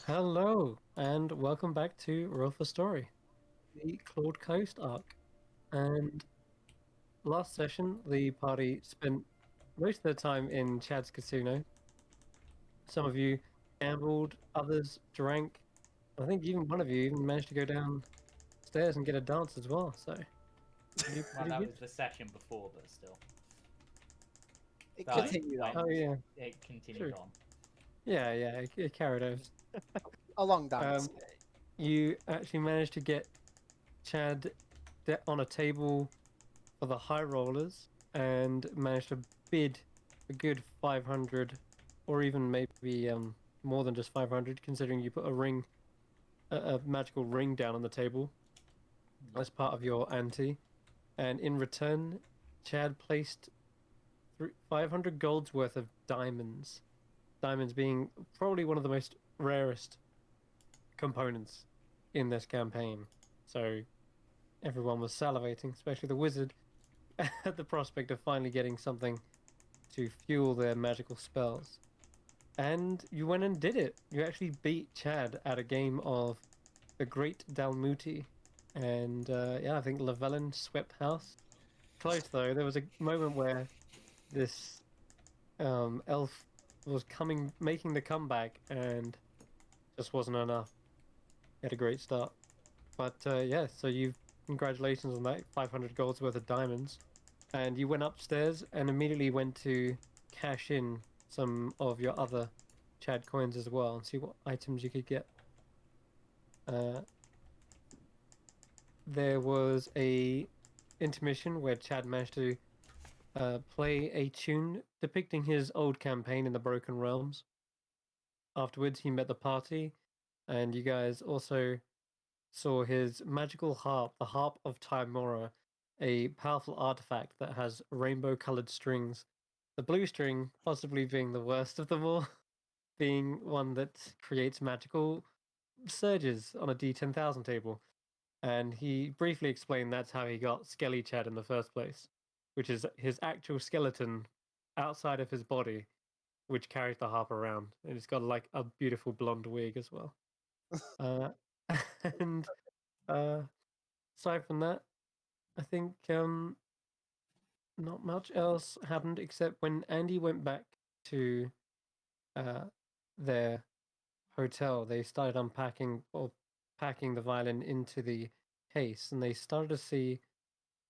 Hello, and welcome back to Roll for Story, the Claude Coast arc. And last session, the party spent most of their time in Chad's casino. Some of you gambled, others drank. I think even one of you even managed to go downstairs and get a dance as well. So pretty, Well, pretty that good. was the session before, but still. It But continued on. Oh yeah, it continued sure. on. Yeah, it carried over. A long dance. You actually managed to get Chad on a table for the high rollers and managed to bid a good 500 or even maybe more than just 500 considering you put a magical ring down on the table as part of your ante, and in return Chad placed 500 gold's worth of diamonds being probably one of the most rarest components in this campaign, so everyone was salivating, especially the wizard, at the prospect of finally getting something to fuel their magical spells. And you went and did it. You actually beat Chad at a game of the Great Dalmuti. And yeah, I think Llewellyn swept house. Close though. There was a moment where this elf was making the comeback, and just wasn't enough. He had a great start. But yeah, so congratulations on that 500 gold's worth of diamonds. And you went upstairs and immediately went to cash in some of your other Chad coins as well and see what items you could get. Uh, there was a intermission where Chad managed to play a tune depicting his old campaign in the Broken Realms. Afterwards, he met the party, and you guys also saw his magical harp, the Harp of Timora, a powerful artifact that has rainbow-colored strings. The blue string possibly being the worst of them all, being one that creates magical surges on a D10,000 table. And he briefly explained that's how he got Skelly Chad in the first place, which is his actual skeleton outside of his body, which carries the harp around. And it's got like a beautiful blonde wig as well. Uh, and aside from that, I think not much else happened except when Andy went back to uh, their hotel, they started unpacking or packing the violin into the case, and they started to see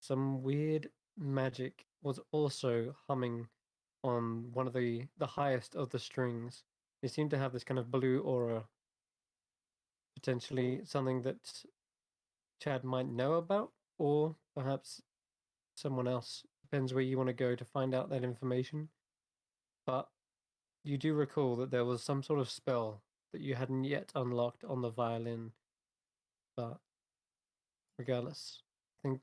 some weird magic was also humming on one of the highest of the strings. It seemed to have this kind of blue aura, potentially something that Chad might know about, or perhaps someone else. Depends where you want to go to find out that information. But you do recall that there was some sort of spell that you hadn't yet unlocked on the violin. But regardless, I think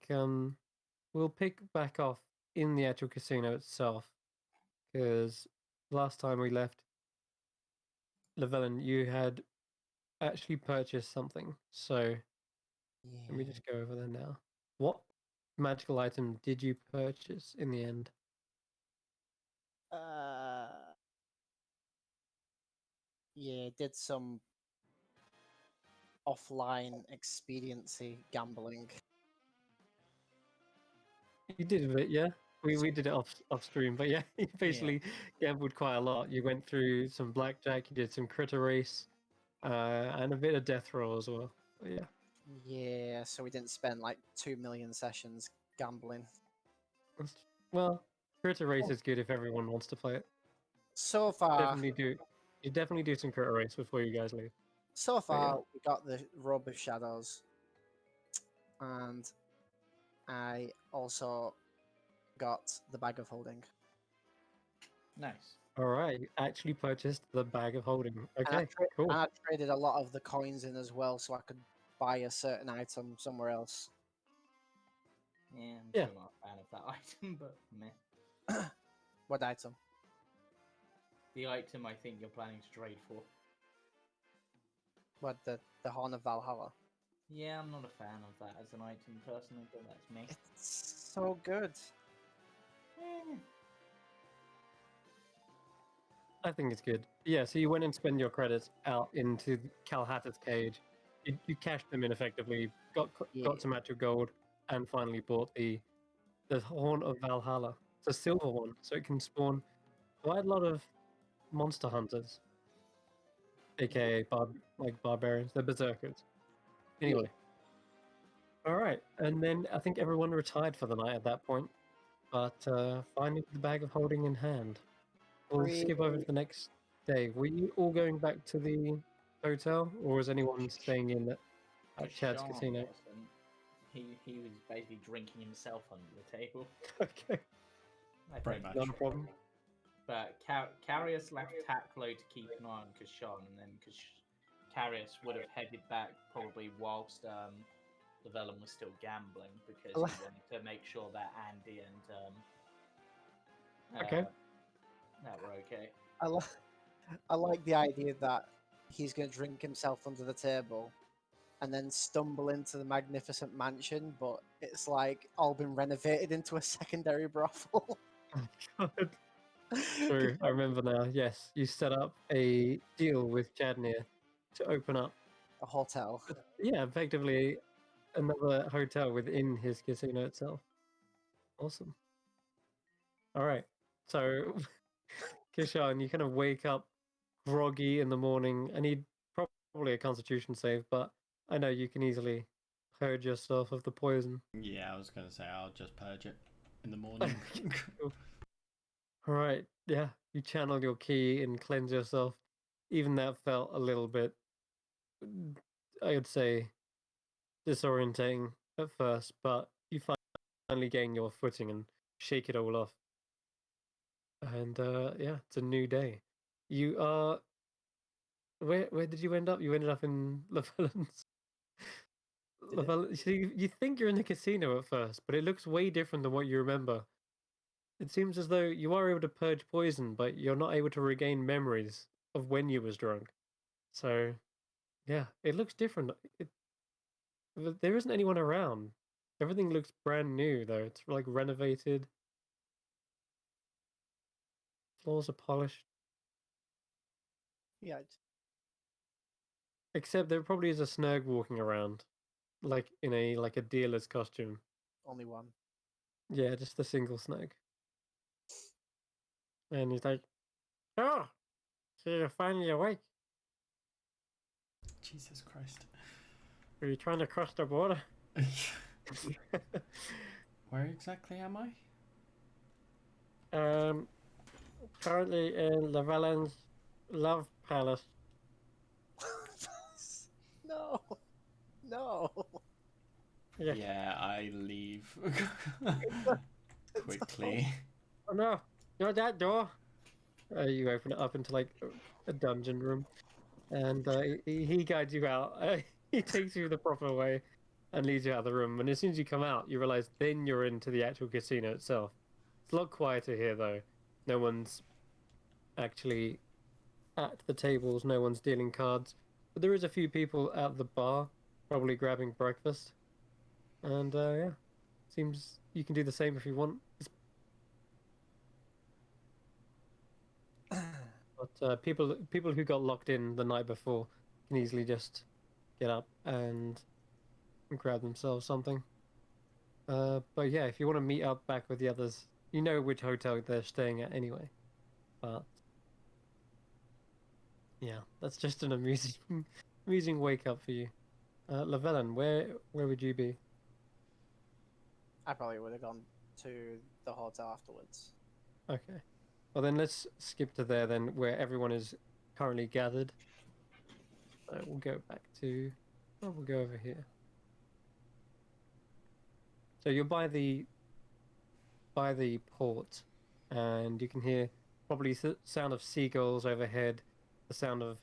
we'll pick back off in the actual casino itself, because last time we left, Llewellyn, you had actually purchased something. So let me Yeah. just go over there now. What magical item did you purchase in the end? Uh, yeah, did some offline expediency gambling. You did a bit, yeah. We did it off stream, but yeah, you Yeah. basically gambled quite a lot. You went through some blackjack, you did some critter race, and a bit of death roll as well. But yeah, Yeah, so we didn't spend like 2 million sessions gambling. well, critter race is good if everyone wants to play it. So far, Definitely do. You definitely do some critter race before you guys leave. so But yeah, far, we got the Robe of Shadows, and I also got the Bag of Holding. Nice. all right. You actually purchased the bag of holding. And I, Okay, cool. and I traded a lot of the coins in as well, so I could buy a certain item somewhere else. Yeah, I'm Yeah. still not a fan of that item, but meh. What item? The item I think you're planning to trade for. What, the Horn of Valhalla? Yeah, I'm not a fan of that as an item personally, but that's me. It's so good. Eh. I think it's good. Yeah, so you went and spent your credits out into Cal Hatter's cage. You cashed them in effectively, got Yeah. to match your gold, and finally bought the Horn of Valhalla. It's a silver one, so it can spawn quite a lot of monster hunters, aka barbarians. They're berserkers. Anyway, all right, and then I think everyone retired for the night at that point. But finding the bag of holding in hand, we'll skip over to the next day. Were you all going back to the hotel, or was anyone staying in at Chad's Keshing casino? wasn't. He was basically drinking himself under the table. Okay, I Pretty think. much. not a problem. But Carius left Taklo to keep an eye on Keshing, and then Carius would have headed back probably whilst Llewellyn was still gambling because he wanted to make sure that Andy and Okay. that were okay. I like the idea that he's going to drink himself under the table and then stumble into the magnificent mansion, but it's like all been renovated into a secondary brothel. God. True, I remember now. Yes, you set up a deal with Jadnir to open up, A hotel. yeah, effectively another hotel within his casino itself. Awesome. All right, so Kishan, you kind of wake up groggy in the morning. I need probably a Constitution save, but I know you can easily purge yourself of the poison. Yeah, I was going to say I'll just purge it in the morning. Cool. All right, yeah, you channel your key and cleanse yourself. Even that felt a little bit, I would say, disorientating at first, but you finally gain your footing and shake it all off. And yeah, it's a new day. You are. Where did you end up? You ended up in Llewellyn's. So you think you're in the casino at first, but it looks way different than what you remember. It seems as though you are able to purge poison, but you're not able to regain memories of when you was drunk. So, yeah, it looks different. There isn't anyone around. Everything looks brand new, though. It's like renovated. Floors are polished. Yeah, Except there probably is a Snurg walking around, like in a dealer's costume. only one. Yeah, just a single Snurg. And he's like, "Oh, so you're finally awake. Jesus Christ. Are you trying to cross the border?" Where exactly am I? Currently in Llewellyn's Love Palace. No, no. Yes. Yeah, I leave quickly. Oh no, not that door. You open it up into like a dungeon room, and he guides you out. He takes you the proper way and leads you out of the room. And as soon as you come out, you realize then you're into the actual casino itself. It's a lot quieter here, though. No one's actually at the tables. No one's dealing cards. But there is a few people at the bar, probably grabbing breakfast. And yeah, seems you can do the same if you want. But people who got locked in the night before can easily just get up and grab themselves something. But yeah, if you want to meet up back with the others, you know which hotel they're staying at anyway. But yeah, that's just an amusing wake up for you. Llewellyn, where would you be? I probably would have gone to the hotel afterwards. Okay. Well, then let's skip to there then, where everyone is currently gathered. We'll go back to. Oh, we'll go over here. So you're by the port, and you can hear probably the sound of seagulls overhead, the sound of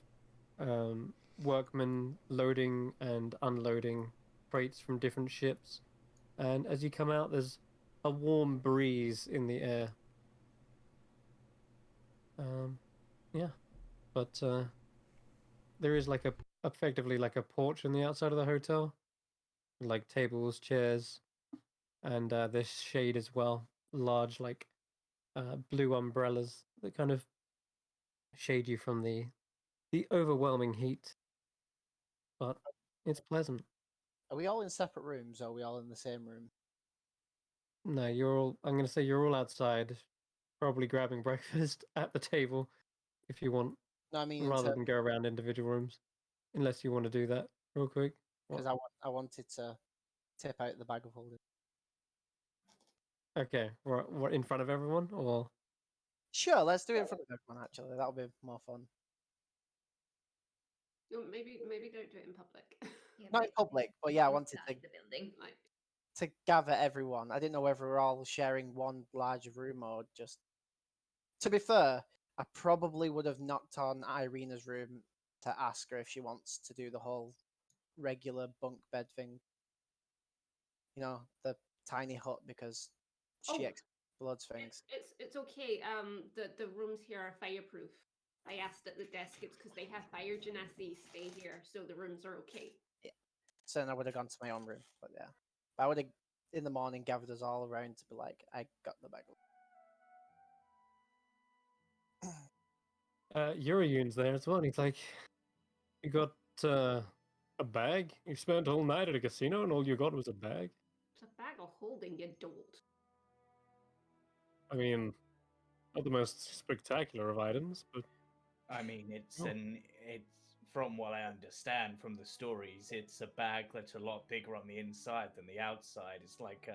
workmen loading and unloading crates from different ships, and as you come out, there's a warm breeze in the air. Yeah, but there is like effectively like a porch on the outside of the hotel, like tables, chairs, and there's shade as well. Large like blue umbrellas that kind of shade you from the overwhelming heat. But it's pleasant. Are we all in separate rooms, or are we all in the same room? No, you're all. I'm gonna say you're all outside, probably grabbing breakfast at the table, if you want, No, I mean, rather than go around individual rooms, unless you want to do that real quick. because I wanted to tip out the bag of holding. Okay, what in front of everyone, or Sure, let's do it in front of everyone. Actually, that'll be more fun. No, maybe don't do it in public. Yeah, Not in maybe public, but yeah, I wanted inside the building. Like, to gather everyone. I didn't know whether we're all sharing one large room or just. To be fair, I probably would have knocked on Irina's room to ask her if she wants to do the whole regular bunk bed thing. You know, the tiny hut, because she Oh, explodes things. it's okay. The rooms here are fireproof. I asked at the desk. It's because they have fire genasi stay here, so the rooms are okay. So then I would have gone to my own room. But yeah, I would have in the morning gathered us all around to be like, I got the bag. Yuriyun's there as well. And he's like, "You got a bag? You spent all night at a casino, and all you got was a bag." It's a bag of holding, you dolt. I mean, not the most spectacular of items, but I mean, it's Oh. it's from what I understand from the stories, it's a bag that's a lot bigger on the inside than the outside. It's like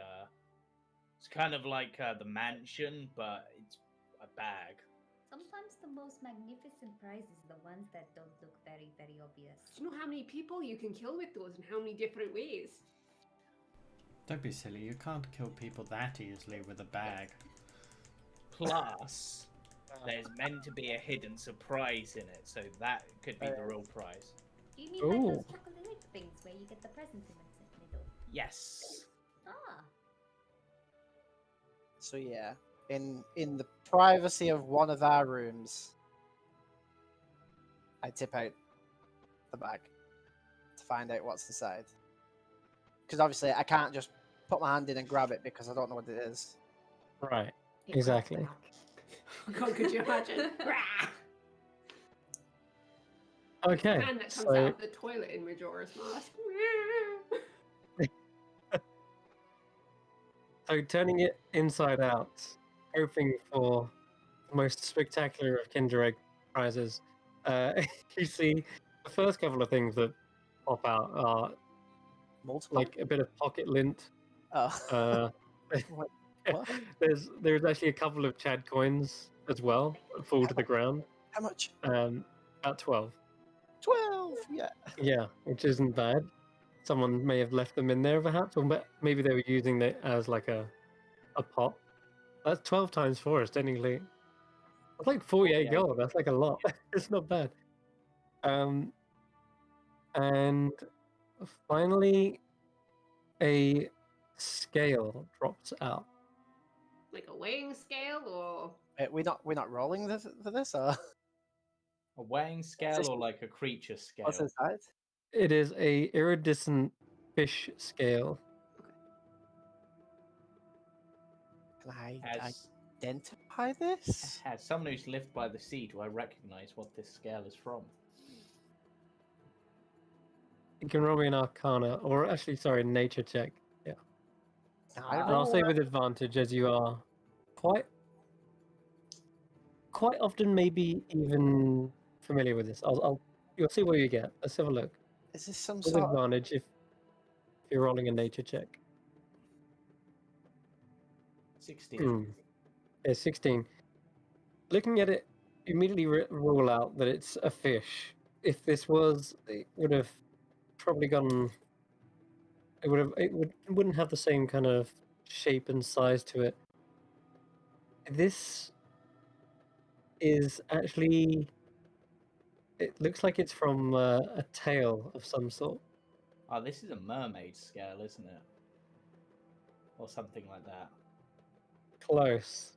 it's kind of like the mansion, but it's a bag. Sometimes the most magnificent prizes are the ones that don't look very, very obvious. Do you know how many people you can kill with those, and how many different ways? Don't be silly. You can't kill people that easily with a bag. Plus, there's meant to be a hidden surprise in it, so that could be the real prize. Do you mean like Ooh. those chocolate things where you get the presents in the middle? Yes. Ah, So yeah, in the privacy of one of our rooms, I tip out the bag to find out what's inside. Because obviously I can't just put my hand in and grab it because I don't know what it is. right. It Exactly. comes back. Oh God, could you imagine? Rah! Okay, Man that comes so out of the toilet in Majora's Mask. so turning it inside out, hoping for the most spectacular of Kinder Egg prizes. You see, the first couple of things that pop out are Multiple? like a bit of pocket lint. Oh. Uh, What? there's actually a couple of Chad coins as well that fall to the ground. How much? About 12. 12! Yeah. Yeah, which isn't bad. Someone may have left them in there, perhaps, or maybe they were using it as like a pot. That's 12 times 4 is technically. That's like 48 gold. That's like a lot. It's not bad. And finally, a scale drops out. Like a weighing scale, or We're not rolling this for this, or A weighing scale or like a creature scale? what's inside? It is a iridescent fish scale. Can I As identify this? as someone who's lived by the sea, do I recognize what this scale is from? You can roll me an Arcana, or actually, sorry, Nature check. Yeah, I and I'll say roll with advantage, as you are quite often, maybe even familiar with this. You'll see what you get. Let's have a look. Is this some With sort of... advantage if you're rolling a Nature check. 16. Yeah, 16. Looking at it, you immediately rule out that it's a fish. If this was, it would have probably gone. Wouldn't have the same kind of shape and size to it. This is actually. It looks like it's from a tail of some sort. Oh, this is a mermaid scale, isn't it? Or something like that. Close.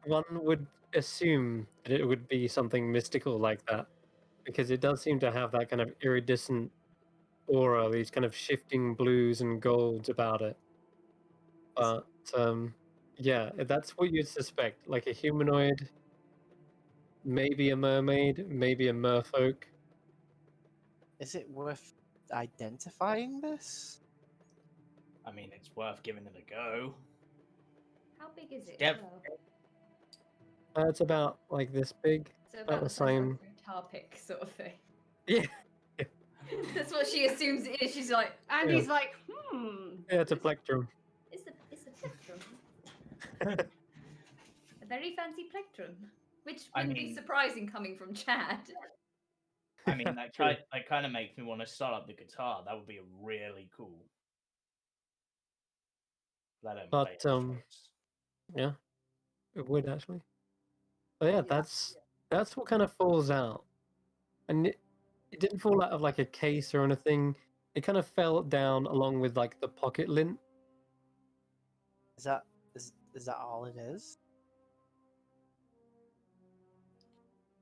One would assume that it would be something mystical like that, because it does seem to have that kind of iridescent aura, these kind of shifting blues and golds about it. But yeah, that's what you'd suspect, like a humanoid maybe a mermaid, maybe a merfolk. Is it worth identifying this? I mean, it's worth giving it a go. How big is it? Dev- Well, It's about like this big. so about about the the size of same. a tar pick sort of thing. Yeah, That's what she assumes it is. She's like, Andy's like, yeah, it's a plectrum. it's a plectrum. A very fancy plectrum. Which I wouldn't be mean- surprising coming from Chad. I mean, that True. kind of makes me want to start up the guitar. That would be really cool. But I don't play But, instruments. Yeah, it would actually. But yeah, Yeah. that's what kind of falls out, and it didn't fall out of like a case or anything. It kind of fell down along with like the pocket lint. Is that all it is?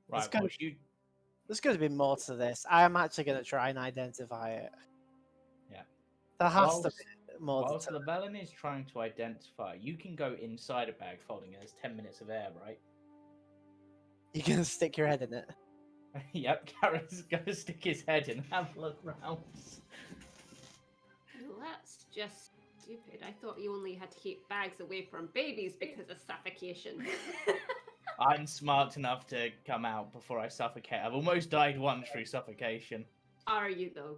Right, gonna- well, you... There's going to be more to this. I am actually going to try and identify it. Yeah. There has to Whilst- be more Whilst to it. Llewellyn is trying to identify, you can go inside a bag folding and there's 10 minutes of air, right? You can stick your head in it. Yep, Garrett's going to stick his head in and have a look round. well, that's just stupid. I thought you only had to keep bags away from babies because of suffocation. I'm smart enough to come out before I suffocate. I've almost died once through suffocation. Are you though?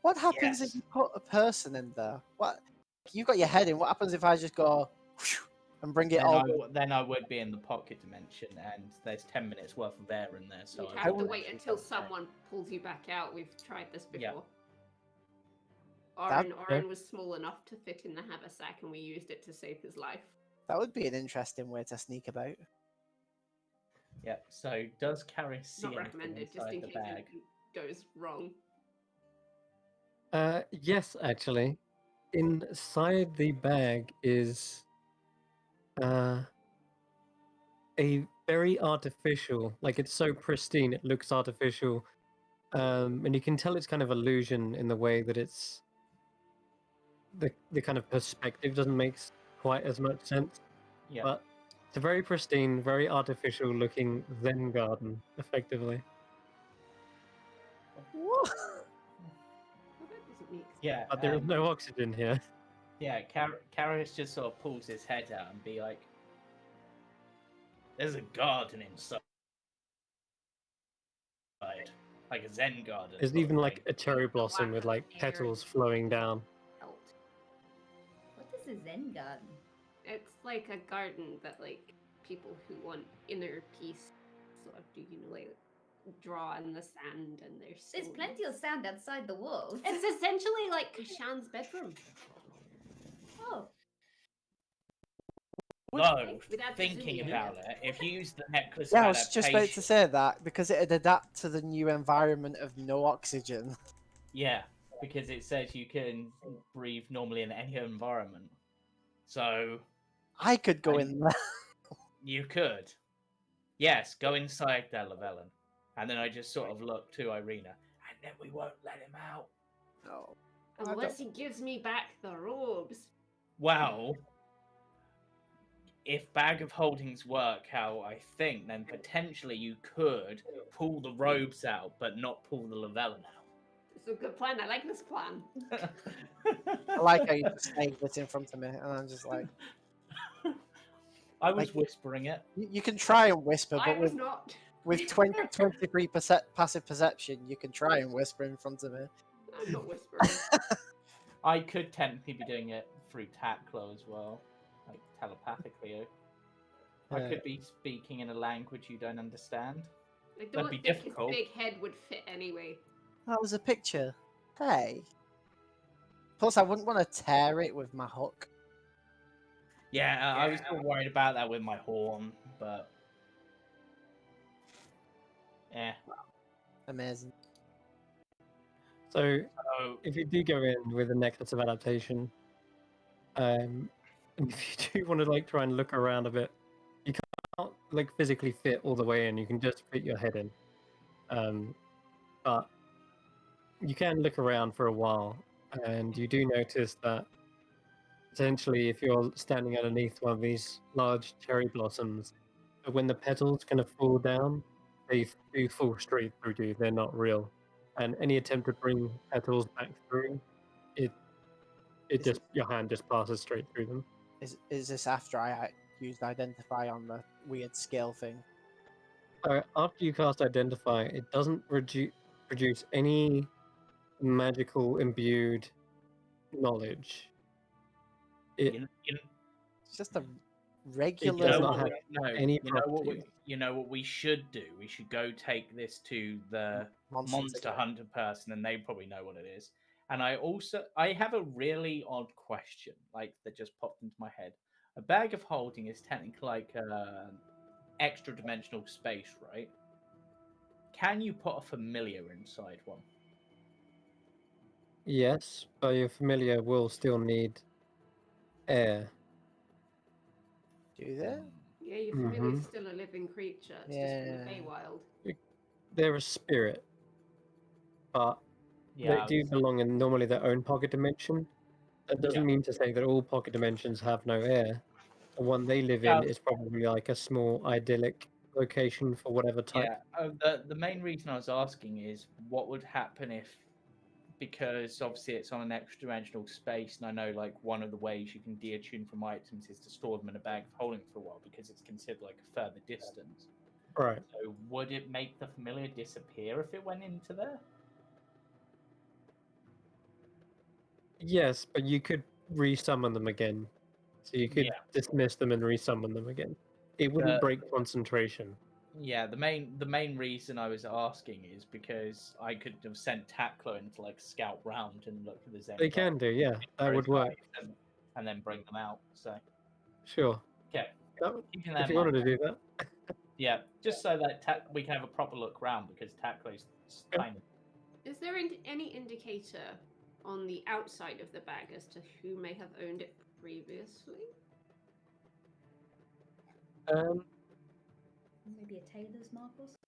What happens Yes. if you put a person in there? What? You got your head in. What happens if I just go and bring it all? Then I would be in the pocket dimension, and there's 10 minutes worth of air in there. So You'd I have to would wait actually until suffocate. someone pulls you back out. We've tried this Yeah. before. That- Oren was small enough to fit in the haversack, and we used it to save his life. That would be an interesting way to sneak about. Yeah. So does Carrie see Not anything recommended, just inside in the case bag? it goes wrong. Yes, actually, inside the bag is a very artificial, like it's so pristine, it looks artificial, and you can tell it's kind of illusion in the way that it's the kind of perspective doesn't make quite as much sense. Yeah. But it's a very pristine, very artificial looking Zen garden, effectively. Well, that doesn't make sense. Yeah. But there is no oxygen here. Yeah, Carius just sort of pulls his head out and be like, "There's a garden inside, like a Zen garden." There's sort of even like thing. a cherry blossom with like petals flowing down. Felt. What is a Zen garden? It's like a garden that like people who want inner peace sort of do, like draw in the sand and there's There's plenty of sand outside the walls. It's essentially like Kashan's bedroom. Oh, Though, We'd add thinking Suzuki, about it, if you use the necklace Yeah, I of was just about to adaptation- say that because it'd adapt to the new environment of no oxygen. Yeah, because it says you can breathe normally in any environment. So I could go in there. you could. Yes, go inside there, Llewellyn. And then I just sort of look to Irina, and then we won't let him out. No. unless he gives me back the robes. Well, if Bag of Holdings work how I think, then potentially you could pull the robes out, but not pull the Llewellyn It's a good plan. I like this plan. out. I like how you just say this in front of me, and I'm just like, I was like- whispering it. you can try and whisper, I but was with not. with 23% passive perception, you can try and whisper in front of me. I'm not whispering. I could technically be doing it through Taclo as well, like telepathically. I Yeah. could be speaking in a language you don't understand. I don't be think difficult. his big head would fit anyway. That was a picture. Hey. Plus, I wouldn't want to tear it with my hook. Yeah, I was still worried about that with my horn, but yeah. Amazing. So So if you do go in with a necklace of adaptation, and if you do want to like try and look around a bit, you can't like physically fit all the way in. You can just fit your head in, but you can look around for a while, and you do notice that potentially if you're standing underneath one of these large cherry blossoms, But when the petals kind of fall down, they do fall straight through you. They're not real. And any attempt to bring petals back through, it Is just your hand just passes straight through them. Is this after I used identify on the weird scale thing? After you cast Identify, it doesn't produce any magical imbued knowledge. It It's just a does regular. not have any properties. You know what we should do? We should go take this to the monster hunter person, and they probably know what it is. And I have a really odd question, like that just popped into my head. A bag of holding is technically like extra dimensional space, right? Can you put a familiar inside one? Yes, but your familiar will still need air. Do they? Yeah, your familiar's Mhm. still a living creature. It's just from the Yeah. Feywild. They're a spirit, but Yeah, they do belong in normally their own pocket dimension. That doesn't mean to say that all pocket dimensions have no air. The one they live in is probably like a small idyllic location for whatever type. Yeah. The main reason I was asking is what would happen if, because obviously it's on an extra dimensional space, and I know like one of the ways you can deattune from items is to store them in a bag of holding for a while because it's considered like a further distance. Right. So would it make the familiar disappear if it went into there? Yes, but you could resummon them again. So you could dismiss them and resummon them again. It wouldn't break concentration. Yeah, the main reason I was asking is because I could have sent Taklo in to like scout round and look if there's any. They can do, yeah. That would work. And then bring them out. So Sure. okay, keeping that If in you wanted mind. to do that. Yeah, just so that we can have a proper look round because Taklo's tiny. Is there any indicator on the outside of the bag as to who may have owned it previously? Maybe a tailor's mark or something?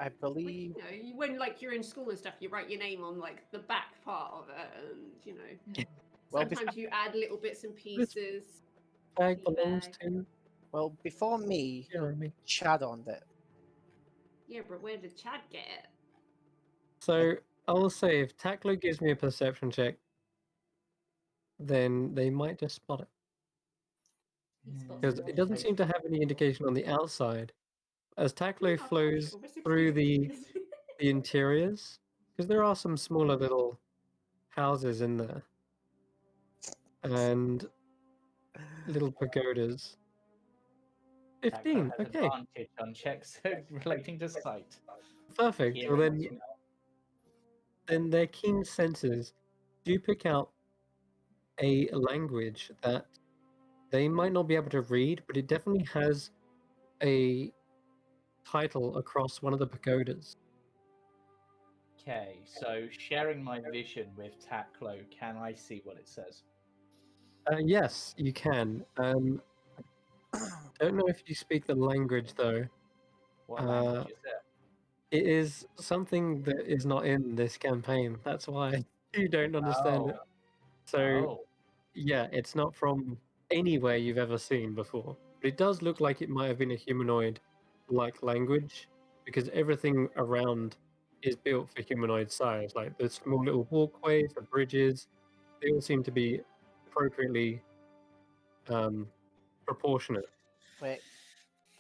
I believe. Like, you know, when like you're in school and stuff, you write your name on like the back part of it, and you know, sometimes you add little bits and pieces. Bag belongs to. Well, before me, Jeremy. Chad owned it. Yeah, but where did Chad get it? So I'll say if Taklo gives me a perception check, then they might just spot it. Because it doesn't seem to have any indication on the outside. As Taklo flows through the interiors, because there are some smaller little houses in there, and little pagodas. 15, okay. Advantage on checks relating to sight. Perfect. Well, Hearing, then their keen senses do pick out a language that they might not be able to read, but it definitely has a title across one of the pagodas. Okay, so sharing my vision with Taklo, can I see what it says? Yes, you can. Don't know if you speak the language though. What language is it? It is something that is not in this campaign. That's why you don't understand it. So, yeah, it's not from anywhere you've ever seen before. But it does look like it might have been a humanoid-like language because everything around is built for humanoid size. Like the small little walkways, the bridges, they all seem to be appropriately proportionate. Wait,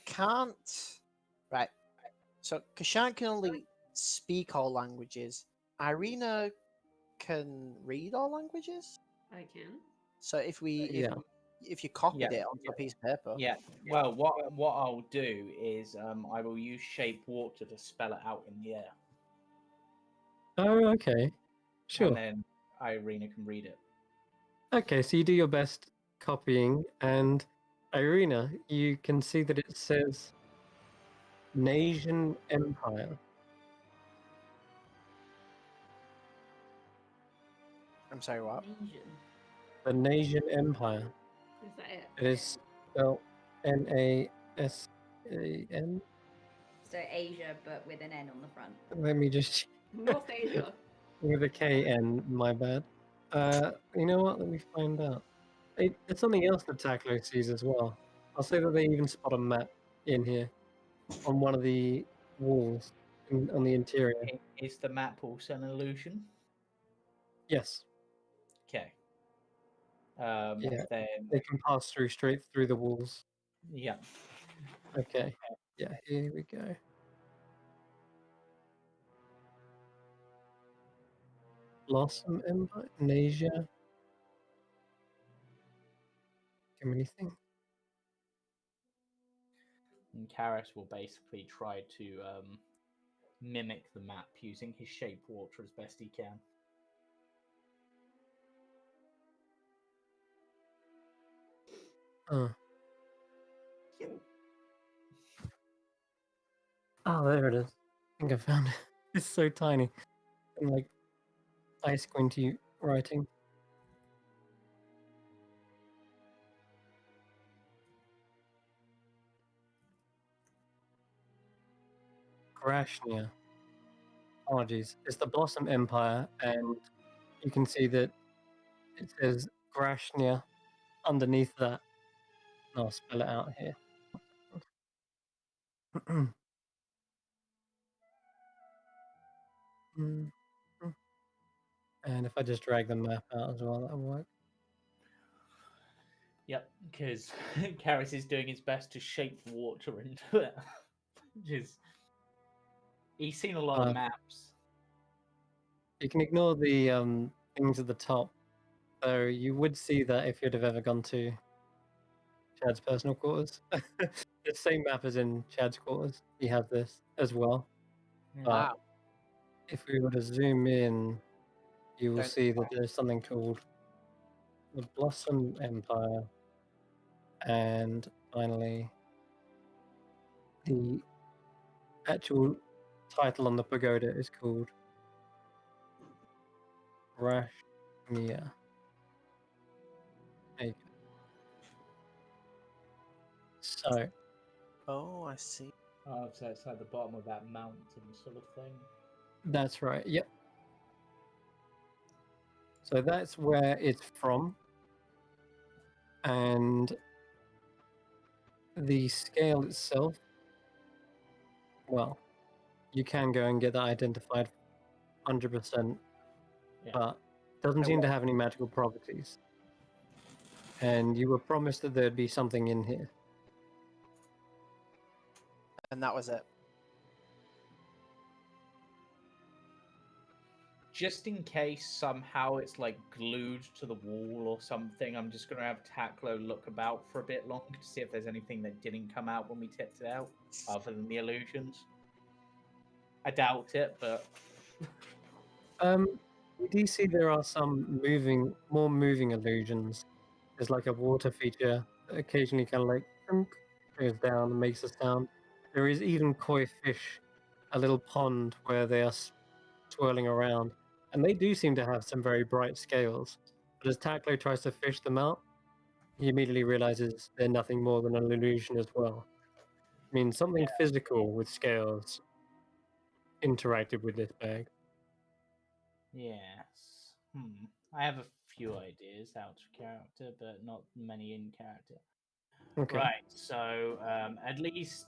can't. Right. So Keshing can only speak all languages. Irina can read all languages. I can. So if you copied it onto a piece of paper. Yeah. Well, what I'll do is I will use shape water to spell it out in the air. Oh, okay. Sure. And then Irina can read it. Okay, so you do your best copying, and Irina, you can see that it says Nasian Empire. I'm sorry, what? The Nasian Empire. Is that it? It is spelled Nasan. So Asia, but with an N on the front. Let me just. North Asia. With a KN, my bad. You know what? Let me find out. It's something else that Taklo sees as well. I'll say that they even spot a map in here on one of the walls on the interior. Is the map also an illusion? Yes. Okay. Yeah. Then They can pass straight through the walls. yeah. Okay. Yeah, here we go. Blossom Empire in Asia. Too many things. And Karis will basically try to mimic the map using his shape water as best he can. Oh, there it is. I think I found it. It's so tiny. And like eye squinty writing. Grashnia. Apologies. It's the Blossom Empire, and you can see that it says Grashnia underneath that. And I'll spell it out here. And if I just drag the map out as well, that'll work. Yep, because Karis is doing his best to shape water into it. Which is he's seen a lot of maps. You can ignore the things at the top. So you would see that if you'd have ever gone to Chad's personal quarters. The same map as in Chad's quarters. You have this as well. But Wow. if we were to zoom in, you will Don't- see that there's something called the Blossom Empire. And finally, the actual title on the pagoda is called Rashmia. There you go. So, Oh, I see. Oh, so it's at the bottom of that mountain sort of thing. that's right, yep. So that's where it's from. And the scale itself, well, you can go and get that identified 100%, Yeah. but doesn't seem to have any magical properties. And you were promised that there'd be something in here. And that was it. Just in case somehow it's like glued to the wall or something, I'm just gonna have Taklo look about for a bit longer to see if there's anything that didn't come out when we tipped it out, other than the illusions. I doubt it, but You do see there are some more moving illusions. There's like a water feature that occasionally kind of like thunk, goes down and makes a sound. There is even koi fish, a little pond where they are swirling around, and they do seem to have some very bright scales. But as Taklo tries to fish them out, he immediately realizes they're nothing more than an illusion as well. I mean, something physical with scales interacted with this bag. yes. I have a few ideas out of character, but not many in character. Okay. Right, so at least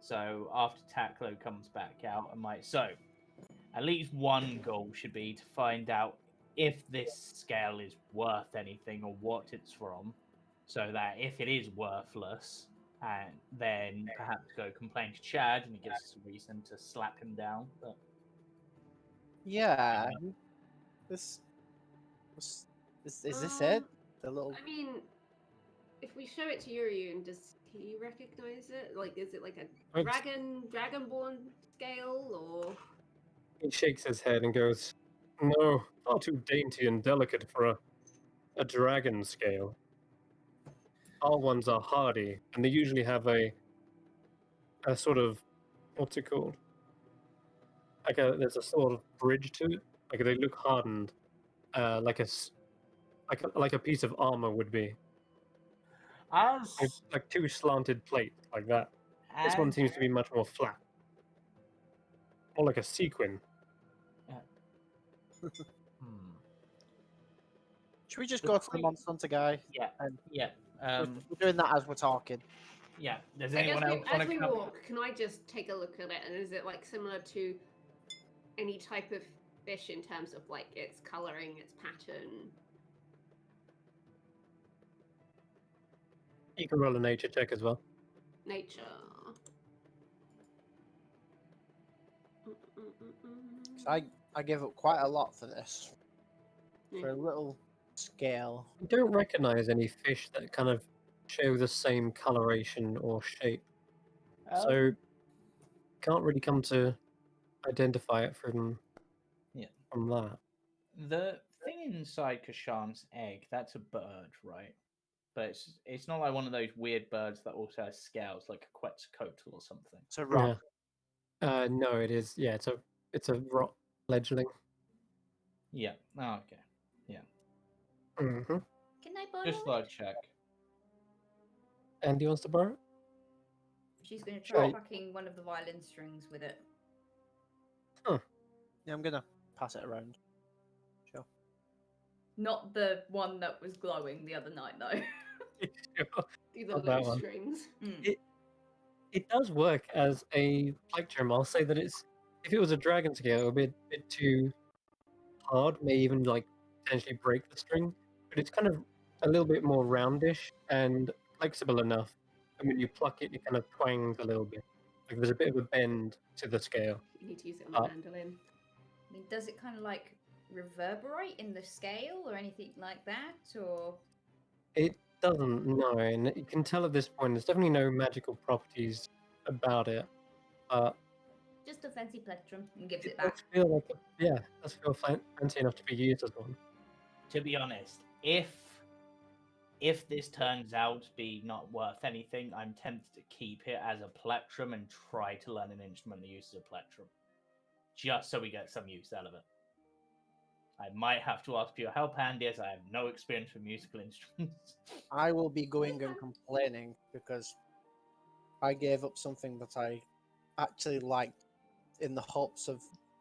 so after Taklo comes back out, at least one goal should be to find out if this scale is worth anything or what it's from, so that if it is worthless, and then perhaps go complain to Chad, and it gives us a reason to slap him down. But Yeah. This was. Is this it? The little. I mean, if we show it to Yurian, does he recognize it? Like, is it like a dragonborn scale, or? He shakes his head and goes, "No, far too dainty and delicate for a dragon scale. Our ones are hardy, and they usually have a sort of, what's it called? There's a sort of bridge to it. Like they look hardened, like a piece of armor would be. It's like two slanted plates like that. This one seems to be much more flat, more like a sequin. Should we just go to the Monster Hunter guy? Yeah, And yeah. we're doing that as we're talking. Yeah. Does I guess anyone else want as to we come? walk, can I just take a look at it? And is it like similar to any type of fish in terms of like its coloring, its pattern? You can roll a nature check as well. Nature. So I gave up quite a lot for this. Yeah. For a little scale. You don't recognize any fish that kind of show the same coloration or shape, so can't really come to identify it from Yeah. from that. The thing inside Kashan's egg, that's a bird, right? But it's not like one of those weird birds that also has scales, like a Quetzalcoatl or something. It's a rock. Yeah. No, it is. Yeah, it's a rock fledgling. Yeah. Oh, okay. Yeah. hmm Can I borrow Just it? thought I'd check. Andy wants to borrow it? She's going to Should try I- plucking one of the violin strings with it. Yeah, I'm gonna pass it around. Sure. Not the one that was glowing the other night, though. Do the Not that loose one. strings. It does work as a plectrum. I'll say that it's if it was a dragon scale, it would be a bit too hard, may even like potentially break the string. But it's kind of a little bit more roundish and flexible enough. And when you pluck it, it kind of twangs a little bit. Like there's a bit of a bend to the scale. You need to use it on the Uh, mandolin. I mean, does it kind of like reverberate in the scale or anything like that? Or It doesn't, no, and you can tell at this point there's definitely no magical properties about it. just a fancy plectrum and gives It it does back? feel like it does feel fancy enough to be used as one. To be honest, if this turns out to be not worth anything, I'm tempted to keep it as a plectrum and try to learn an instrument that uses a plectrum, just so we get some use out of it. I might have to ask for your help, Andy, as I have no experience with musical instruments. I will be going and complaining because I gave up something that I actually liked in the hopes of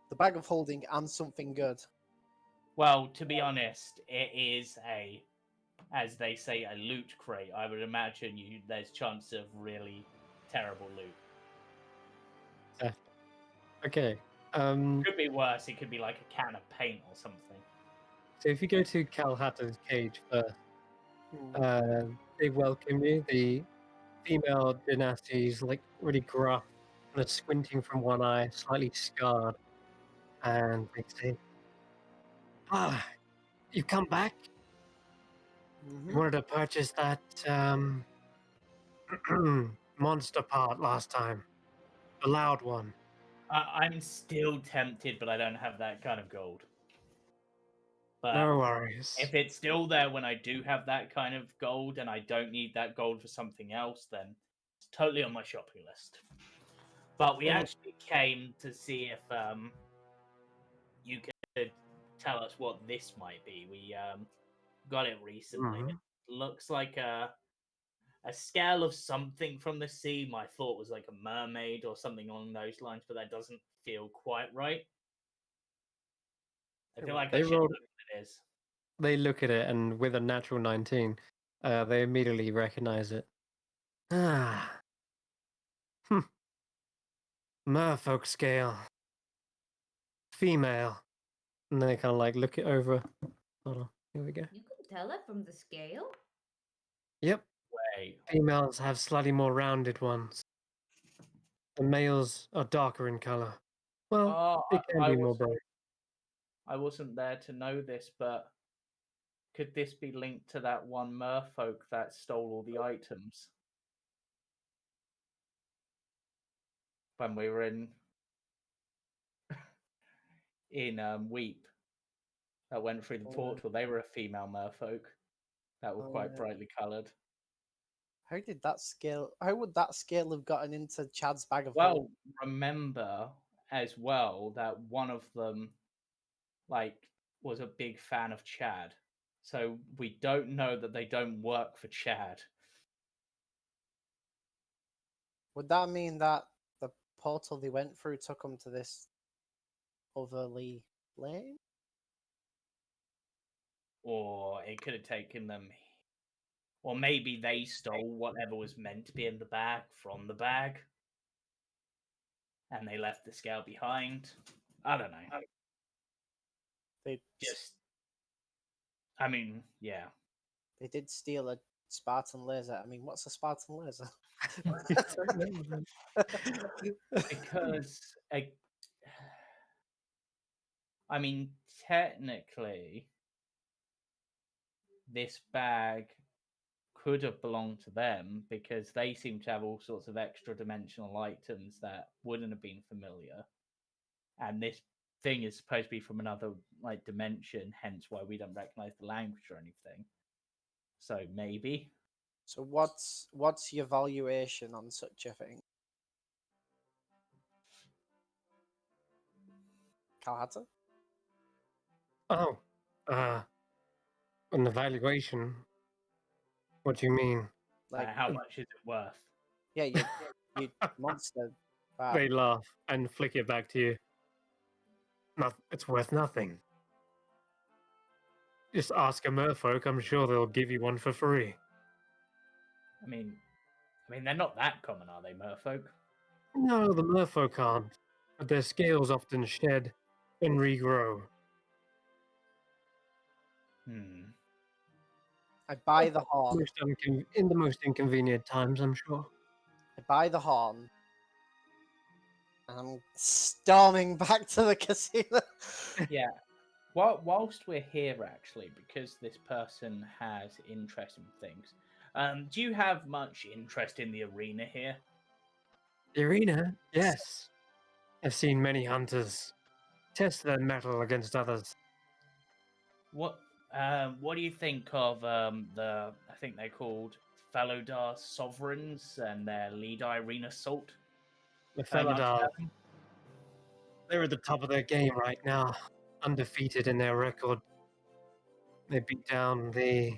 the bag of holding and something good. Well, to be honest, it is a, as they say, a loot crate. I would imagine there's chance of really terrible loot. Okay. Could be worse. It could be like a can of paint or something. So if you go to Cal Hatter's cage first, Hmm. they welcome you. The female dynasty is like really gruff, kind of squinting from one eye, slightly scarred, and they say, "Ah, you've come back. Mhm. You wanted to purchase that monster part last time, the loud one." I'm still tempted, but I don't have that kind of gold. But No worries. if it's still there when I do have that kind of gold and I don't need that gold for something else, then it's totally on my shopping list. But we Well- actually came to see if you could tell us what this might be. We got it recently. Mhm. It looks like a scale of something from the sea. My thought was like a mermaid or something along those lines, but that doesn't feel quite right. I feel like I They should know rolled. what it is. They look at it, and with a natural 19, they immediately recognize it. Ah, merfolk scale, female. And then they kind of like look it over. Hold on, here we go. You can tell it from the scale. Yep, Wait, females have slightly more rounded ones. The males are darker in color. Well, oh, it can I be more was bright. I wasn't there to know this, but could this be linked to that one merfolk that stole all the items when we were in Weep that went through the Oh, portal? They were a female merfolk that were Oh, quite yeah. brightly coloured. How did that scale? How would that scale have gotten into Chad's bag of Well, holding? remember as well that one of them like was a big fan of Chad. So we don't know that they don't work for Chad. Would that mean that the portal they went through took them to this otherly plane? Or it could have taken them Or maybe they stole whatever was meant to be in the bag from the bag. And they left the scale behind. I don't know. They Just, I mean, yeah. they did steal a Spartan laser. I mean, what's a Spartan laser? Because, I mean, technically, this bag could have belonged to them because they seem to have all sorts of extra dimensional items that wouldn't have been familiar. And this thing is supposed to be from another like dimension, hence why we don't recognize the language or anything. So maybe. So what's your valuation on such a thing? Kalhata? Oh, an evaluation. What do you mean? Like, How much is it worth? yeah, you monster. They laugh and flick it back to you. It's worth nothing. Just ask a merfolk. I'm sure they'll give you one for free. I mean, they're not that common, are they, merfolk? No, the merfolk aren't. But their scales often shed and regrow. I buy the horn. In the most inconvenient times, I'm sure. I buy the horn. And I'm storming back to the casino. Yeah. Whilst we're here, actually, because this person has interest in things, do you have much interest in the arena here? The arena? Yes. I've seen many hunters test their mettle against others. What do you think of the? I think they're called Felodar Sovereigns and their lead arena assault. The Much Felodar, about them? they're at the top of their game right now, undefeated in their record. They beat down the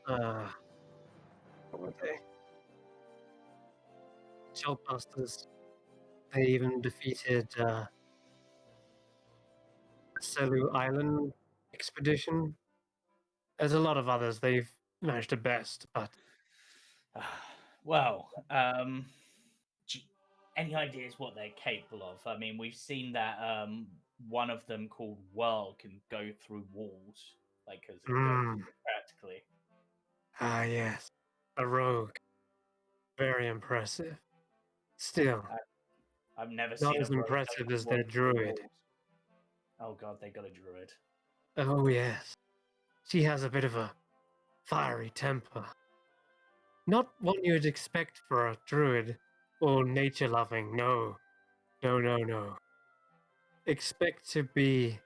what were they? Shellbusters. They even defeated Selu Island expedition. There's a lot of others they've managed to best, but Well, any ideas what they're capable of? I mean, we've seen that one of them called Whirl can go through walls, like as a ghost, practically. yes, a rogue. Very impressive. Still, I've never not seen as a rogue go impressive as through their druid. walls. Oh god, they got a druid. Oh yes, she has a bit of a fiery temper. Not what you'd expect for a druid or nature-loving. No, no, no, no. Expect to be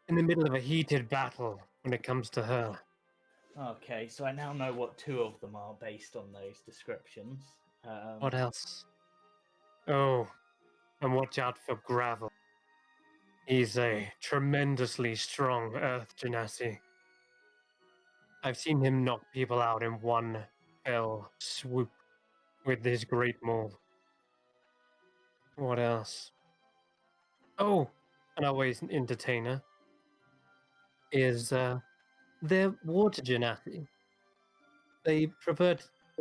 in the middle of a heated battle when it comes to her. Okay, so I now know what two of them are based on those descriptions. What else? Oh, and watch out for Gravel. He's a tremendously strong Earth Genasi. I've seen him knock people out in one fell swoop with his great maul. What else? Oh, and always an entertainer is their water genasi. They prefer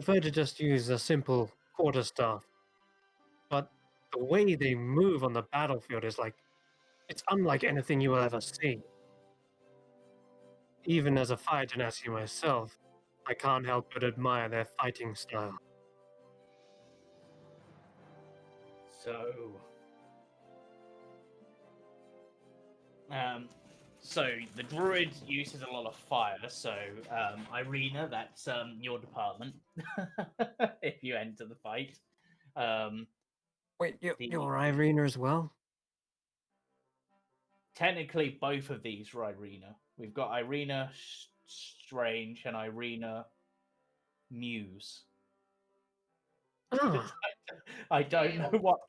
to just use a simple quarterstaff, but the way they move on the battlefield is like it's unlike anything you will ever see. Even as a fire genasi myself, I can't help but admire their fighting style. So the druid uses a lot of fire. So Irina, that's your department. If you enter the fight, Wait, the- you're Irina as well? technically both of these are Irina. We've got Irina Strange and Irina Muse. Ah, I don't know what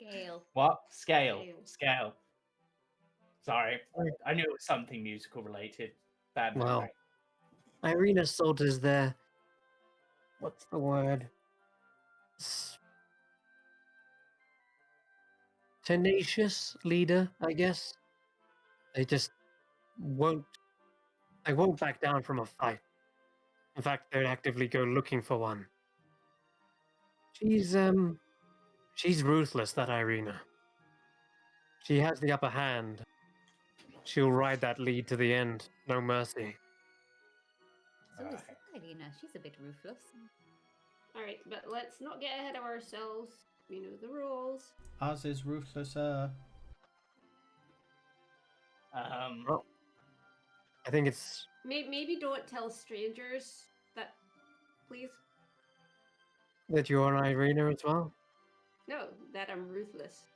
Scale. scale. Sorry, I knew it was something musical related. Bad well, memory. Irina Salt is their what's the word? Tenacious leader, I guess. They just won't. They won't back down from a fight. In fact, they'd actively go looking for one. She's ruthless, that Irina. She has the upper hand. She'll ride that lead to the end, no mercy. So is Irina. She's a bit ruthless. All right, but let's not get ahead of ourselves. We know the rules. Ours is ruthless. Well, I think it's Maybe don't tell strangers that, please. that you're Irina as well. No, that I'm ruthless.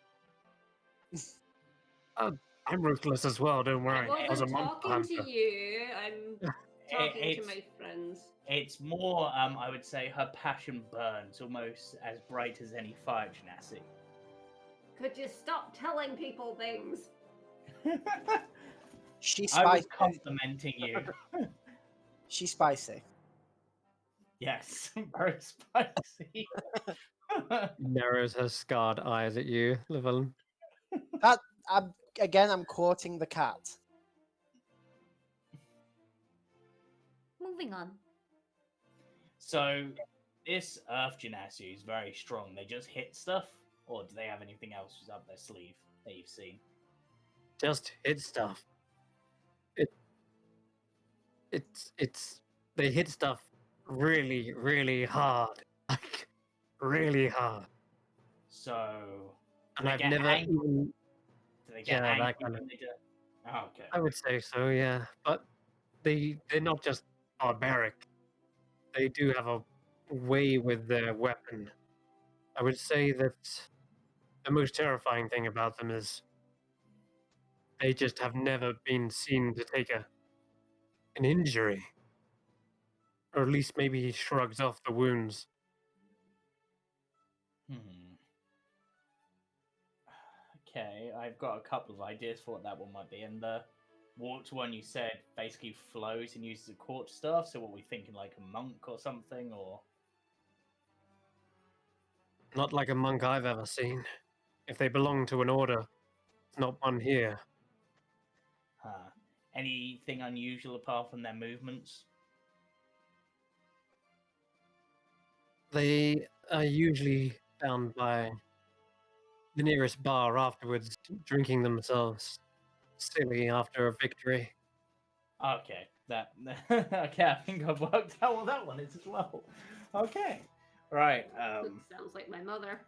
I'm ruthless as well, don't worry. I As a wasn't monster talking to hunter. you. I'm talking to It's my friends. it's more I would say her passion burns almost as bright as any fire genasi. Could you stop telling people things? She's I was spicy. complimenting you. She's spicy. Yes, very spicy. Narrows her scarred eyes at you, Llewellyn. I'm quoting the cat. Moving on. So this Earth Genasi is very strong. They just hit stuff, or do they have anything else up their sleeve that you've seen? Just hit stuff. It's they hit stuff really, really hard. Like really hard. So And they I've get never angry? even Do they get Yeah, angry that kind of when they do? Oh, okay. I would say so, yeah. But they're not just barbaric. They do have a way with their weapon. I would say that the most terrifying thing about them is they just have never been seen to take an injury. Or at least maybe he shrugs off the wounds. Okay, I've got a couple of ideas for what that one might be. And the warped one you said basically flows and uses a quartz staff. So what we thinking, like a monk or something, or Not like a monk I've ever seen. If they belong to an order, it's not one here. anything unusual apart from their movements? They are usually found by the nearest bar afterwards, drinking themselves silly after a victory. Okay, that okay. I think I've worked out what that one is as well. Okay, right. Sounds like my mother.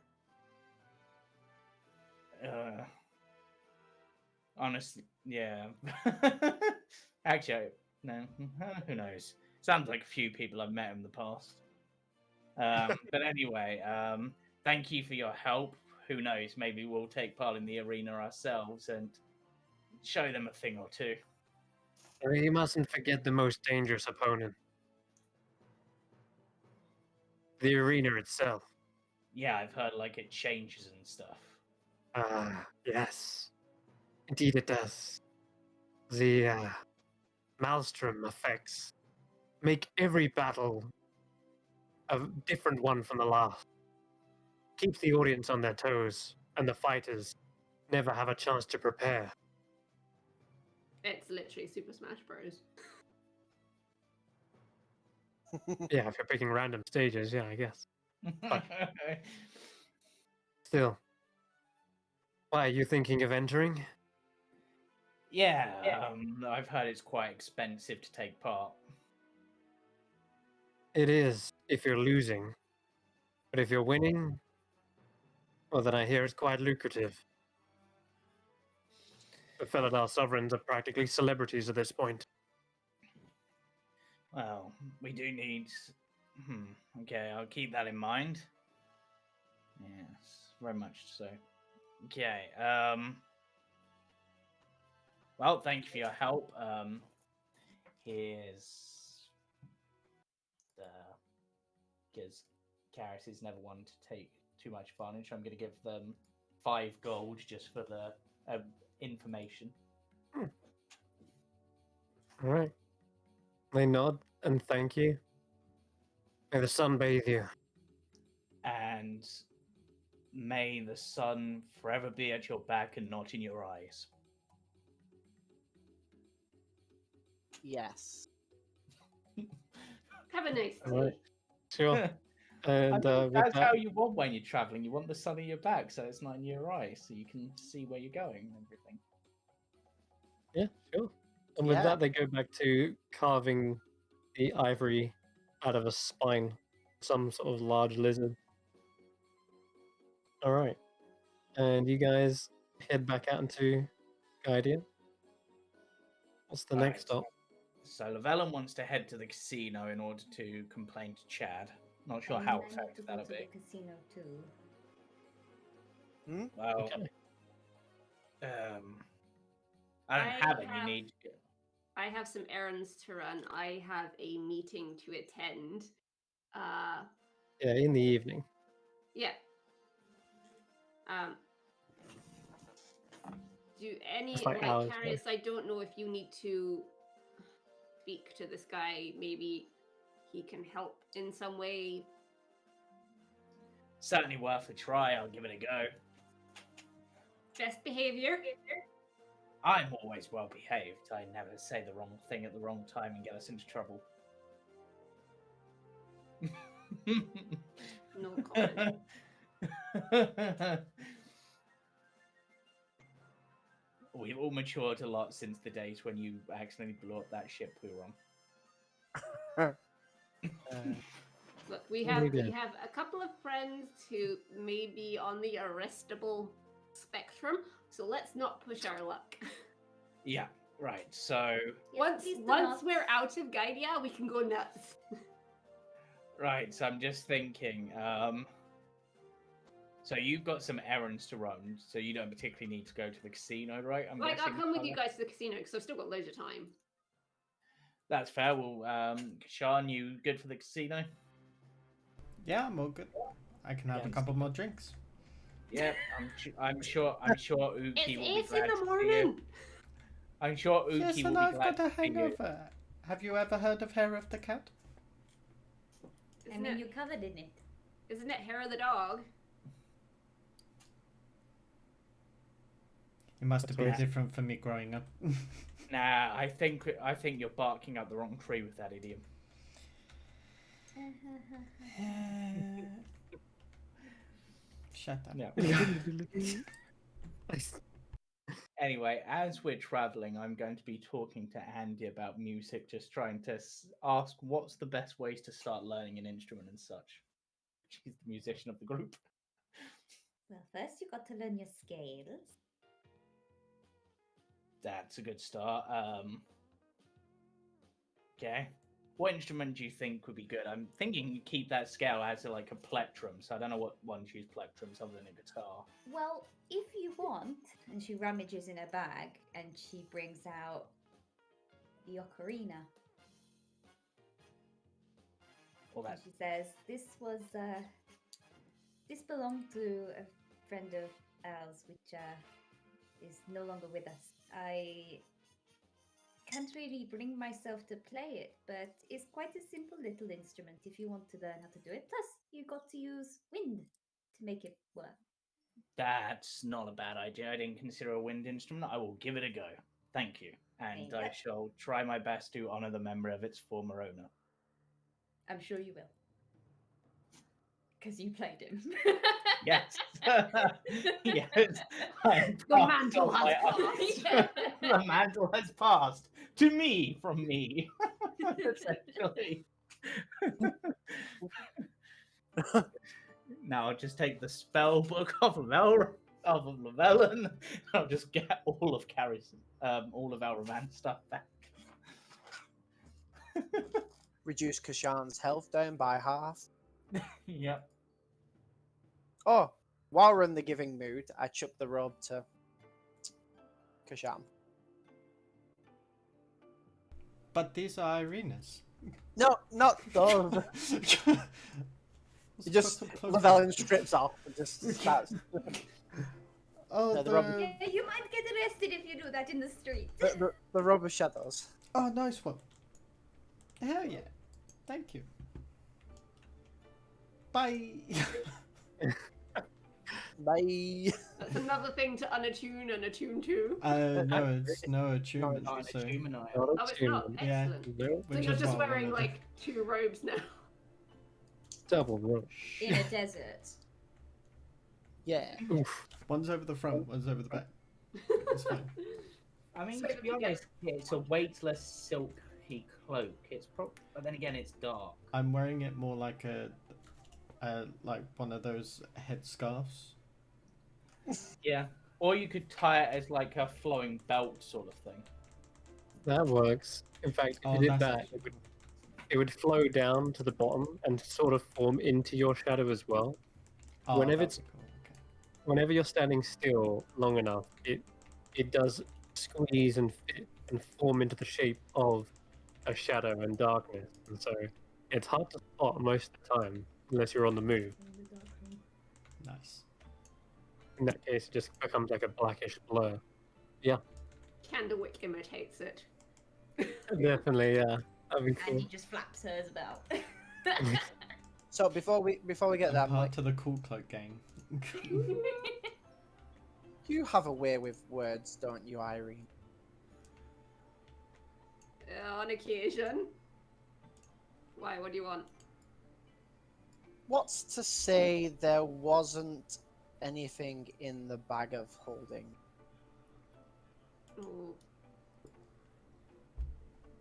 Honestly, yeah. Actually, no. Who knows? Sounds like a few people I've met in the past. But anyway, thank you for your help. Who knows? Maybe we'll take part in the arena ourselves and show them a thing or two. You mustn't forget the most dangerous opponent. The arena itself. Yeah, I've heard like it changes and stuff. Yes. Indeed it does. The Maelstrom effects make every battle a different one from the last. Keep the audience on their toes, and the fighters never have a chance to prepare. It's literally Super Smash Bros. Yeah, if you're picking random stages, yeah, I guess. Still. Why, are you thinking of entering? Yeah, I've heard it's quite expensive to take part. It is, if you're losing. But if you're winning, well, then I hear it's quite lucrative. The Felidar sovereigns are practically celebrities at this point. Well, we do need. Okay, I'll keep that in mind. Yes, very much so. Okay. Well, thank you for your help. Here's the because Karis is never one to take too much advantage. I'm going to give them 5 gold just for the information. All right. They nod and thank you. May the sun bathe you. And may the sun forever be at your back and not in your eyes. Yes. Have a nice tea. Alright. Sure. I And mean, with that's that, how you want when you're traveling. You want the sun in your back, so it's not in your eyes, so you can see where you're going and everything. yeah, sure. And with Yeah. that, they go back to carving the ivory out of a spine, some sort of large lizard. All right, and you guys head back out into Guardian. What's the next stop? So Llewellyn wants to head to the casino in order to complain to Chad. Not sure And how I need to effective go that'll to the be. casino too. Well, Okay. I don't have any have- need. I have some errands to run. I have a meeting to attend. Yeah, in the evening. Yeah. Do any It's like like hours, Carius? I don't know if you need to speak to this guy. Maybe he can help in some way. Certainly worth a try. I'll give it a go. Best behavior. I'm always well behaved. I never say the wrong thing at the wrong time and get us into trouble. No comment. We've all matured a lot since the days when you accidentally blew up that ship we were on. Look, we Very have good. a couple of friends who may be on the arrestable spectrum, so let's not push our luck. Yeah, right. So, once please do once not. we're out of Gaidia, we can go nuts. right. So I'm just thinking. So you've got some errands to run, so you don't particularly need to go to the casino, right? I'm Like, I'll guessing, come with you Tyler? guys to the casino because I've still got loads of time. That's fair. Well, Sean, you good for the casino? Yeah, I'm all good. I can have a Yes. couple more drinks. Yeah, I'm sure. Uki It's will be 8 glad in to the see you. morning. I'm sure Uki Yes, will and be I've glad got a to see you. hangover. Have you ever heard of Hair of the Cat? I Isn't mean, it, you're covered in it. isn't it hair of the dog? It must have been That's different for me growing up. Nah, I think you're barking up the wrong tree with that idiom. Shut up. No. Nice. Anyway, as we're traveling, I'm going to be talking to Andy about music, just trying to ask what's the best ways to start learning an instrument and such. She's the musician of the group. Well, first you got to learn your scales. That's a good start. Okay. What instrument do you think would be good? I'm thinking you keep that scale as like a plectrum, so I don't know what ones use plectrums other than a guitar. Well, if you want, and she rummages in her bag and she brings out the ocarina. Well, And that she says, this belonged to a friend of ours, which is no longer with us. I can't really bring myself to play it, but it's quite a simple little instrument if you want to learn how to do it. Plus, you got to use wind to make it work. that's not a bad idea. I didn't consider a wind instrument. I will give it a go. Thank you, and There you I go. shall try my best to honor the memory of its former owner. I'm sure you will. Because you played him. Yes. Yes. I The passed mantle on has my passed. the mantle has passed to me from me. Essentially. Now I'll just take the spell book off of Llewellyn. I'll just get all of Carrie's, all of our romance stuff back. Reduce Kashan's health down by half. Yep. Oh, while we're in the giving mood, I chuck the robe to Kashan. But these are Irina's. No, not those. He just Llewellyn strips off and just starts. Oh, No, the, the rubber- Yeah, you might get arrested if you do that in the street. The robe of shadows. oh, nice one. Hell yeah. Thank you. Bye. Bye. That's another thing to unattune and attune to. No, it's no attunement. Not an So attunement item. Not Oh, it's not. attunement. yeah, Excellent. No, So which you're is just what I wearing wanted. like 2 robes now. double rush. In a desert. Yeah. Oof. One's over the front, one's over the back. It's fine. I mean, So to be you get- honest, it's a weightless silky cloak. It's but then again, it's dark. I'm wearing it more like like one of those head scarves. Yeah. Or you could tie it as like a flowing belt sort of thing. That works. In fact, if Oh, you did that's that, actually cool. it would flow down to the bottom and sort of form into your shadow as well. Oh, Whenever that'd it's- be cool. Okay. Whenever you're standing still long enough, it does squeeze and fit and form into the shape of a shadow and darkness. And so it's hard to spot most of the time unless you're on the move. Nice. In that case, it just becomes like a blackish blur. Candlewick imitates it. Definitely, yeah. That'd be cool. Andy just flaps hers about. So before we get I'm that, I'm part like, of the cool cloak gang. you have a way with words, don't you, Irene? On occasion. Why? What do you want? What's to say there wasn't anything in the bag of holding? Oh.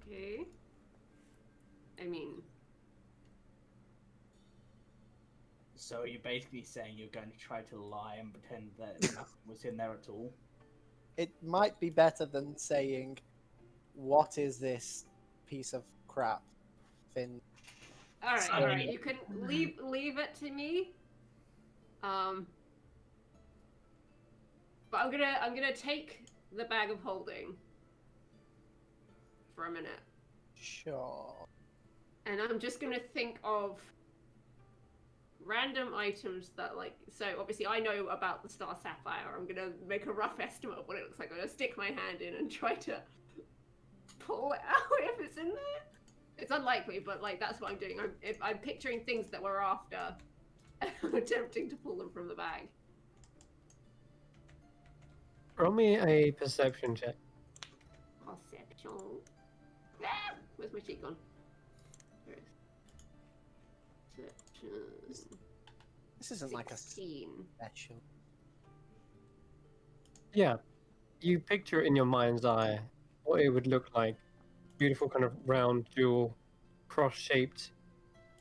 Okay. I mean, So you're basically saying you're going to try to lie and pretend that nothing was in there at all. It might be better than saying, "What is this piece of crap?" Finn. all right, So- all right. You can leave it to me. But I'm gonna take the bag of holding for a minute, Sure. and I'm just gonna think of random items that so obviously I know about the star sapphire. I'm gonna make a rough estimate of what it looks like. I'm gonna stick my hand in and try to pull it out if it's in there. It's unlikely, but that's what I'm doing. I'm picturing things that we're after, and I'm attempting to pull them from the bag. Roll me a perception check. Perception. Ah, where's my sheet gone? There it is. Perception. This isn't like a 16. special. Yeah, you picture in your mind's eye what it would look like. Beautiful kind of round jewel, cross-shaped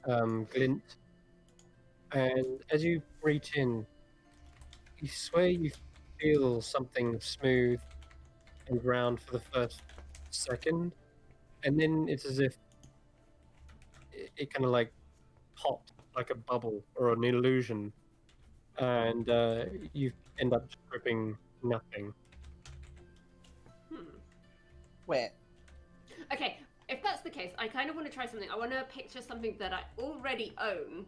glint. And as you reach in, you swear you feel something smooth and round for the first second, and then it's as if it kind of like popped like a bubble or an illusion, and you end up gripping nothing. Wait, Okay, if that's the case, I kind of want to try something. I want to picture something that I already own.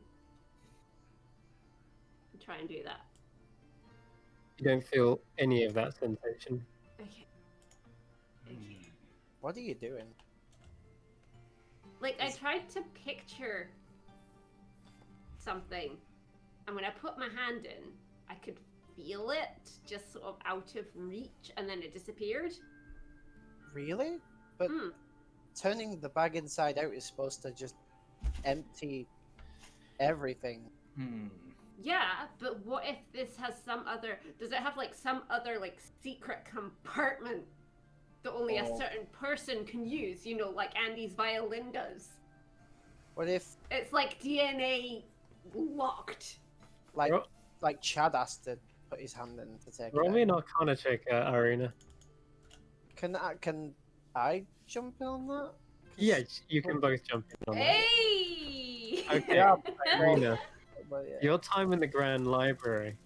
And try and do that. You don't feel any of that sensation. Okay. Okay. what are you doing? I tried to picture something, and when I put my hand in, I could feel it just sort of out of reach, and then it disappeared. Really? But Hmm. turning the bag inside out is supposed to just empty everything. Yeah, but what if this has some other... Does it have, some other, secret compartment that only a Oh. certain person can use? You know, like Andy's violin does. What if, It's like DNA locked. like, Ro- like Chad has to put his hand in to take Roll it me out? an Arcana check, Arena. Can I jump in on that? 'Cause- Yeah, you can both jump in on that. Hey! Okay, Yeah, Arena. but yeah. Your time in the Grand Library.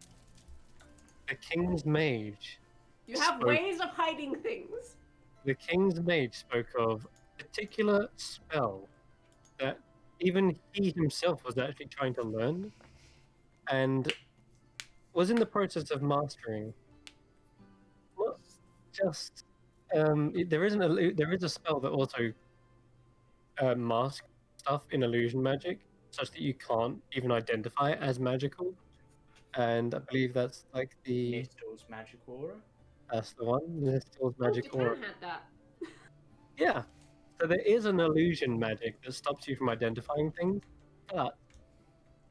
The King's Mage. You have Spoke- ways of hiding things. The King's Mage spoke of a particular spell that even he himself was actually trying to learn and was in the process of mastering. Not just there is a spell that also masks stuff in illusion magic, such that you can't even identify it as magical. and I believe that's like the Nistel's magic aura. that's the one. Nistel's Oh, magic aura. Japan had that. Yeah. So there is an illusion magic that stops you from identifying things, but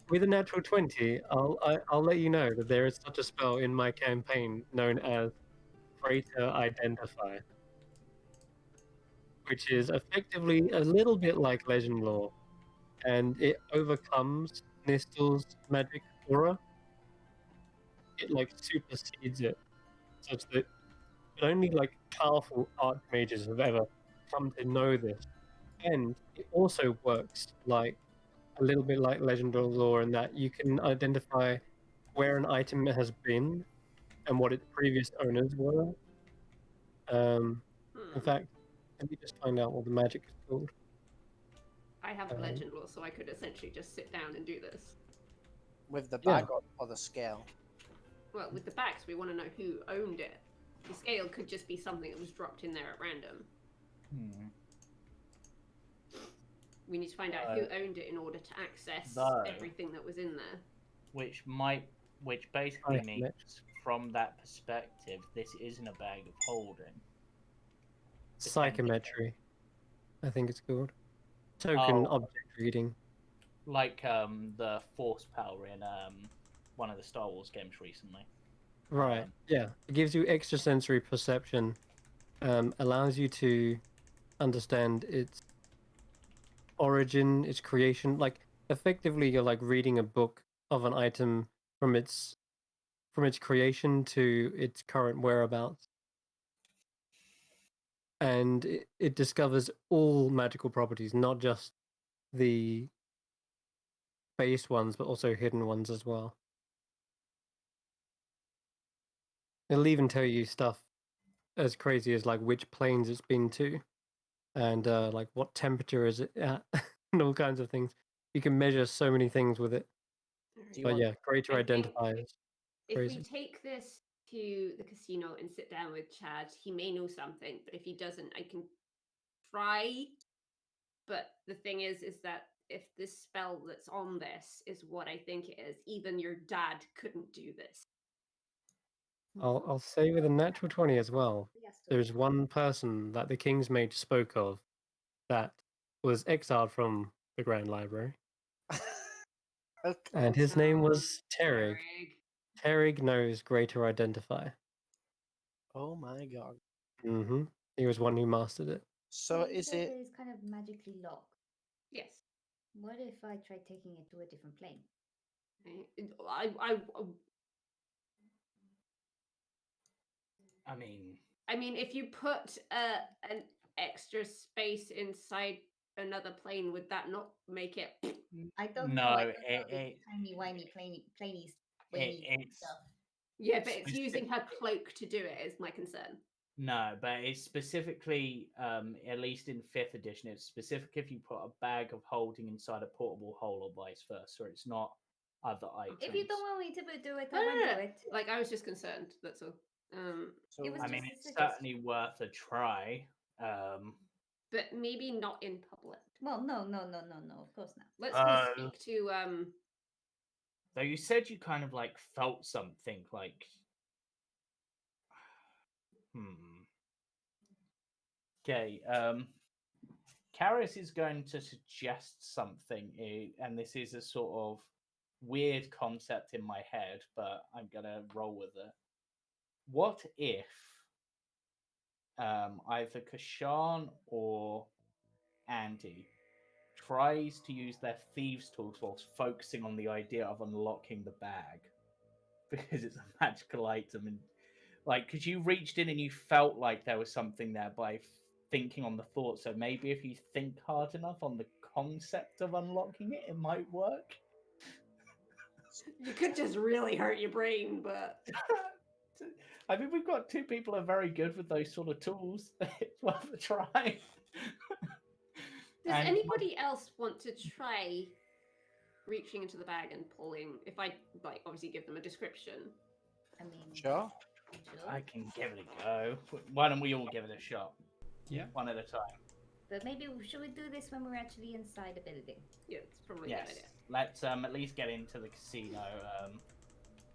with a natural 20, I'll let you know that there is such a spell in my campaign known as Greater Identify, which is effectively a little bit like Legend Lore, and it overcomes Nistel's magic aura. It like supersedes it, such that only like powerful archmages have ever come to know this. And it also works like a little bit like legendary lore in that you can identify where an item has been and what its previous owners were. In fact, let me just find out what the magic is called. I have legend lore, so I could essentially just sit down and do this. With the Yeah. bag or the scale. Well, with the bags, we want to know who owned it. The scale could just be something that was dropped in there at random. We need to find out who owned it in order to access everything that was in there. Which basically Right, means, from that perspective, this isn't a bag of holding. Psychometry, I think it's called. Token object reading. Like the force power in one of the Star Wars games recently. Right. Yeah. It gives you extrasensory perception, allows you to understand its origin, its creation. Like effectively, you're like reading a book of an item from its creation to its current whereabouts, and it discovers all magical properties, not just the base ones, but also hidden ones as well. It'll even tell you stuff as crazy as like which planes it's been to, and like what temperature is it at, and all kinds of things. You can measure so many things with it. But yeah, Greater I think Identifiers. If Crazy. we take this to the casino and sit down with Chad, he may know something, but if he doesn't, I can try. But the thing is that if this spell that's on this is what I think it is, even your dad couldn't do this. I'll say with a natural 20 as well. Yes, to- There's one person that the King's Mage spoke of that was exiled from the Grand Library, Okay. and his name was Terig. Eric. Terig knows Greater Identify. Oh my god. Mm-hmm. He was one who mastered it. So You is said it that it's kind of magically locked. Yes. What if I try taking it to a different plane? I mean, if you put an extra space inside another plane, would that not make it? I don't no, know. I don't know this tiny, whiny, planies, it's stuff. Yeah, but it's using her cloak to do it. Is my concern. no, but it's specifically, at least in 5th edition, it's specific if you put a bag of holding inside a portable hole or vice versa. It's not other items. If you don't want me to do it, I No, won't no, no. do it. Like I was just concerned. That's all. so It was I just mean, a it's suggestion. certainly worth a try. But maybe not in public. Well, no, of course not. Let's go speak to Though you said you kind of like felt something like, Okay, Karis is going to suggest something, and this is a sort of weird concept in my head, but I'm gonna roll with it. What if either Kashan or Andy tries to use their thieves' tools whilst focusing on the idea of unlocking the bag because it's a magical item, and like because you reached in and you felt like there was something there by thinking on the thought. So maybe if you think hard enough on the concept of unlocking it, it might work. You could just really hurt your brain, but I mean, we've got 2 people who are very good with those sort of tools. It's worth a try. Does And- anybody else want to try reaching into the bag and pulling? If I like, obviously give them a description. I mean, sure? I can give it a go. Why don't we all give it a shot? Yeah. One at a time. But maybe should we do this when we're actually inside the building? Yeah, it's probably a Yes. good idea. Let's at least get into the casino.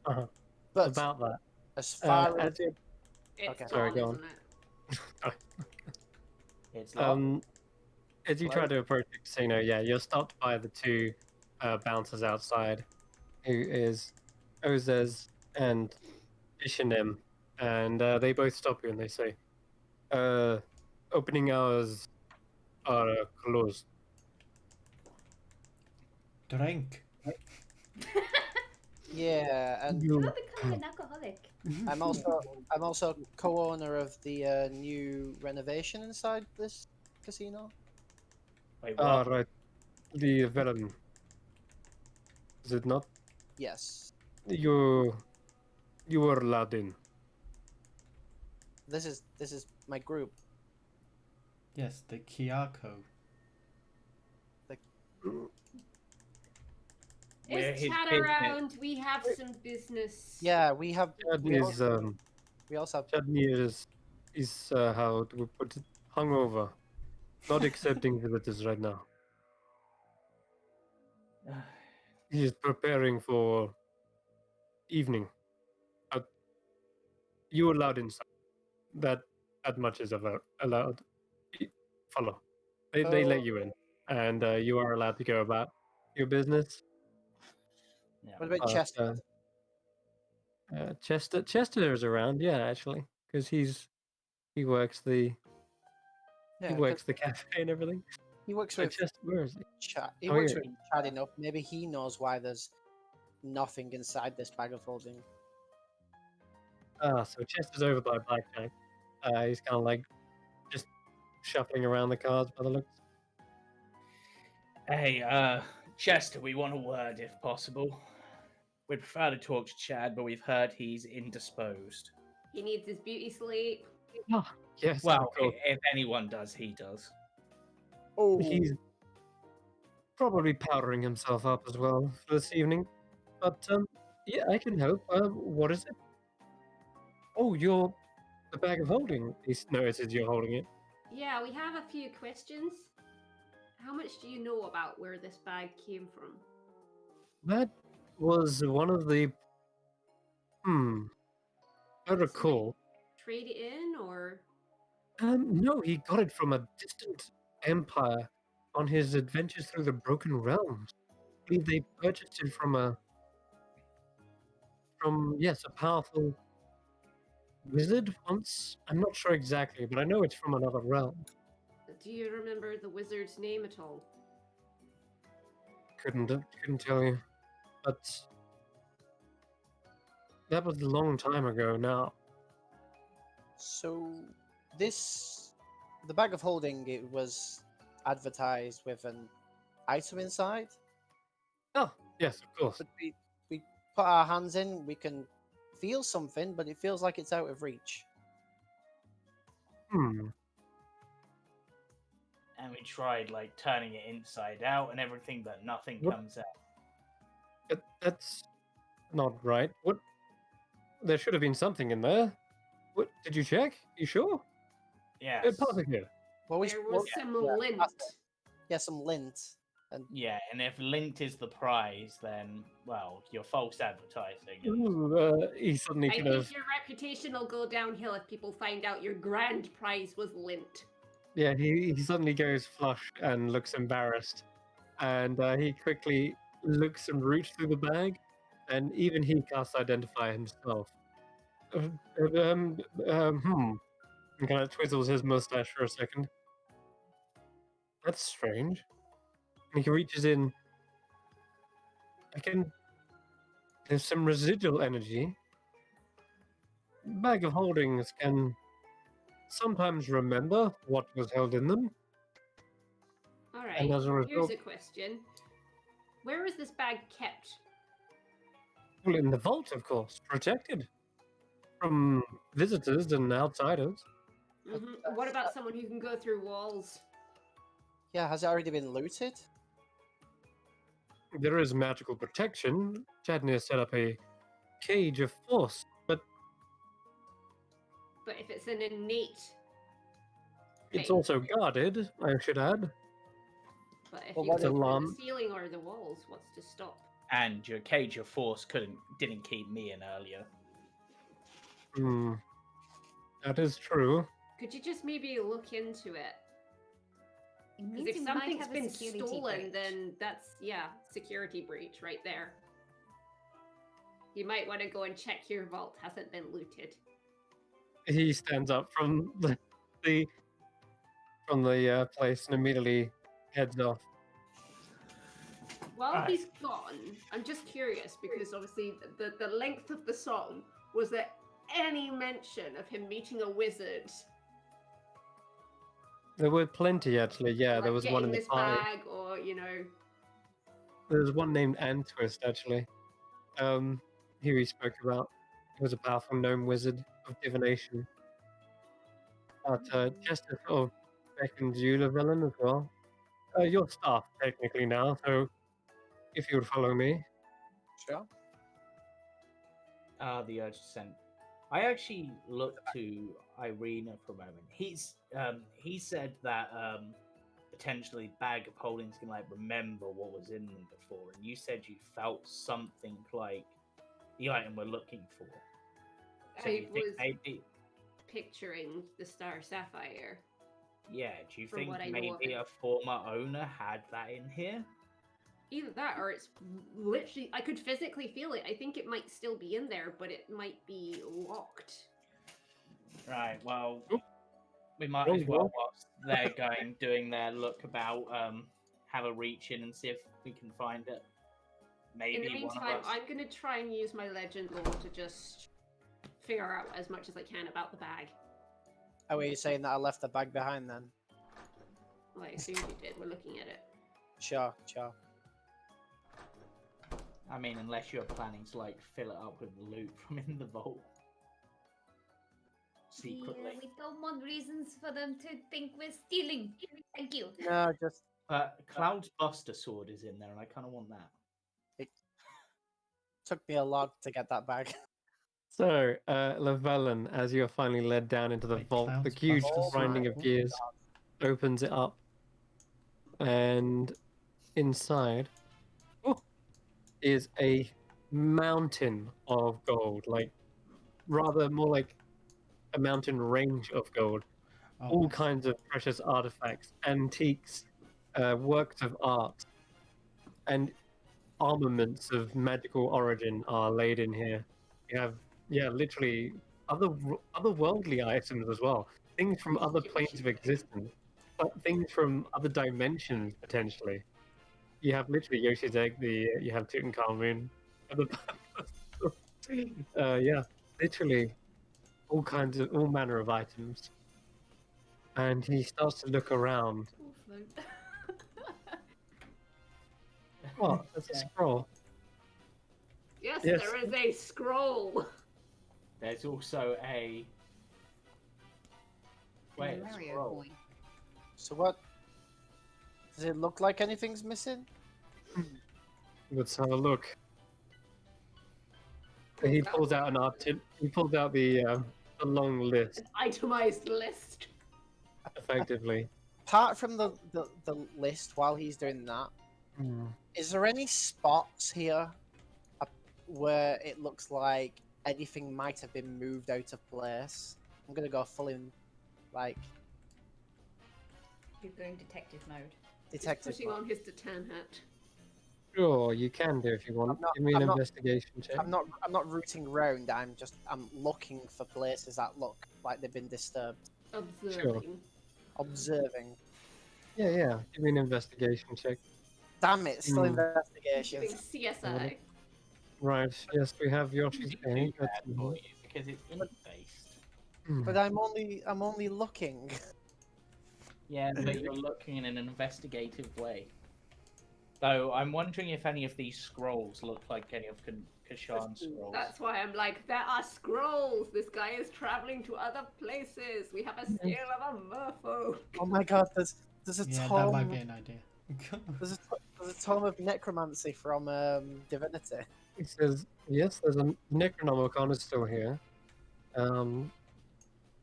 But About that. as far as As you, It's Okay. Sorry, gone, go on. isn't it? It's locked. As you try Hello? to approach the casino, yeah, you're stopped by the two bouncers outside, who is Ozez and Ishinem, and they both stop you and they say, "Opening hours are closed." Drink. yeah, and Do You, not become an alcoholic. I'm also co-owner of the new renovation inside this casino. Wait, what? right. The villain. Is it not? Yes, You, you were allowed in. this is my group. Yes, the Kyako. We're Is his Chad business. around? We have some business. Yeah, we have. Chad We is also have. Chad is how do we put it? Hungover, not accepting visitors right now. He is preparing for evening. You allowed inside. That much is allowed. Follow. They let you in, and you are allowed to go about your business. Yeah. What about But, Chester? Chester is around, yeah, actually, because he works the Yeah, he 'cause works the cafe and everything. he works So with Chester, where is he? Chad. He Oh, works here. with Chad enough. Maybe he knows why there's nothing inside this bag of holding. So Chester's over by Blackjack. He's kind of like just shuffling around the cards by the looks. Hey, Chester, we want a word if possible. We'd prefer to talk to Chad, but we've heard he's indisposed. He needs his beauty sleep. Oh, yes, Well, of course. if anyone does, he does. Oh, He's probably powdering himself up as well for this evening. But yeah, I can help. What is it? Oh, you're the bag of holding. No, it says you're holding it. Yeah, we have a few questions. How much do you know about where this bag came from? That was one of the. I Somebody recall. trade it in, or No, he got it from a distant empire on his adventures through the Broken Realms. I believe they purchased it from yes, a powerful wizard once. I'm not sure exactly, but I know it's from another realm. do you remember the wizard's name at all? Couldn't tell you, but that was a long time ago now. so the bag of holding, it was advertised with an item inside. Oh, yes, of course. But we put our hands in, we can feel something, but it feels like it's out of reach. And we tried like turning it inside out and everything, but nothing What? comes out. That's not right. What? There should have been something in there. What? Did you check? You sure? Yes. Perfect here. What we There what- was some yeah, lint. yeah, some lint. And Yeah, and if lint is the prize, then well, you're false advertising. and- Ooh, he suddenly I kind think of your reputation will go downhill if people find out your grand prize was lint. yeah. He suddenly goes flush and looks embarrassed, and he quickly looks and roots through the bag, and even he can't identify himself. Uh, And kind of twizzles his mustache for a second. That's strange. And he reaches in. There's some residual energy. Bag of holdings can sometimes remember what was held in them, All and right. as a Here's result, a question: where was this bag kept? well, in the vault, of course, protected from visitors and outsiders. What about someone who can go through walls? yeah, has it already been looted? There is magical protection. Chadnir set up a cage of force, but But if it's an innate, it's thing, also guarded, I should add. but if Well, you what go if- through Alarm. the ceiling or the walls, what's to stop? And your cage of force didn't keep me in earlier. Hmm. That is true. Could you just maybe look into it? It Because means if you might something's have a been security stolen, breach. then that's, yeah, security breach right there. You might want to go and check your vault hasn't been looted. He stands up from the place and immediately heads off. While Alright. he's gone, I'm just curious because obviously the length of the song, was there any mention of him meeting a wizard? There were plenty, actually. Yeah, like there was one in getting the this party. bag or, you know... There was one named Antwist, actually. Who he spoke about. He was a powerful gnome wizard of divination. But Jester sort of beckons you, Llewellyn, as well. You're staff, technically, now, so if you would follow me. Sure. The urge to send. I actually looked to Irina for a moment. He said that potentially Bag of Holdings can like remember what was in them before, and you said you felt something like the item we're looking for. So I you think was maybe, picturing the Star Sapphire. yeah? Do you From think what I know of maybe it. a former owner had that in here? Either that or it's literally... I could physically feel it. I think it might still be in there, but it might be locked. Right. Well, Oop. we might Wrong as well, door. whilst they're doing their look about, have a reach in and see if we can find it. Maybe In the one of meantime, us. I'm going to try and use my legend lore to just figure out as much as I can about the bag. Oh, are you saying that I left the bag behind then? Well, I assume you did. We're looking at it. Sure, sure. I mean, unless you're planning to like fill it up with loot from in the vault secretly. Yeah, we don't want reasons for them to think we're stealing. Thank you. No, just Cloud's Buster sword is in there, and I kind of want that. took me a lot to get that bag. So, Llewellyn, as you're finally led down into the Wait, vault, the Cloud's huge Buster grinding sword? of gears opens it up, and inside is a mountain of gold, like rather more like a mountain range of gold. Oh, All nice. kinds of precious artifacts, antiques, works of art, and armaments of magical origin are laid in here. You have, yeah, literally otherworldly items as well. Things from other planes of existence, but things from other dimensions potentially. You have literally Yoshi's egg. You have Tutankhamun. Yeah, literally all manner of items. And he starts to look around. What? There's a scroll. Yes, Yes. there is a scroll. There's also a. Wait, a scroll. So what? Does it look like anything's missing? Let's have a look. He pulls out he pulls out the long list, An itemized list. effectively. Apart from the list, while he's doing that, is there any spots here where it looks like anything might have been moved out of place? I'm gonna go full in, like, You're going detective mode. detective. He's putting mode. on his Datan hat. Sure, you can do if you want. Give me an investigation check. I'm not rooting round. I'm looking for places that look like they've been disturbed. Observing. Observing. Yeah. Give me an investigation check. Damn it! Still Hmm. investigation. Doing CSI. Right. Yes, we have Yoshi's Do egg. that That's for you because it's ink-based. But I'm only looking. Yeah, but you're looking in an investigative way. Though I'm wondering if any of these scrolls look like any of Keshan's scrolls. That's why I'm like, there are scrolls. This guy is traveling to other places. We have a scale of a merfolk. Oh my god! There's a Yeah, that tome. might be an idea. There's a tome of necromancy from Divinity. It says yes. There's a Necronomicon is still here.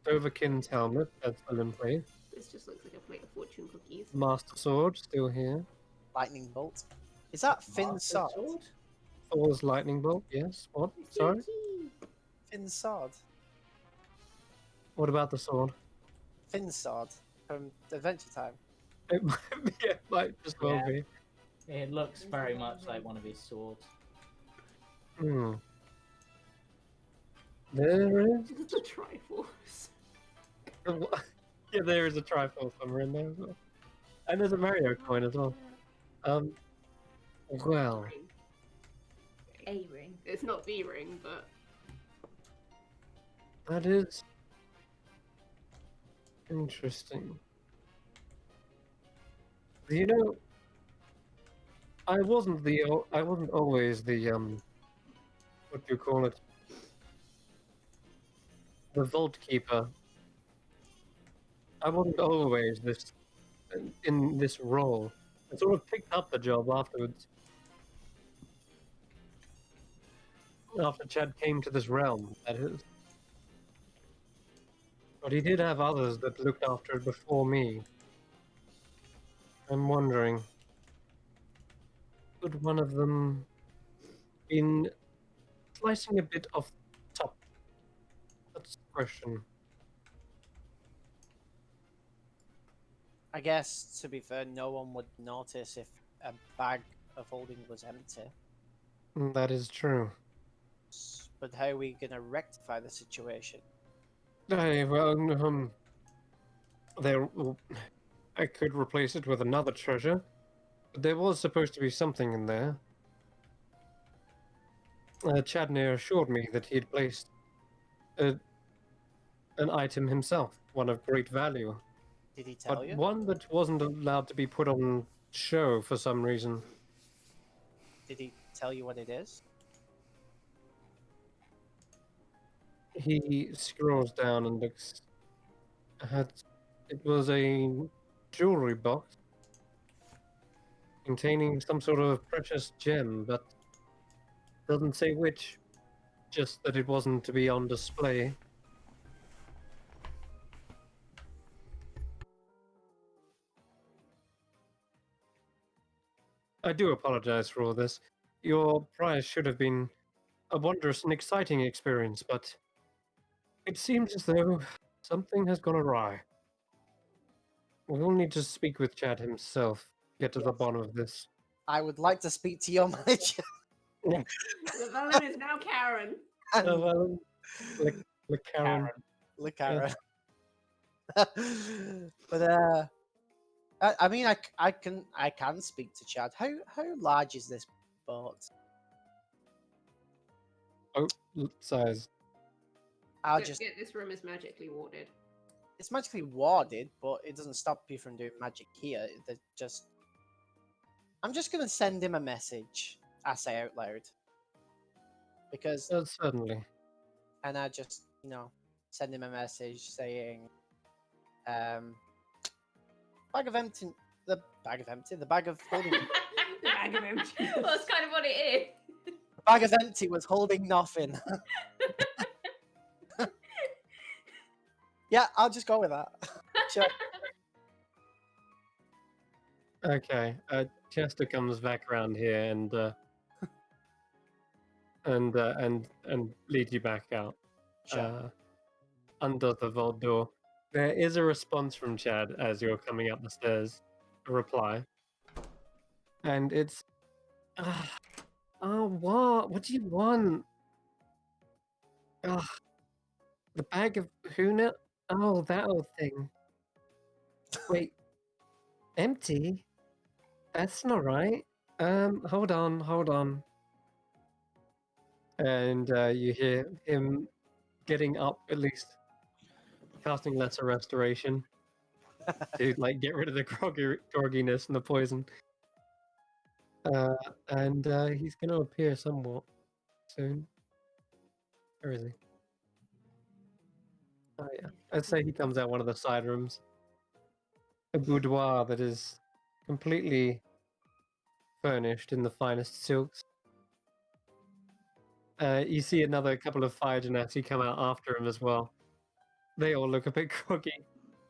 Overkin's helmet that's still in place. This just looks like a plate of fortune cookies. Master sword still here. Lightning bolt. Is that Finn's Master sword? Thor's lightning bolt. Yes. What? Sorry. Finn's sword. What about the sword? Finn's sword from Adventure Time. It might be. It might just well Yeah. be. It looks very much like one of his swords. Hmm. There is. The Triforce. Yeah, there is a Triforce somewhere in there as well, and there's a Mario coin as well. Well, Ring. A ring. It's not the ring, but that is interesting. You know, I wasn't always the what do you call it? The vault keeper. I wasn't always this in this role. I sort of picked up the job afterwards. After Chad came to this realm, that is. But he did have others that looked after it before me. I'm wondering, could one of them been slicing a bit off the top? That's the question. I guess, to be fair, no one would notice if a bag of holding was empty. That is true. But how are we going to rectify the situation? Well, there. I could replace it with another treasure, but there was supposed to be something in there. Chadnir assured me that he had placed an item himself, one of great value, Did he tell but you? one that wasn't allowed to be put on show for some reason. Did he tell you what it is? He scrolls down and looks at. It was a jewelry box containing some sort of precious gem, but doesn't say which. Just that it wasn't to be on display. I do apologize for all this. Your prize should have been a wondrous and exciting experience, but it seems as though something has gone awry. We'll need to speak with Chad himself, get to the Yes. bottom of this. I would like to speak to your manager. the villain is now Karen. And Well, like Karen. look yeah. at her. But I mean, I can speak to Chad. How large is this boat? Oh, size. I'll Don't just. forget this room is magically warded. It's magically warded, but it doesn't stop you from doing magic here. I'm just gonna send him a message. I say out loud. Because Certainly. and I just, send him a message saying, bag of empty, the bag of empty, the bag of holding, The bag of empty. Well, that's kind of what it is. the bag of empty was holding nothing. Yeah, I'll just go with that. Sure. Okay. Chester comes back around here and leads you back out. Sure. Under the vault door. There is a response from Chad as you're coming up the stairs. A reply. And it's oh, what? What do you want? The bag of Huna? Oh, that old thing. Wait. Empty? That's not right. Hold on. And you hear him getting up, at least casting lesser restoration to like get rid of the grogginess and the poison. And he's going to appear somewhat soon. Where is he? Oh yeah, I'd say he comes out one of the side rooms. A boudoir that is completely furnished in the finest silks. You see another couple of fire genasi come out after him as well. They all look a bit groggy,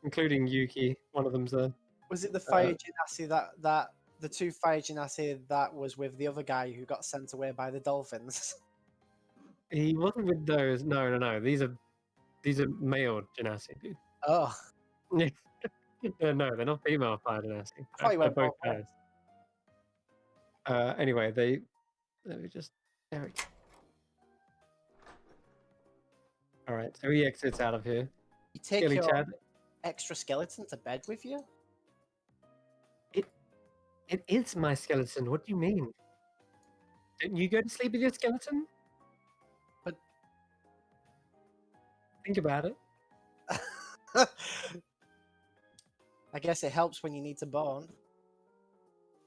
including Yuki. One of them's there. Was it the fire genasi that the two fire genasi that was with the other guy who got sent away by the dolphins? He wasn't with those. No. These are male genasi, dude. Oh, Yeah. No, they're not female fire genasi. I thought you They're went both both ways. guys. Anyway, let me just there we go. All right, so he exits out of here. You take Skilly your Chad. extra skeleton to bed with you? It is my skeleton. What do you mean? Didn't you go to sleep with your skeleton? But- Think about it. I guess it helps when you need to bone.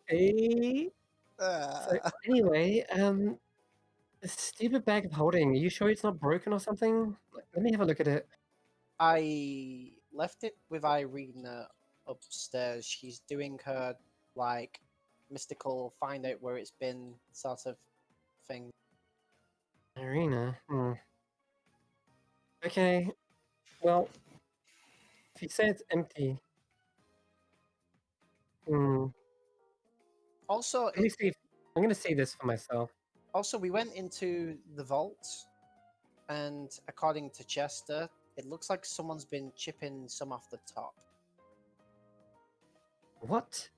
So anyway, the stupid bag of holding. Are you sure it's not broken or something? Let me have a look at it. I left it with Irina upstairs. She's doing her like mystical find out where it's been sort of thing. Irina. Okay. Well, if you say it's empty. Also, Let me see. I'm gonna see this for myself. we went into the vault, and according to Chester, it looks like someone's been chipping some off the top. What?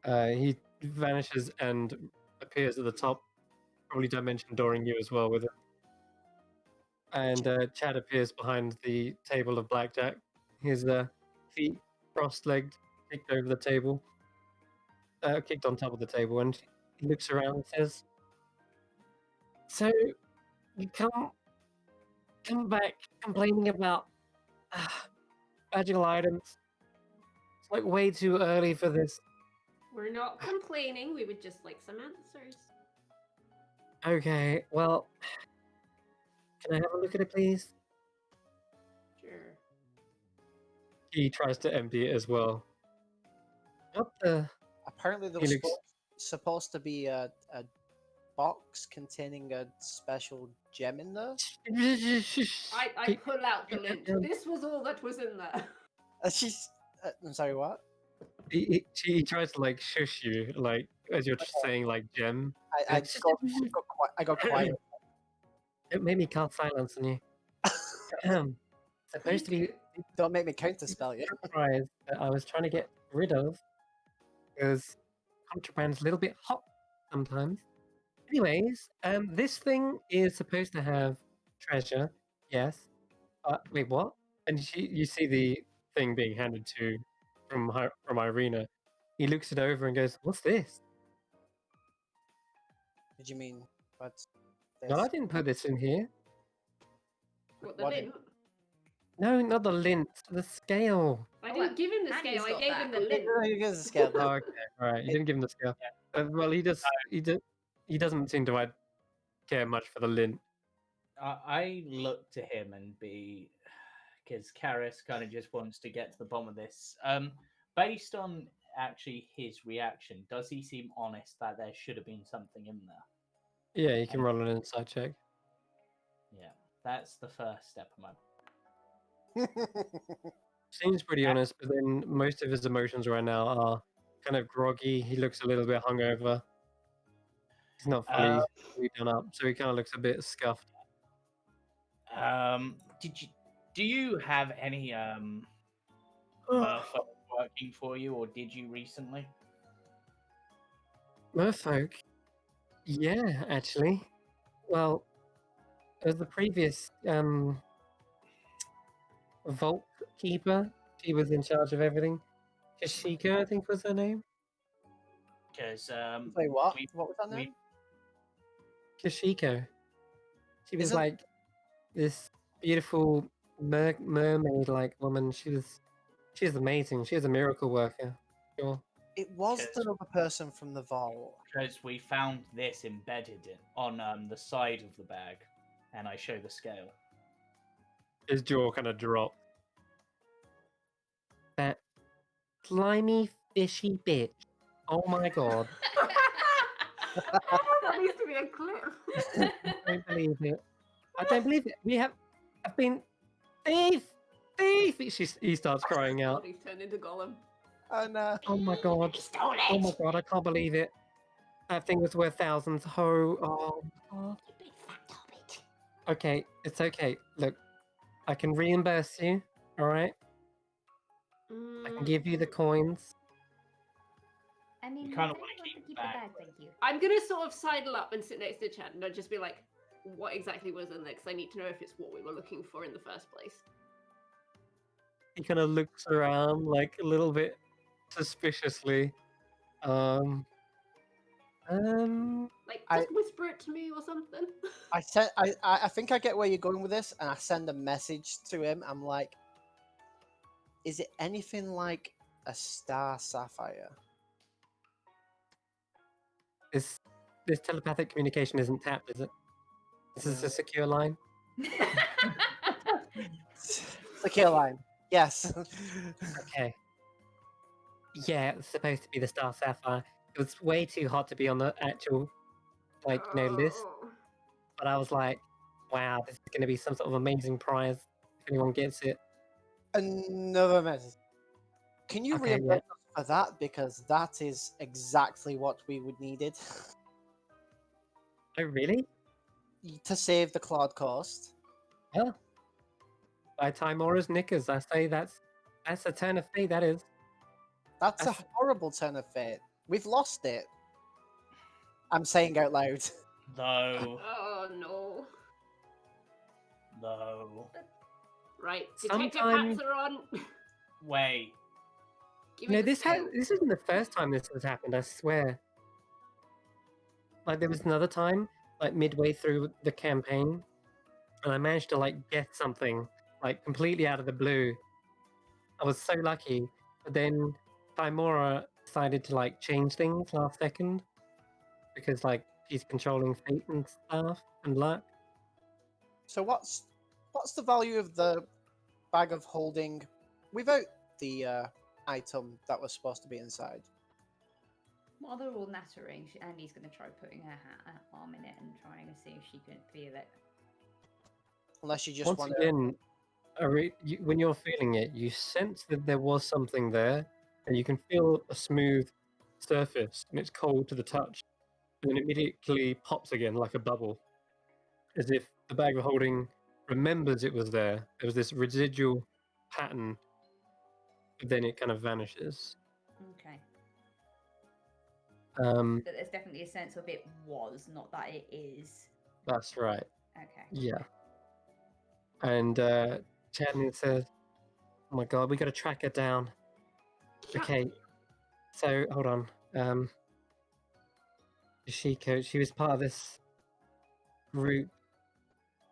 He vanishes and appears at the top, probably dimension dooring you as well with it. And Chad appears behind the table of blackjack. His feet cross-legged, kicked over the table, kicked on top of the table, and he looks around and says, "So you come back complaining about magical items? It's like way too early for this." We're not complaining. We would just like some answers. Okay, well, can I have a look at it, please? Sure. He tries to empty it as well. What the? Apparently, there He was looks- supposed to be a box containing a special gem in there. I pull out the lint. This was all that was in there. She's. I'm sorry, what? He tries to like shush you, like as you're just saying like gem. I got quiet. It made me cast silence on you. Supposed to be Don't make me counterspell you. surprised that I was trying to get rid of because contraband's a little bit hot sometimes. Anyways, this thing is supposed to have treasure, yes. Wait, what? And you see the thing being handed to from Irina. He looks it over and goes, "What's this?" Did you mean what's this? No, I didn't put this in here. What, the What lint? No, not the lint, the scale. I didn't give him the Annie's scale. I got gave that. him the lint. Who gives a scale? Oh, okay, all right. You didn't give him the scale. Well, he doesn't seem to care much for the lint. I look to him and because Karis kind of just wants to get to the bottom of this. Based on actually his reaction, does he seem honest that there should have been something in there? Yeah, you can roll an insight check. Yeah, that's the first step of my. Seems pretty honest, but then most of his emotions right now are kind of groggy. He looks a little bit hungover. He's not fully done up, so he kind of looks a bit scuffed. Do you have any merfolk working for you, or did you recently? Merfolk? Yeah, actually. Well, as the previous vault keeper, she was in charge of everything. Keshika, I think was her name. Because Wait, what? we- What was that we- name? Keshiko. She was Isn't- like this beautiful mermaid-like woman. She's amazing. She was a miracle worker. Sure. It was Yes. the other person from the vault. Because we found this embedded on the side of the bag, and I show the scale. His jaw kind of dropped. That slimy, fishy bitch. Oh my god. Oh, that needs to be a clip. I don't believe it. I don't believe it. I've been thief! He starts crying out. He's turned into Gollum. Oh no. Oh my god. Stole it! Oh my god, I can't believe it. That thing was worth thousands. Oh my god. You big fat garbage. Okay, it's okay. Look, I can reimburse you, alright? I can give you the coins. I mean, kinda I wanna want keep to it keep back. the bag, thank you. I'm gonna sort of sidle up and sit next to Chad, and I'll just be like, "What exactly was in there?" Because I need to know if it's what we were looking for in the first place. He kind of looks around like a little bit suspiciously. Um, Like, I- just whisper it to me or something. I think I get where you're going with this, and I send a message to him. I'm like, is it anything like a star sapphire? this telepathic communication isn't tapped, is it? This is No. a secure line. Secure line. Yes. Okay. Yeah, it's supposed to be the Star Sapphire. It was way too hot to be on the actual, list. Oh. But I was like, wow, this is going to be some sort of amazing prize if anyone gets it. Another message. Can you Okay, reimburse us for that? Because that is exactly what we would needed Oh, really? to save the Claude cost. Yeah. By Timora's knickers, I say that's a turn of fate, that is. That's a That's- horrible turn of fate. We've lost it. I'm saying out loud. No, Oh no. no. Right, detective Sometime- hats are on. Wait. Give me No, the this skill. isn't the first time this has happened, I swear. Like, there was another time, like, midway through the campaign, and I managed to, get something, completely out of the blue. I was so lucky, but then Timora decided to, change things last second, because, she's controlling fate and stuff, and luck. So what's the value of the bag of holding without the item that was supposed to be inside? While they're all nattering, Andy's going to try putting her arm in it and trying to see if she can feel it. Unless you just Once want again, when you're feeling it, you sense that there was something there, and you can feel a smooth surface, and it's cold to the touch, and then immediately pops again like a bubble, as if the bag of holding remembers it was there. There was this residual pattern, but then it kind of vanishes. Okay. Um, But there's definitely a sense of it was, not that it is. that's right. Okay. Yeah. And Chadney says, "Oh my god, we got to track her down." Okay, so hold on. Yoshiko, she was part of this group.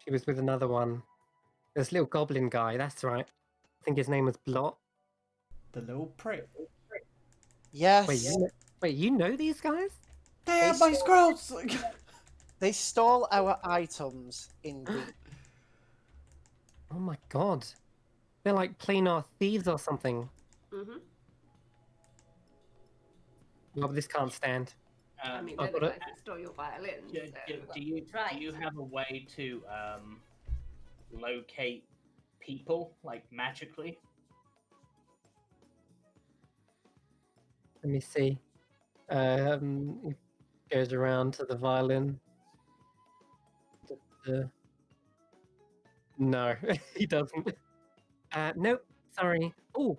She was with another one. This little goblin guy, that's right. I think his name was Blot. The little prick. Yes. Wait, you know these guys? They have my scrolls! They stole our items in the. Oh my god. They're like planar thieves or something. Mm-hmm. Well, this can't stand. I mean, I've they're the got guys that stole your violin. Do so- you have a way to locate people magically? Let me see. He goes around to the violin. No, he doesn't. Nope, sorry. Oh,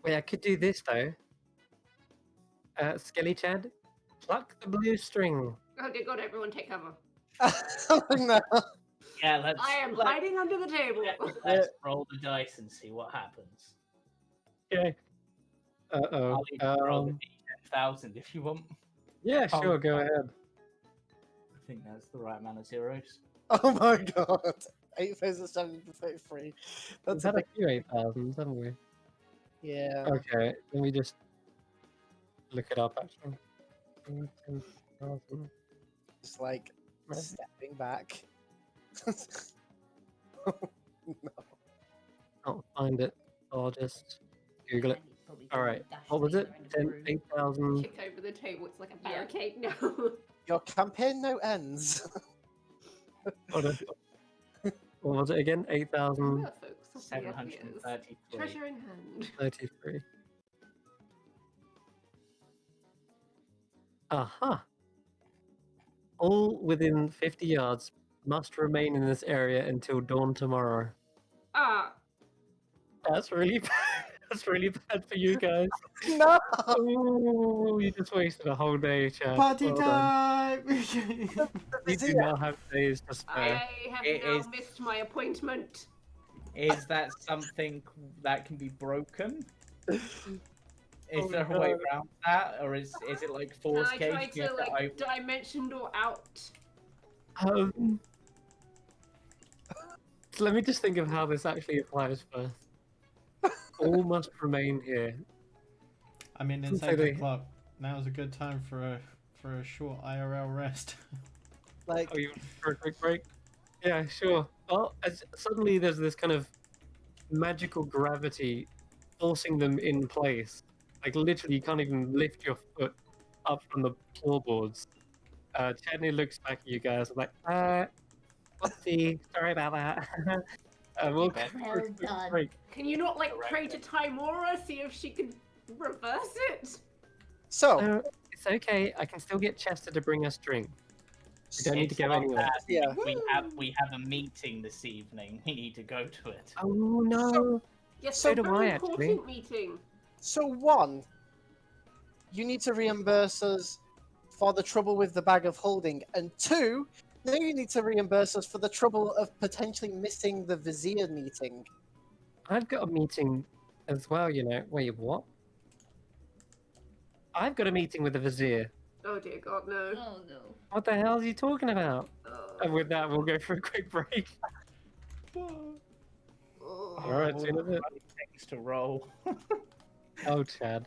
wait, I could do this though. Skelly Chad, pluck the blue string. Oh dear God! Everyone, take cover. Oh no. Yeah, let's. I am hiding under the table. Let's roll the dice and see what happens. Okay. Uh-oh. I'll even roll the D10,000 if you want. Yeah, Oh. sure, go ahead. I think that's the right amount of zeros. Oh my god. 8,733. That's We've a had a big. few 8,000s, haven't we? Yeah. Okay, let me just look it up actually. 10,000. It's like Right. stepping back. Can't find it. I'll just Google it. Andy's probably All gonna right. dash What was to it? the other end of the room. 8,000. Kick over the table. It's like a Yeah. barricade now. Your campaign now ends. Hold on. What was it again? Yeah, 8,033. folks. Something ideas. 733. Treasure in hand. Aha. All within 50 yards must remain in this area until dawn tomorrow. Ah, That's really bad. That's really bad for you guys. No. Ooh, you just wasted a whole day, Chad. Party Well done. time! You do Vizier. not have days to spare. I have It now is- missed my appointment. Is that something that can be broken? Is Oh, there a way no. around that, or is it like Can force I cage? try You have to like dimension door out? So let me just think of how this actually applies first. All must remain here. I mean, it's So 8 they- o'clock. Now is a good time for a short IRL rest. Like, Oh, you want for a quick break? Yeah, sure. Well, suddenly there's this kind of magical gravity forcing them in place. Like literally, you can't even lift your foot up from the floorboards. Chadney looks back at you guys and like, whoopsie, sorry about that. We'll go for a Well quick done. break. Can you not like Correct. create a time aura, see if she can reverse it? so, No, it's okay. I can still get Chester to bring us drink. We don't need to It's go not anywhere. that. yeah. We have a meeting this evening. We need to go to it. Oh no! Yes, So a do very I, actually. important meeting. So one, you need to reimburse us for the trouble with the bag of holding, and two, now you need to reimburse us for the trouble of potentially missing the Vizier meeting. I've got a meeting as well, you know. Wait, what? I've got a meeting with the Vizier. Oh dear God, no. Oh no. What the hell are you talking about? Oh. And with that, we'll go for a quick break. Oh. Alright, see you in a bit. Things to roll. Oh, Chad.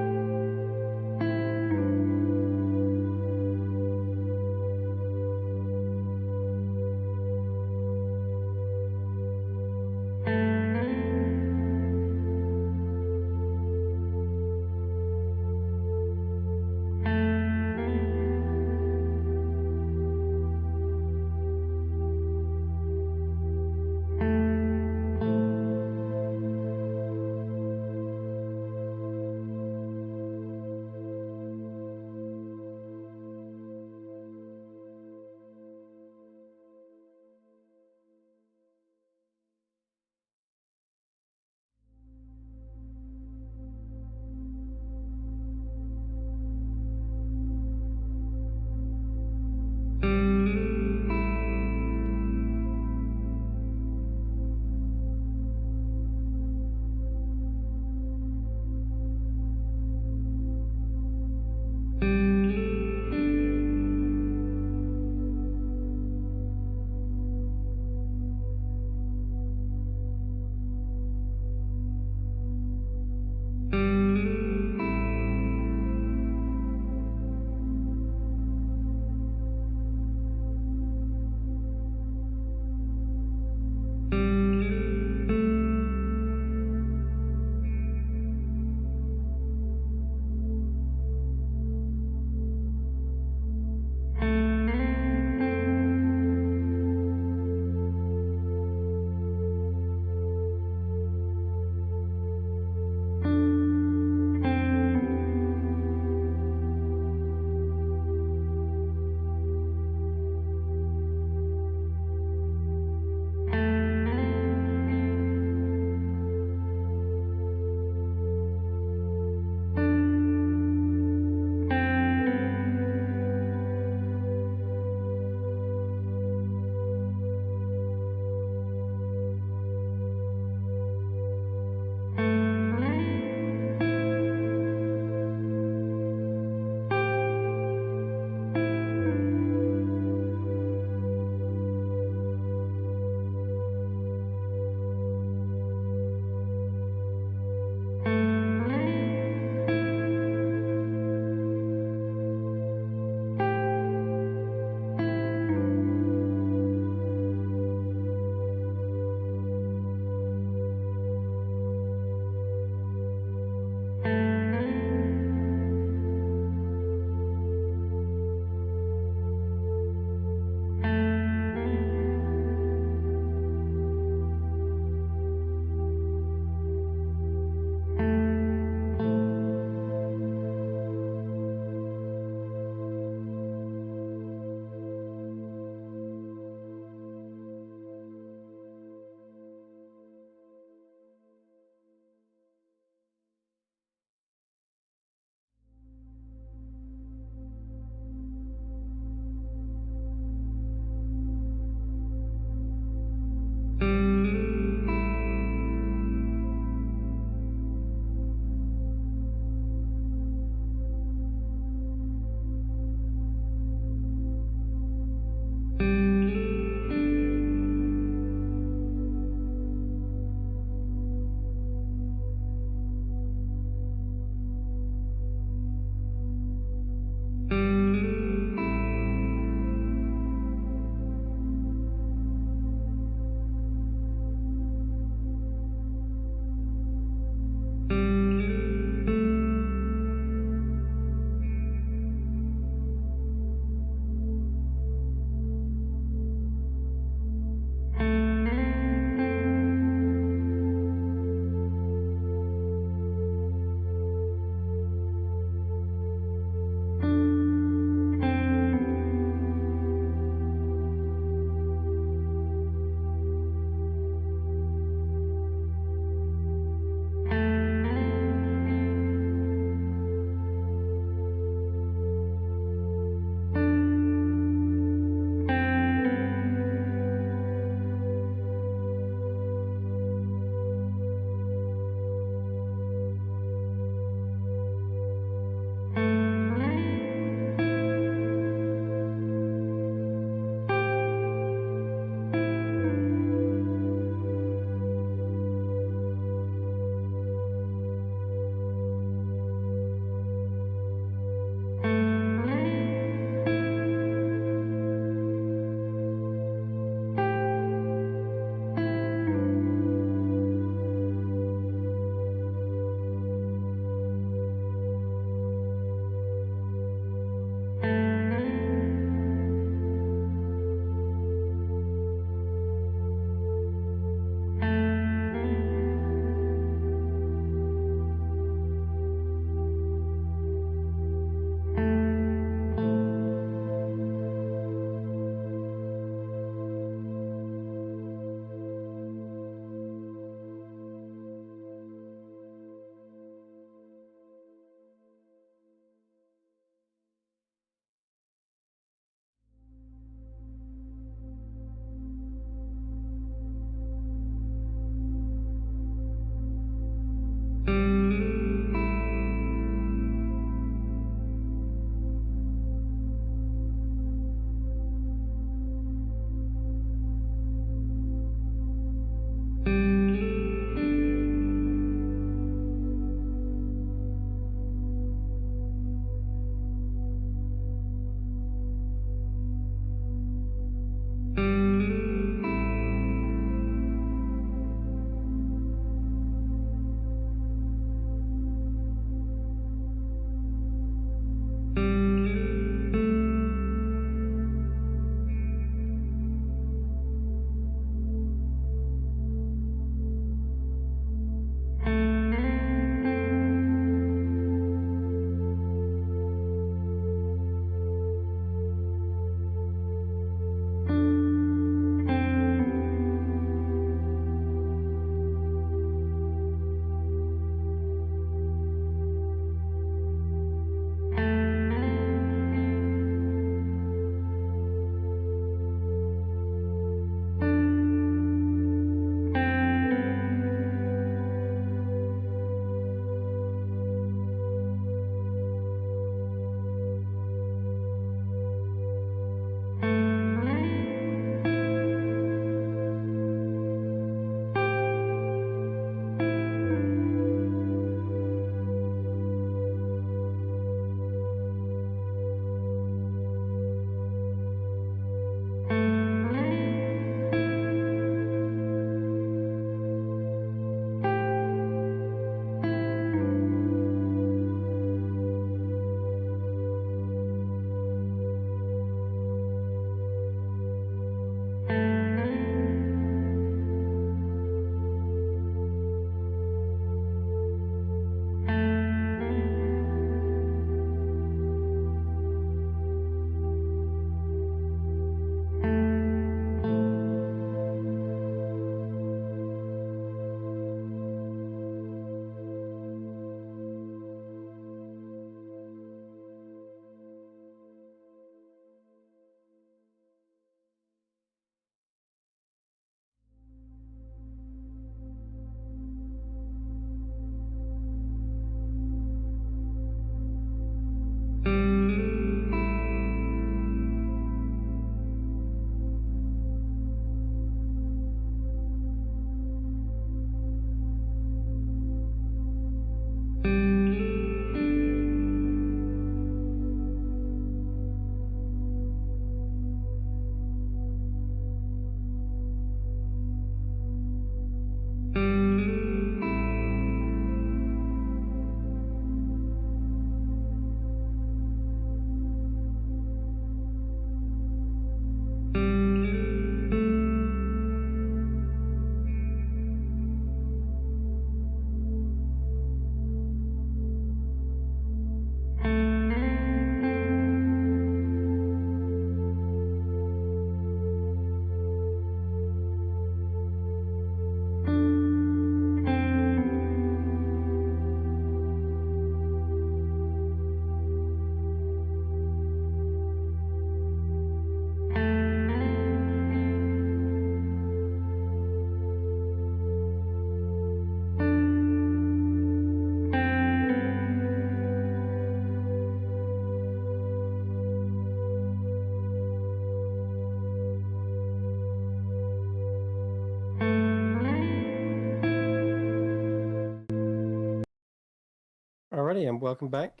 Alrighty, and welcome back.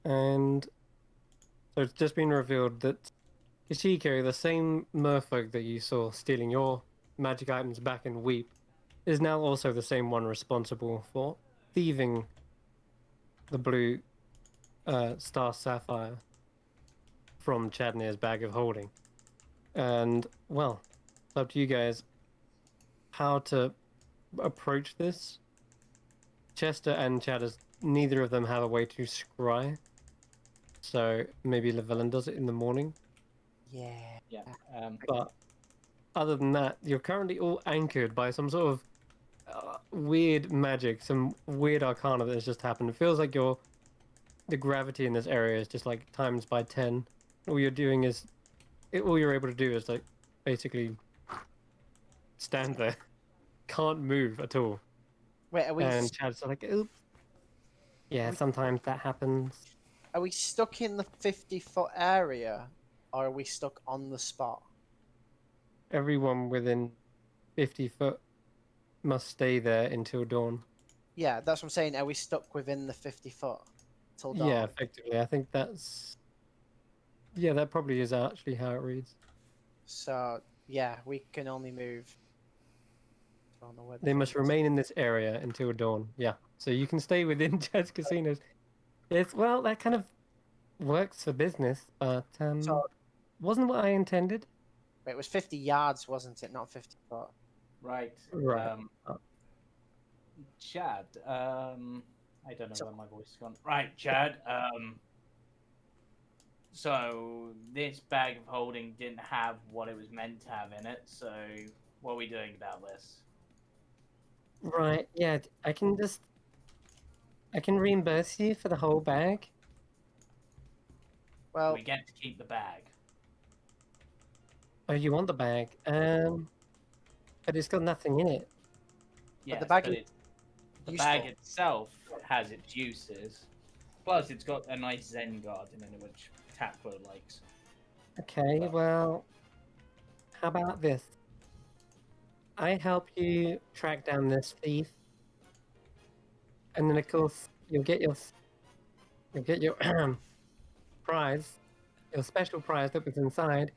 And so it's just been revealed that Ishiko, the same merfolk that you saw stealing your magic items back in Weep, is now also the same one responsible for thieving the blue star sapphire from Chadnir's bag of holding. And, well, it's up to you guys how to approach this. Chester and Chadders, neither of them have a way to scry. So maybe Llewellyn does it in the morning. Yeah. Yeah. But other than that, you're currently all anchored by some sort of weird magic, some weird arcana that has just happened. It feels like the gravity in this area is just like times by 10. All you're doing is, all you're able to do is like basically stand there, can't move at all. Wait, And Chad's like, oops. Yeah, sometimes that happens. are we stuck in the 50-foot area, or are we stuck on the spot? Everyone within 50 foot must stay there until dawn. Yeah, that's what I'm saying. Are we stuck within the 50 foot till dawn? Yeah, effectively. I think that's. Yeah, that probably is actually how it reads. So yeah, we can only move. I don't know where the They must thing is. remain in this area until dawn. Yeah. So you can stay within Chad's casinos. It's well, that kind of works for business, but So wasn't what I intended. wait, it was 50 yards, wasn't it? Not 50 foot. Right. Right. Chad. I don't know So- where my voice has gone. Right, Chad. So this bag of holding didn't have what it was meant to have in it. So what are we doing about this? Right. Yeah. I can reimburse you for the whole bag. Well, We get to keep the bag. Oh, you want the bag? But it's got nothing in it. Yes, the bag but is the bag useful. itself has its uses. Plus, it's got a nice Zen garden in it, which Taplo likes. Okay. Well- Well, how about this? I help you track down this thief, and then of course you'll get your prize, your special prize that was inside,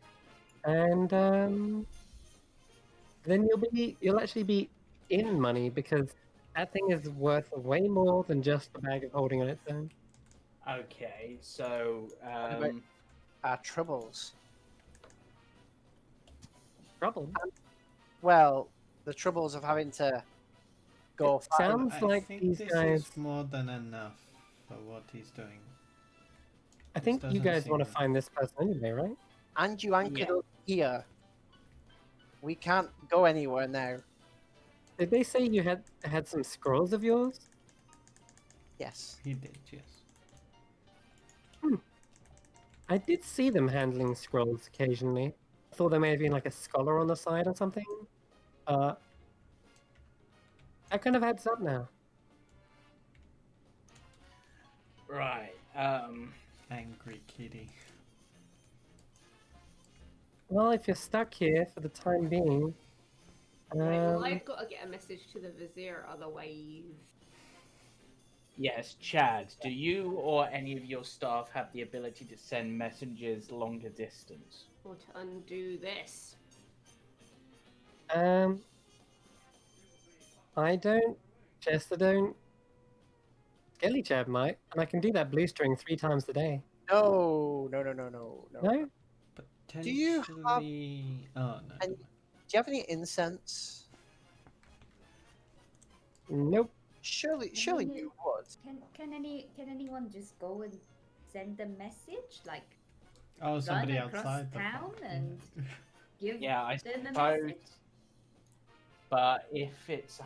and then you'll actually be in money because that thing is worth way more than just the bag of holding on its own. Okay, so about- Our troubles. Trouble. Well, the troubles of having to go. It sounds I like think these this guys. is more than enough for what he's doing. I This think you doesn't guys want to seem- find this person anyway, right? And you anchored Yeah. us here. We can't go anywhere now. Did they say you had some scrolls of yours? Yes. He did, yes. I did see them handling scrolls occasionally. I thought there may have been like a scholar on the side or something. That kind of adds up now. right. Angry kitty. Well, if you're stuck here for the time being, Right, well, I've got to get a message to the vizier, otherwise. Yes, Chad. Do you or any of your staff have the ability to send messages longer distance? Or to undo this. I don't. Chester don't. Skelly Chad might, and I can do that blue string 3 times a day. No. No? Do you have Potentially. Oh no. any- Do you have any incense? Nope. Surely Mm. you would. Can anyone just go and send a message, like Oh, somebody across outside the town farm. and give Yeah, I them a suppose. message? But if it's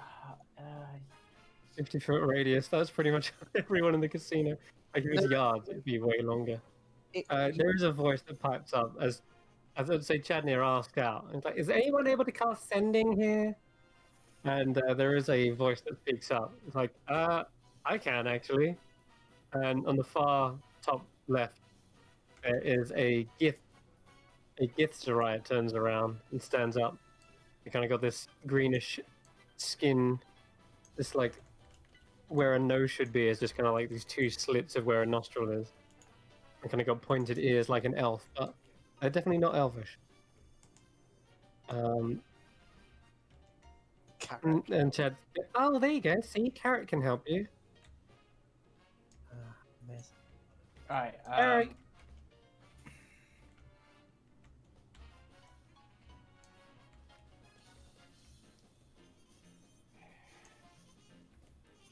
50-foot radius. That's pretty much everyone in the casino. Like if it was No. yards, it'd be way longer. It- There is a voice that pipes up as I'd say Chadnir asked out. It's like, is anyone able to cast sending here? And there is a voice that speaks up. It's like, I can actually. And on the far top left, there is a Gith. A Githzerai turns around and stands up. They kind of got this greenish skin, this like where a nose should be is just kind of like these 2 slits of where a nostril is. And kind of got pointed ears like an elf, but they're definitely not elvish. Carrot. And Chad, oh, there you go. See, Carrot can help you. Amazing. right. Eric.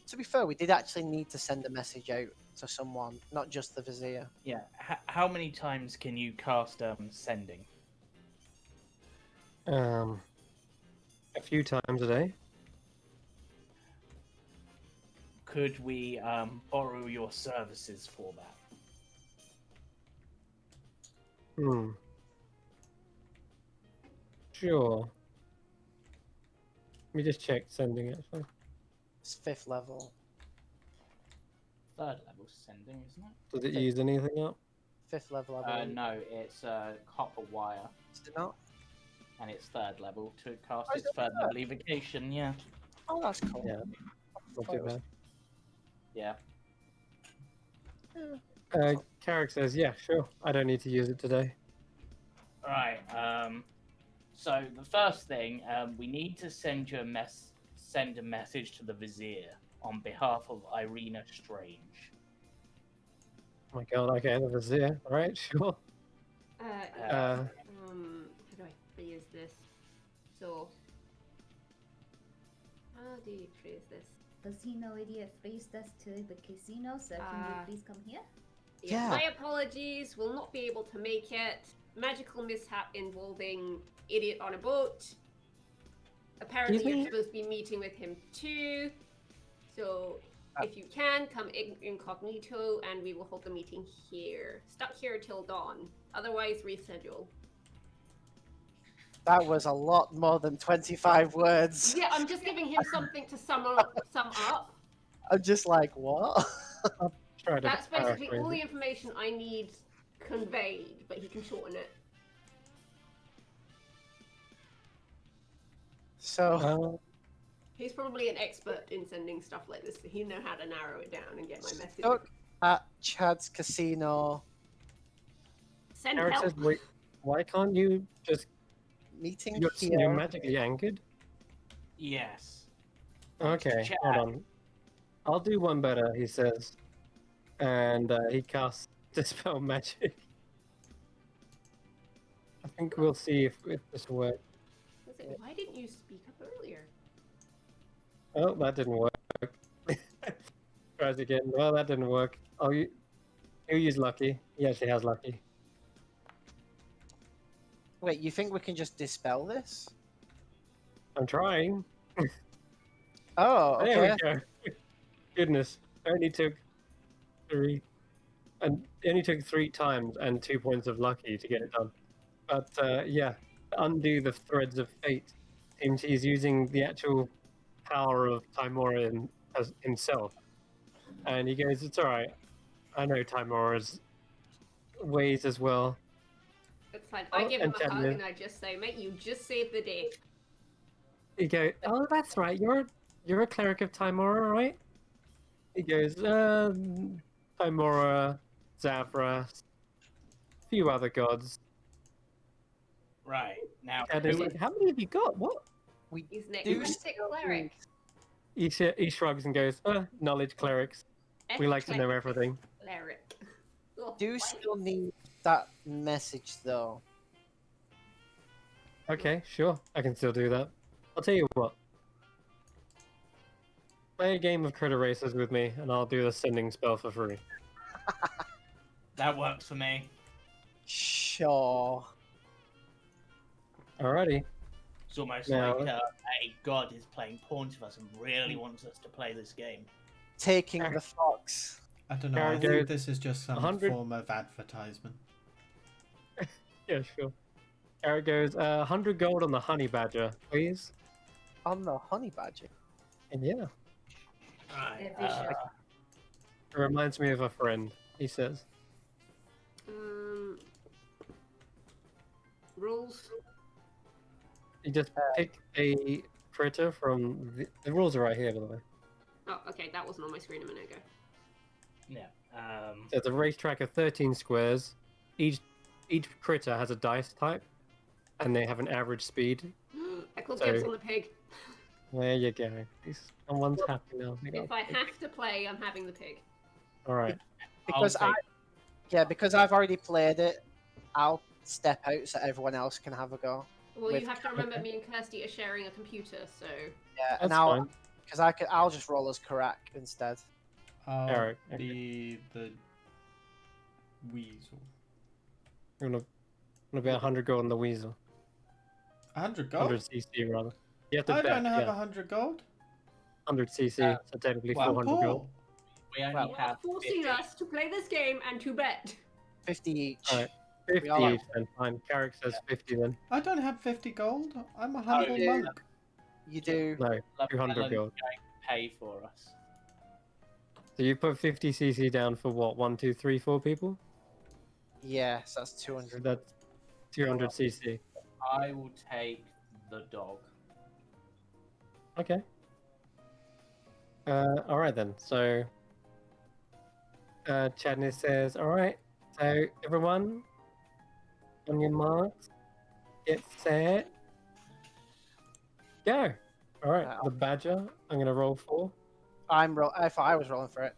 To be fair, we did actually need to send a message out to someone, not just the vizier. Yeah. How many times can you cast sending? A few times a day. Could we borrow your services for that? Sure. Let me just check sending actually. It's 5th level. 3rd level sending, isn't it? Does it use anything up? 5th level, I believe. No, it's copper wire, Is it not? and it's 3rd level to cast Oh, is its it 3rd third? level evocation. Yeah. Oh, that's cool. Yeah. Not too bad. Yeah. Carrick says, yeah, sure. I don't need to use it today. All right. So the first thing, we need to send a message to the Vizier on behalf of Irina Strange. Oh my god, okay, the Vizier. Alright, sure. How do I phrase this? So, how do you phrase this? Does he know idiot phrased us to the casino, so can you please come here? Yeah. My apologies. Will not be able to make it. Magical mishap involving idiot on a boat. Apparently, you're supposed to be meeting with him too. So, if you can, come incognito, and we will hold the meeting here. Stuck here till dawn. Otherwise, reschedule. That was a lot more than 25 words. Yeah, I'm just giving him something to sum up. I'm just like, what? Try to That's basically paraphrase all it. the information I need conveyed, but he can shorten it. So, He's probably an expert in sending stuff like this, so he know how to narrow it down and get my message. stuck at Chad's casino Send Carrick help. says, wait, why can't you just... meeting You're here. magically anchored? Yes. Okay, Chad. hold on. I'll do one better, he says. And he casts Dispel Magic. I think we'll see if this works. Why didn't you speak up earlier? Oh, that didn't work. Tries again. Well, that didn't work. Oh, he'll use Lucky. He actually has Lucky. Wait, you think we can just dispel this? I'm trying. Oh, There we okay. go. Goodness. Only took 3. And it only took 3 times and 2 points of Lucky to get it done. But yeah, to undo the threads of fate, seems he's using the actual power of Timoran as himself. And he goes, it's alright. I know Timora's ways as well. It's fine. I Oh, give him a hug enchantment. and I just say, mate, you just saved the day. He goes, oh, that's right. You're a cleric of Timora, right? He goes, Timora, Zavras, a few other gods. Right. Now, And he's like, how many have you got? What? He's next Do to sick cleric. He shrugs and goes, knowledge clerics. We like to know everything. Cleric. Oh, Do why? still need that message though. Okay, sure. I can still do that. I'll tell you what. Play a game of Critter Racers with me, and I'll do the sending spell for free. that works for me. Sure. Alrighty. It's almost Now- like a god is playing pawns with us and really wants us to play this game. Taking the fox. I don't know. I Carrick think goes, this is just some 100 form of advertisement. Yeah, sure. Eric goes, 100 gold on the honey badger, please. On the honey badger. And yeah, Right. They're vicious. it reminds me of a friend, he says. Rules. You just pick a critter from... The rules are right here, by the way. Oh, okay, that wasn't on my screen a minute ago. Yeah. There's a racetrack of 13 squares. Each critter has a dice type, and they have an average speed. Eccles So- gives on the pig. There you go. Someone's happy now. If I have to play, I'm having the pig. Alright. Because because I've already played it, I'll step out so everyone else can have a go. Well, With- you have to remember okay. me and Kirsty are sharing a computer, so Yeah, That's and I'll fine. because I'll just roll as Karak instead. I'll Eric, be the weasel. You're gonna be 100 gold on the weasel. 100 gold? 100 CC, rather. You have to I bet, don't have yeah. 100 gold. 100 CC, so technically well, 400 Paul. gold. we only Well, have forcing 50. us to play this game and to bet. 50 each. Alright. 50 all have- each then, fine. Carrick says 50 then. I don't have 50 gold. I'm a humble yeah. monk. You do. No, Love 200 Helen gold. going to pay for us. So you put 50 CC down for what? 1, 2, 3, 4 people? Yes, that's So 200. that's 200 CC. I will take the dog. Okay. All right then. So, Chadney says, "All right. So everyone, on your marks, get set, go. All right. Uh, The badger. I'm gonna roll for. I thought I was rolling for it.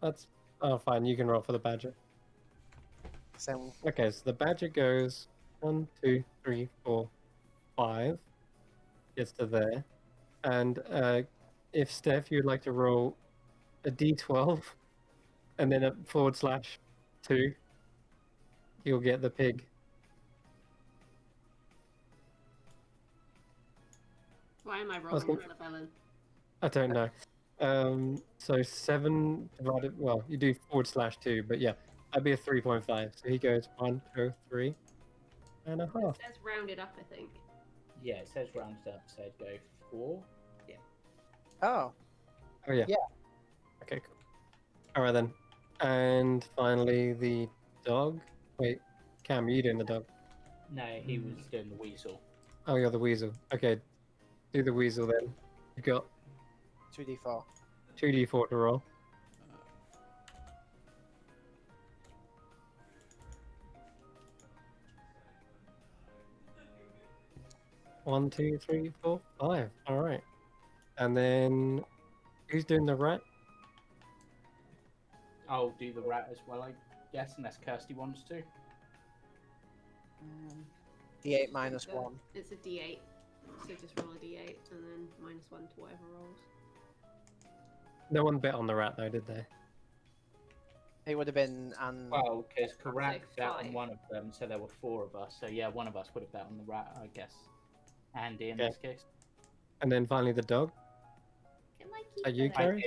That's. Oh, fine. You can roll for the badger. So Okay. So the badger goes 1, 2, 3, 4, 5. Gets to there, and if Steph, you'd like to roll a d12, and then a /2, you'll get the pig. Why am I was rolling gonna- for Ellen? I don't know. So 7 divided. Well, you do /2, but yeah, that'd be a 3.5. So he goes 1, 2, 3 and a It half. says rounded up, I think. Yeah, it says rounded up, so I'd go 4. oh, Oh yeah. Yeah. Okay, cool. All right then, and finally the dog. Wait, Cam, you doing the dog? No, he was doing the weasel. Oh, you're the weasel. Okay, do the weasel then. You got 2d4. 2d4 to roll. One, two, three, four, 5. All right. And then who's doing the rat? I'll do the rat as well, I guess, unless Kirsty wants to. D8 minus It's a- 1. It's a D8. So just roll a D8 and then -1 to whatever rolls. No one bet on the rat though, did they? It would have been and Well, because Karak Six, bet on five. one of them, so there were 4 of us. So yeah, one of us would have bet on the rat, I guess. Andy in Okay. this case. And then finally the dog. Can I keep Are you that? I Karis?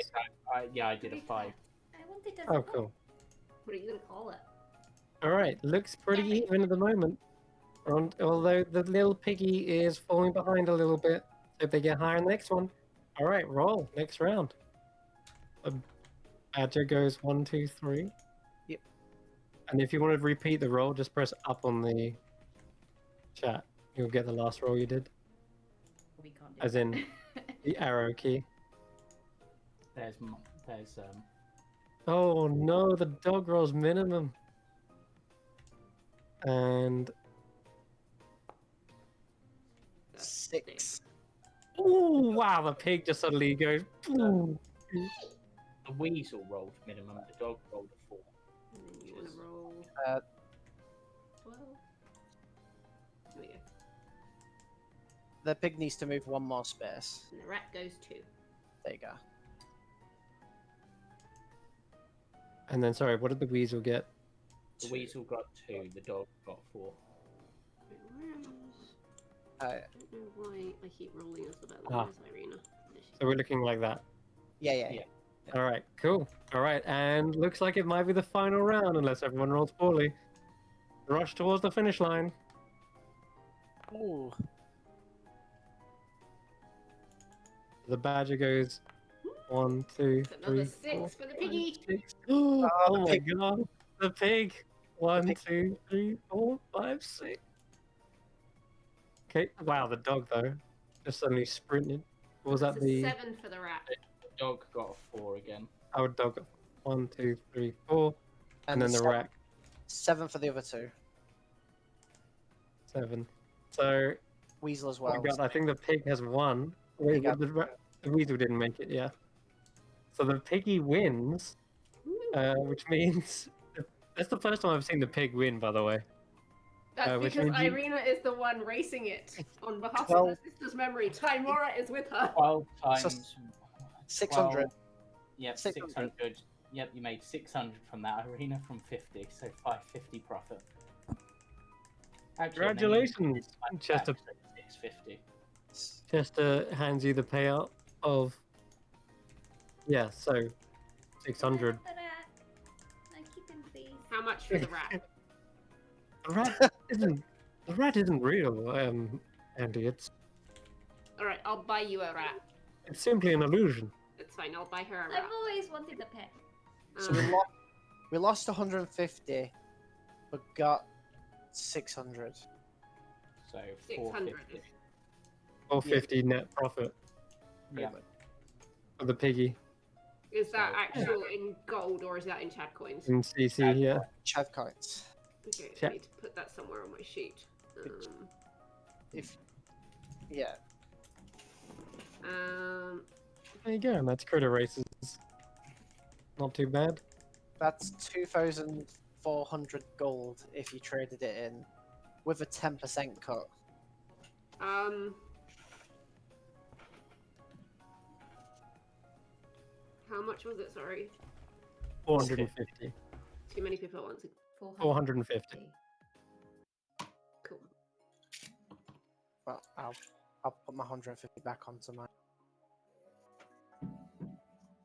did. I did a 5. I want it as Oh, well. cool. What are you gonna call it? All right, looks pretty even at the moment. Although the little piggy is falling behind a little bit. If they get higher in the next one. All right, roll next round. The badger goes 1, 2, 3. Yep. And if you want to repeat the roll, just press up on the chat. You'll get the last roll you did, We can't do as that. in the arrow key. There's Oh no, the dog rolls minimum. And 6. oh wow, the pig just suddenly goes. Ooh. the weasel rolled minimum. The dog rolled a 4. And then you wanna roll Uh, 12. Here we go. The pig needs to move one more space. And the rat goes 2. There you go. And then sorry, what did the weasel get? The weasel got 2. The dog got 4. I don't know why I keep rolling as the better Ah. as Irina. There she So we're looking like that. Yeah. Yeah. All right, cool. All right, and looks like it might be the final round unless everyone rolls poorly. Rush towards the finish line. Ooh. The badger goes 1, 2, It's another 3, 4, 6 for the piggy. 6. Oh, the my pig. god, the pig. 1, pig. 2, 3, 4, 5, 6. Okay, wow, the dog though just suddenly sprinted. What was that? It's a The 7 for the rat. The dog got a 4 again. our dog got 1, 2, 3, 4, and then the seven, rat 7 for the other 2. 7. So Weasel as oh well. my god, I think the pig has won. Wait, got- the weasel didn't make it, yeah. So the piggy wins, which means that's the first time I've seen the pig win, by the way. That's which because means you- Irina is the one racing it on behalf Well- of her sister's memory. Timora is with her. 12 times 600. 12. Yep, 600. 600. Yep, you made 600 from that arena from 50, so 550 profit. Actually, and then you Congratulations, did Chester. back, so 650. Chester hands you the payout of yeah, so 600. The rat. I keep him, please. How much for the rat? The rat isn't real, Andy. It's Alright, I'll buy you a rat. simply an illusion. It's fine, I'll buy her a I've rat. always wanted a pet. So we lost 150, but got 600. So 600. 450. 450 net profit Yeah. for the piggy. Is that So- actual in gold or is that in Chad coins? In CC, yeah. Chad coins. Okay, Yeah. I need to put that somewhere on my sheet. Yeah. There you go, and that's critter races. Not too bad. That's 2,400 gold if you traded it in with a 10% cut. How much was it? Sorry, 450. too many people at once. 450. Cool. Well, I'll put my 150 back onto mine.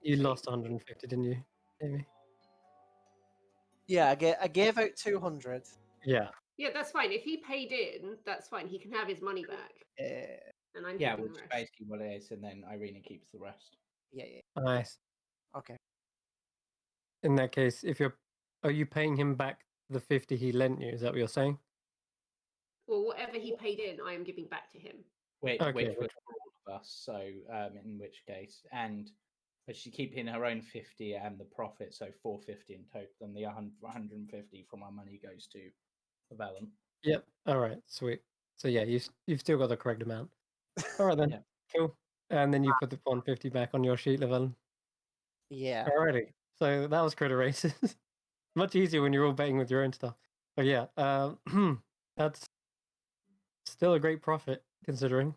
You lost 150, didn't you, Amy? Yeah, I gave out 200. Yeah. Yeah, that's fine. If he paid in, that's fine. He can have his money back, and I'm Yeah, keeping which the is rest. basically what it is, and then Irina keeps the rest. Yeah. Nice. Okay. In that case, are you paying him back the 50 he lent you? Is that what you're saying? Well, whatever he paid in, I am giving back to him. Which Okay, was for all of us. So, in which case, but she's keeping her own 50 and the profit, so 450 in total, and the 150 from our money goes to Velen. Yep. All right. Sweet. So yeah, you've still got the correct amount. All right then. Yeah. Cool. And then you put the 150 back on your sheet, Llewellyn. Yeah. Alrighty. So that was critter races. Much easier when you're all betting with your own stuff. But yeah, that's still a great profit considering.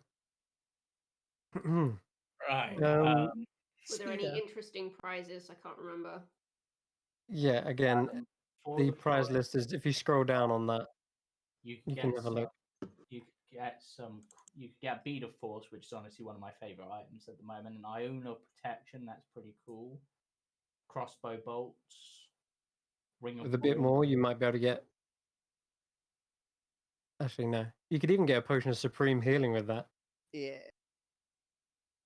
Right. Were there see any that. interesting prizes? I can't remember. Yeah. Again, For the prize for- list is if you scroll down on that, you you get can have a look. You could get You could get Bead of Force, which is honestly one of my favorite items at the moment. And Iona Protection, that's pretty cool. Crossbow bolts. Ring of With a bit Brawn. more, you might be able to get. Actually, no. You could even get a potion of supreme healing with that. Yeah.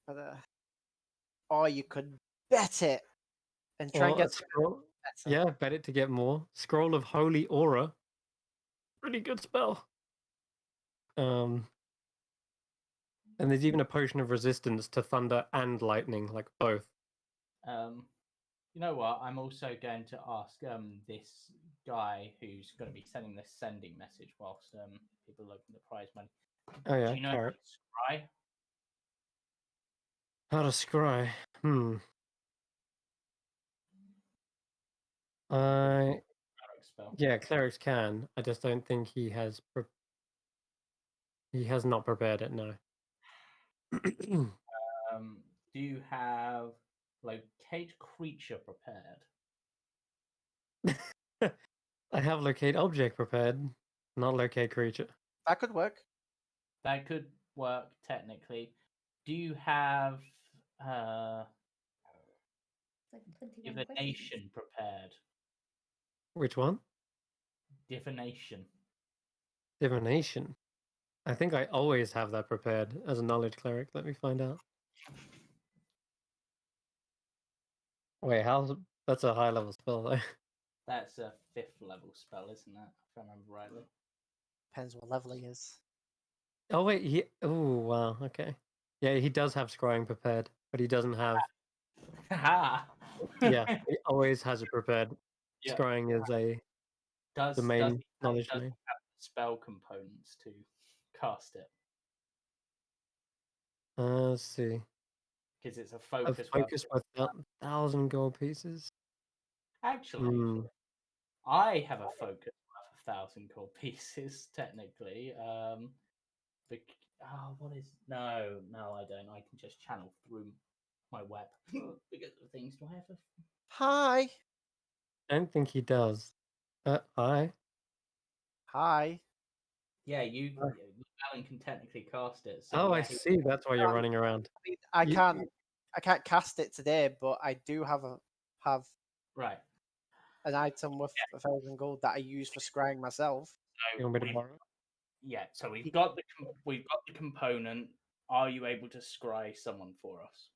But, or you could bet it and try and Or a get scroll. better. Yeah, bet it to get more. Scroll of Holy Aura. Pretty good spell. And there's even a potion of resistance to thunder and lightning, like both. You know what? I'm also going to ask this guy who's going to be sending this sending message whilst people are looking at prize money. Oh yeah, Do you know carrot. Scry? How to scry? I Cleric spell. yeah, clerics can. I just don't think he has. He has not prepared it. No. Do you have locate creature prepared? I have locate object prepared, not locate creature. That could work. That could work technically. Do you have It's like 21 questions. divination prepared? Which one? Divination. Divination. I think I always have that prepared as a knowledge cleric. Let me find out. Wait, how's that's a high level spell though. That's a 5th level spell, isn't it? If I remember rightly. Depends what level he is. Oh wait, oh wow, okay. Yeah, he does have scrying prepared, but he doesn't have. Ha! Yeah, he always has it prepared. Yeah. Scrying is the main knowledge does main. have spell components to cast it Let's see. because it's a A focus. focus worth 1,000 gold pieces. Actually, I have a focus worth 1,000 gold pieces technically. What is no? I don't. I can just channel through my web because of things. Do I have a? Hi. I don't think he does. I. Hi. Yeah, Alan can technically cast it. So Oh, yeah, I see. That's why you're running around. I mean, I You- can't cast it today, but I do have right. an item worth 1,000 gold that I use for scrying myself. So You want me to we've- borrow? yeah, so we've got the component. Are you able to scry someone for us?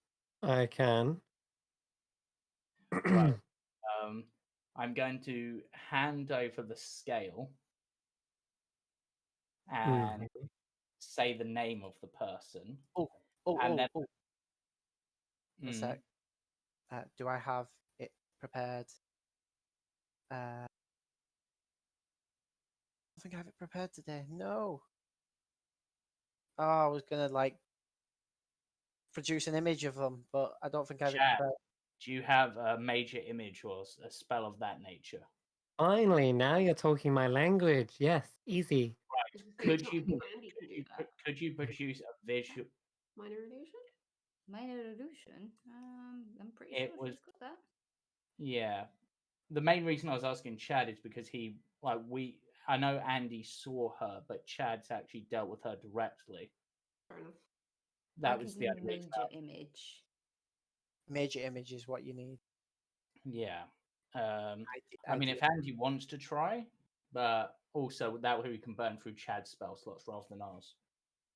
I can. Right. I'm going to hand over the scale and Mhm. say the name of the person. Oh, And then- a sec. Do I have it prepared? I don't think I have it prepared today. No. Oh, I was gonna like produce an image of them, but I don't think I have it Chad, prepared. do you have a major image or a spell of that nature? Finally, now you're talking my language. Yes, easy. Right. So Could John you Andy can do that. could you produce a visual? Minor illusion? Minor illusion. I'm pretty It sure was she's got that. yeah. The main reason I was asking Chad is because I know Andy saw her, but Chad's actually dealt with her directly. Fair enough. I That can was do the only reason. major image. Major image is what you need. Yeah. I mean, do. if Andy wants to try, but also that way we can burn through Chad's spell slots rather than ours.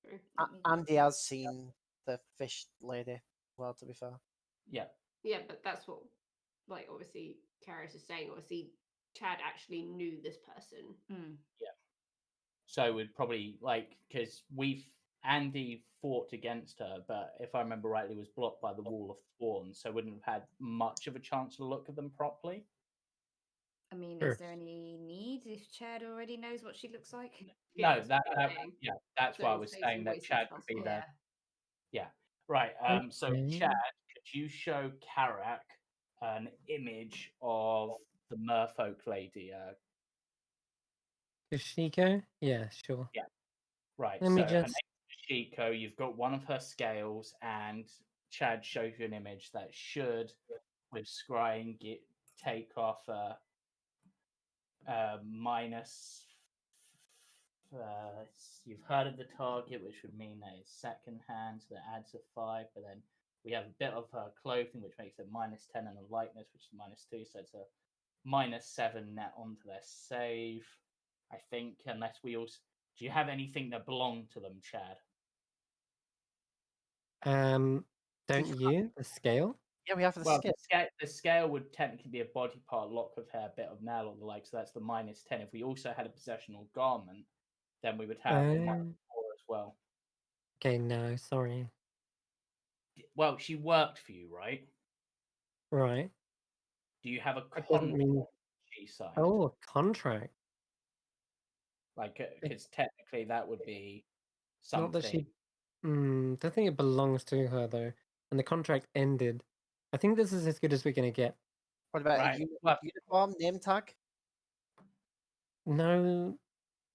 True. Let me Andy has seen the fish lady. Well, to be fair. Yeah. Yeah, but that's what, like, obviously, Karis is saying. Obviously, Chad actually knew this person. Mm. So we'd probably because Andy fought against her, but if I remember rightly, was blocked by the wall of thorns, so wouldn't have had much of a chance to look at them properly. I mean, Sure. is there any need if Chad already knows what she looks like? Yeah, No, that's what I'm saying. that's So why I it was saves saying you that wasting Chad could trust be on there. it. Yeah, right. So Okay. Chad, could you show Karak an image of the Merfolk lady? Yoshiko? Yeah, sure. Yeah, right. Let So me her just. name's Shiko. You've got one of her scales, and Chad shows you an image that should, with scrying, take off minus. You've heard of the target, which would mean that it's second hand, so that adds a 5. But then we have a bit of her clothing, which makes it -10, and a lightness, which is -2. So it's a -7 net onto their save. I think, unless we also. Do you have anything that belonged to them, Chad? Don't you? The scale? Yeah, we have the Well, skip. the scale would technically be a body part, lock of hair, bit of nail, or the like. So that's the -10. If we also had a possessional garment, then we would have the Um, -4 as well. okay, no, sorry. Well, she worked for you, right? Right. Do you have a That doesn't contract mean. she signed? Oh, a contract. Because technically that would be Not that something. she. Don't think it belongs to her though. And the contract ended. I think this is as good as we're gonna get. What about Right. a Well, uniform name tag? No,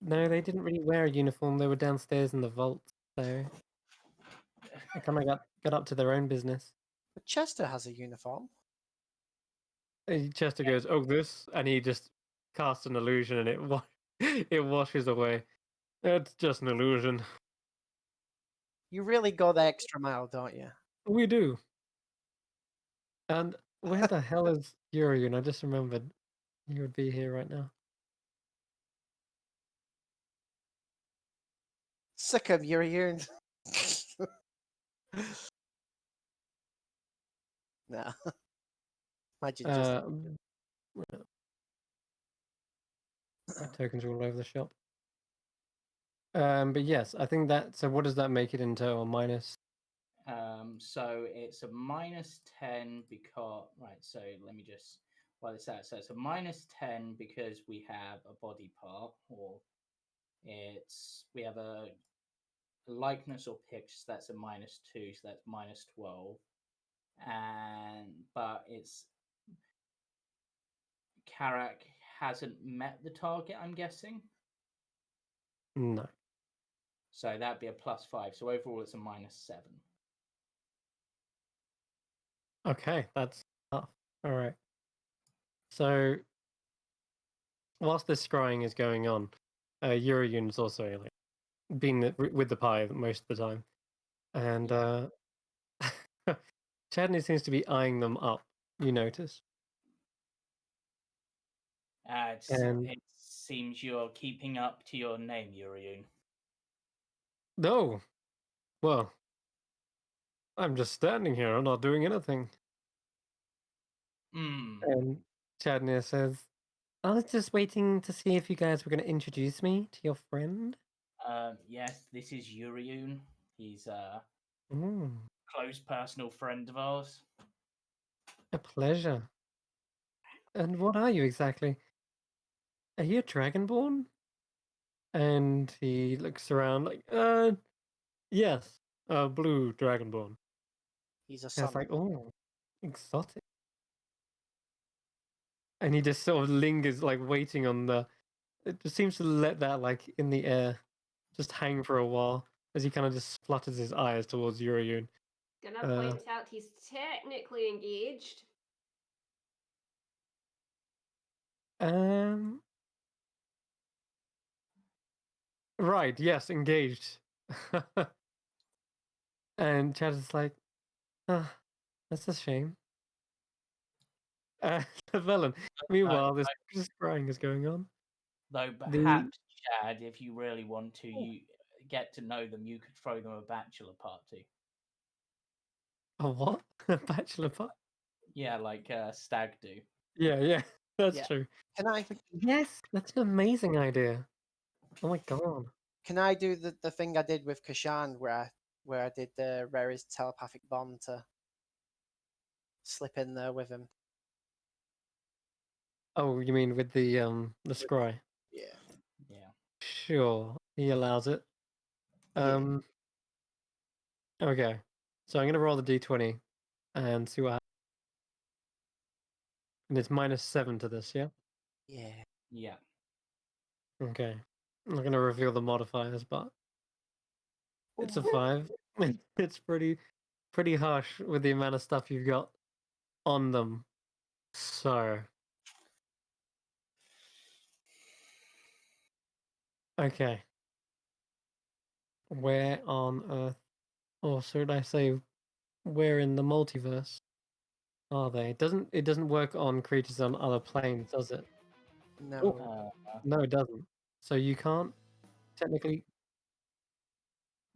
no, they didn't really wear a uniform. They were downstairs in the vault, so they kind of got up to their own business. But Chester has a uniform. Chester goes, "Oh, this," and he just casts an illusion, and it washes away. It's just an illusion. You really go the extra mile, don't you? We do. And where the hell is Yuri? And I just remembered he would be here right now. Sick him, you're here. No. Imagine just My tokens are all over the shop. But yes, I think that. So, what does that make it into? Or minus? So it's a -10 because right. So let me just work this out. So it's a -10 because we have a body part, or we have a likeness or picture. So that's a -2. So that's -12. But it's Karak hasn't met the target. I'm guessing. No. So that'd be a +5. So overall, it's a -7. Okay, that's tough. All right. So, whilst this scrying is going on, Yuriun's also like been with the pie most of the time, and Chadney seems to be eyeing them up. You notice, and It seems you're keeping up to your name, Yuriun. no, well, I'm just standing here. I'm not doing anything. Hmm. And Chadney says, "I was just waiting to see if you guys were going to introduce me to your friend." Yes, this is Yuriun. He's a Mm. close personal friend of ours. A pleasure. And what are you exactly? Are you a dragonborn? And he looks around like, yes, a blue dragonborn. He's a And it's son. like, oh, exotic. And he just sort of lingers, like waiting on the. It just seems to let that like in the air, just hang for a while as he kind of just flutters his eyes towards Yuriyun. Gonna point out he's technically engaged. Um. Right. Yes. Engaged. And Chad is like, ah, that's a shame. Velen. Meanwhile, this crying is going on. Though The perhaps, Chad, if you really want to, you get to know them, you could throw them a bachelor party. a what? A bachelor party? Yeah, like stag do. Yeah. That's Yeah. true. Can I Yes, that's an amazing idea. Oh my god. do the thing I did with Kashan where I did the rarest telepathic bond to slip in there with him? Oh, you mean with the scry? Yeah. Yeah. Sure, he allows it. Yeah. Okay. So I'm gonna roll the d20 and see what happens. And it's -7 to this, yeah? Yeah. Yeah. Okay. I'm not gonna reveal the modifiers, but it's a 5. It's pretty harsh with the amount of stuff you've got on them. So okay. Where on earth, or should I say where in the multiverse are they? It doesn't work on creatures on other planes, does it? No. No, it doesn't. So you can't technically.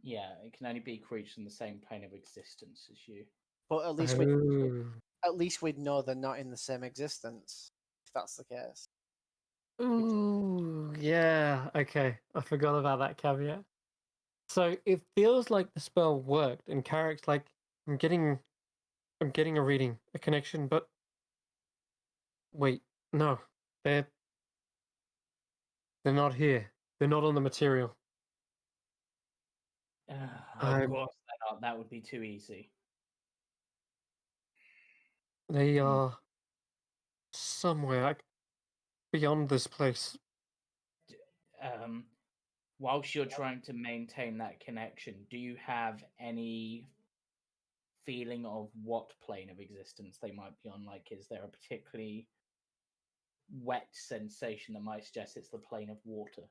Yeah, it can only be creatures in the same plane of existence as you. But Oh. at least we'd know they're not in the same existence, if that's the case. Ooh, yeah. Okay, I forgot about that caveat. So it feels like the spell worked, and Carrick's like, I'm getting a reading, a connection, but wait, no, they're they're not here. They're not on the material. Of course they're not. That would be too easy. They are somewhere like beyond this place. Whilst you're trying to maintain that connection, do you have any feeling of what plane of existence they might be on? Like, is there a particularly wet sensation that might suggest it's the plane of water?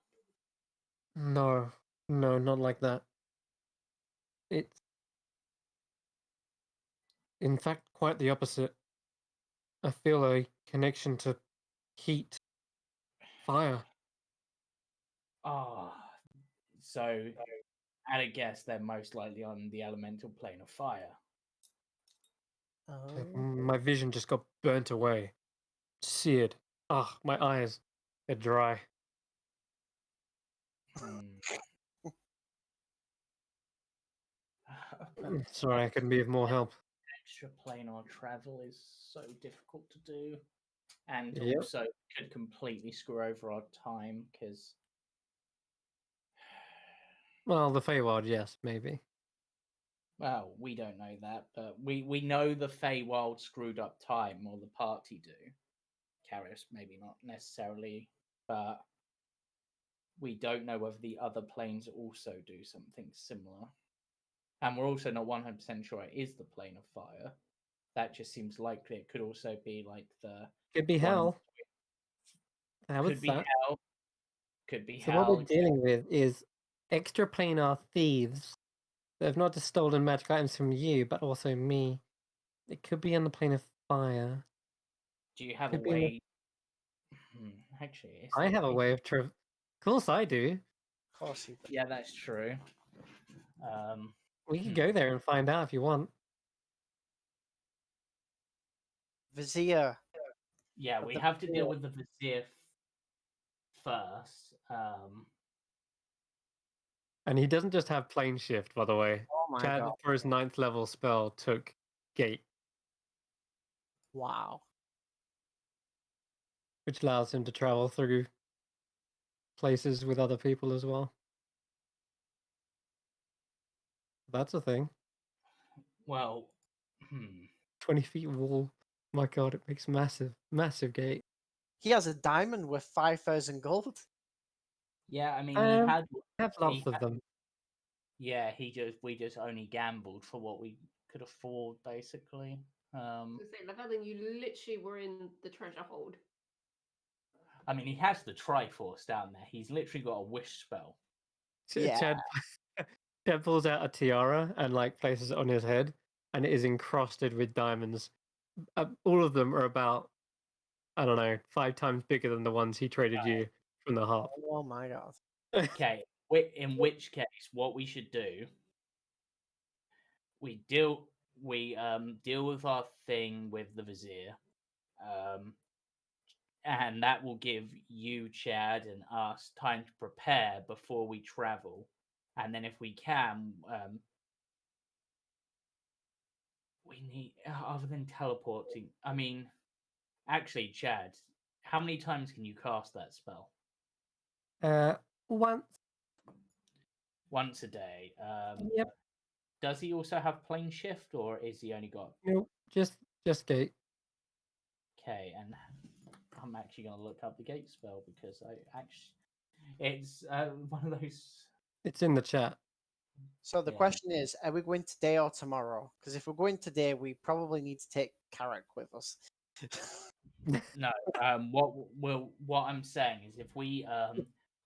No, not like that. It's in fact quite the opposite. I feel a connection to heat, fire. Ah, so at a guess, they're most likely on the elemental plane of fire. My vision just got burnt away, seared. Ah, my eyes, they're dry. Sorry, I couldn't be of more help. Extraplanar travel is so difficult to do, and Yep. also could completely screw over our time because. Well, the Feywild, yes, maybe. Well, we don't know that, but we know the Feywild screwed up time, or the party do. Carius maybe not necessarily, but we don't know whether the other planes also do something similar. And we're also not 100% sure it is the plane of fire. That just seems likely. It could also be like the Could be one in hell. How could is be that? hell. Could be So what we're hell. dealing with is extraplanar thieves that have not just stolen magic items from you, but also me. It could be on the plane of fire. Do you have a Could be. way? Actually, is I there have a way of Of course, I do. Of course you do. Yeah, that's true. We could go there and find out if you want. Vizier. Yeah, we have to deal with the Vizier first. And he doesn't just have plane shift, by the way. Oh my Chad, god. for his 9th level spell, took gate. Wow. which allows him to travel through places with other people as well. That's a thing. Well, 20 feet wall. My god, it makes massive gate. He has a diamond worth 5,000 gold. yeah. I mean, Um, he had. I have he lots of had- them. Yeah, we just only gambled for what we could afford, basically. So say, Lavelin, you literally were in the treasure hold. I mean, he has the Triforce down there. He's literally got a wish spell. Yeah. Chad pulls out a tiara and like places it on his head, and it is encrusted with diamonds. All of them are about, I don't know, 5 times bigger than the ones he traded you from the hub. Oh my god. Okay, in which case, what we should do, we deal with our thing with the vizier, and that will give you, Chad, and us time to prepare before we travel, and then if we can, we need other than teleporting. I mean, actually, Chad, how many times can you cast that spell? Once. Once a day. Yep. Does he also have plane shift, or is he only got? Nope. Just gate. Okay, and I'm actually going to look up the gate spell because it's one of those. It's in the chat. So the Yeah. question is, are we going today or tomorrow? Because if we're going today, we probably need to take Carrick with us. No, what I'm saying is if we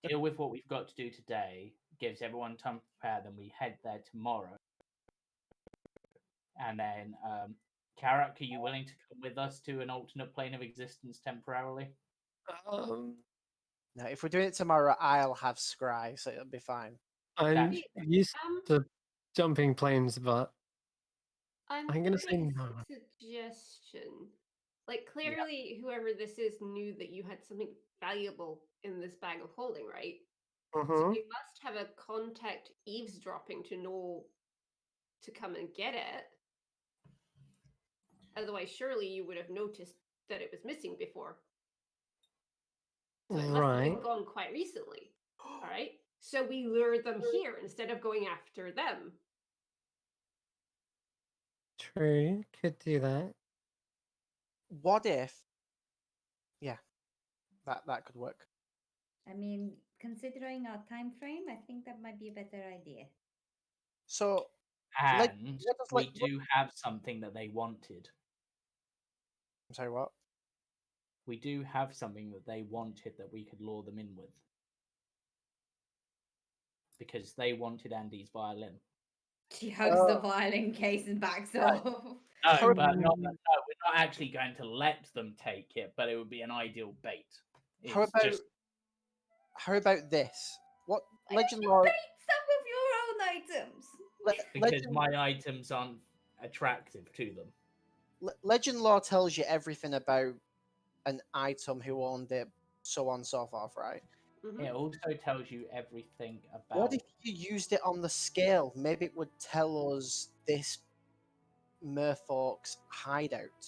deal with what we've got to do today, gives everyone time to prepare, then we head there tomorrow. And then, Karak, are you willing to come with us to an alternate plane of existence temporarily? Um, Now, if we're doing it tomorrow, I'll have Scry, so it'll be fine. I'm Hey, used to jumping planes, but I'm I'm gonna say got a no. suggestion. Like, clearly, whoever this is knew that you had something valuable in this bag of holding, right? So Mhm. you must have a contact eavesdropping to know to come and get it. Otherwise, surely you would have noticed that it was missing before. So it must have Right. been gone quite recently. All right. So we lure them here instead of going after them. True. Could do that. What if? Yeah, that could work. I mean, considering our time frame, I think that might be a better idea. So And let us we do have something that they wanted. I'm sorry, what? We do have something that they wanted that we could lure them in with. Because they wanted Andy's violin. She hugs the violin case and backs off. No, How- but no, we're not actually going to let them take it, but it would be an ideal bait. How It's about just how about this? What Why legend don't you lore? bait some of your own items? because Legend, my items aren't attractive to them. legend lore tells you everything about an item, who owned it, so on and so forth, right? Mhm. It also tells you everything about. What if you used it on the scale? Maybe it would tell us this merfolk's hideout,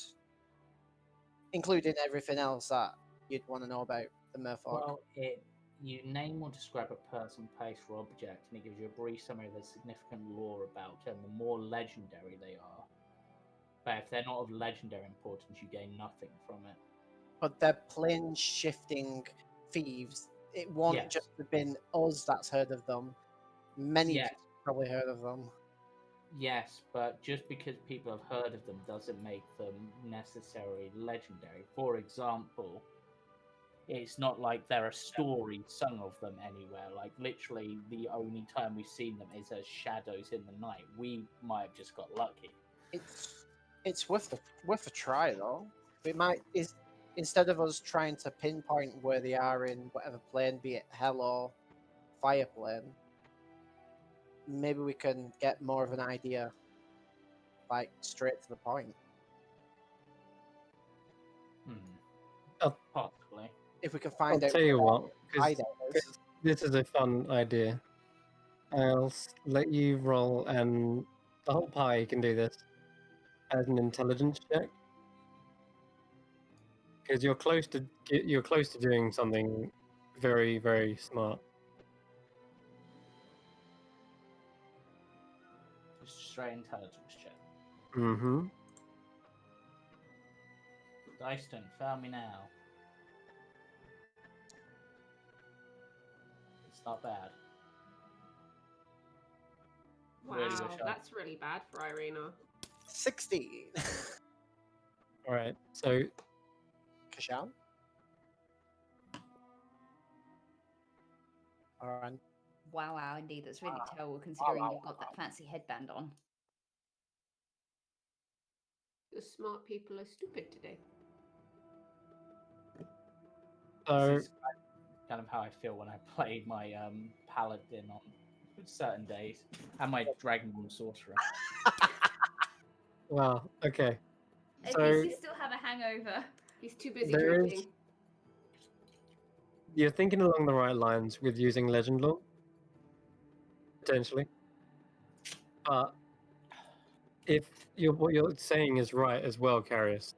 including everything else that you'd want to know about the merfolk. Well, you name or describe a person, place, or object, and it gives you a brief summary of the significant lore about it, and the more legendary they are. But if they're not of legendary importance, you gain nothing from it. But they're plane shifting thieves. It won't Yes. just have been us that's heard of them. Many Yes. people probably heard of them. Yes, but just because people have heard of them doesn't make them necessarily legendary. For example, it's not like there are stories sung of them anywhere. Like, literally, the only time we've seen them is as shadows in the night. We might have just got lucky. It's worth a try though. It might is instead of us trying to pinpoint where they are in whatever plane, be it hell or fire plane, maybe we can get more of an idea, like straight to the point. Possibly. If we can I'll find out tell you where what, the hideout is. this is a fun idea. Let you roll, and the whole party can do this as an intelligence check. because you're close to doing something very, very smart. Straight intelligence check. Mm-hmm. Dyston, fail me now. It's not bad. Wow, Really wish I- that's really bad for Irina. 16. All right. So Kashan? Alright. Wow, indeed, that's really terrible considering you've got that fancy headband on. The smart people are stupid today. So This is kind of how I feel when I play my paladin on certain days, and my dragonborn sorcerer. wow. Okay. At So least you still have a hangover. He's too busy There is- drinking. you're thinking along the right lines with using legend lore, potentially. But if what you're saying is right as well, Carius,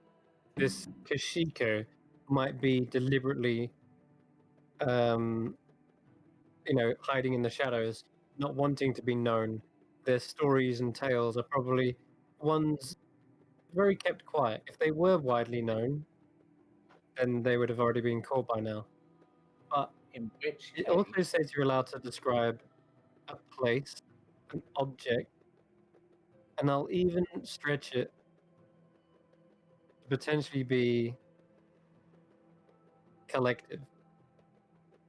this Kashiko might be deliberately, hiding in the shadows, not wanting to be known. Their stories and tales are probably ones very kept quiet. If they were widely known, then they would have already been caught by now. But In which it case, also says you're allowed to describe a place, an object, and I'll even stretch it to potentially be collective.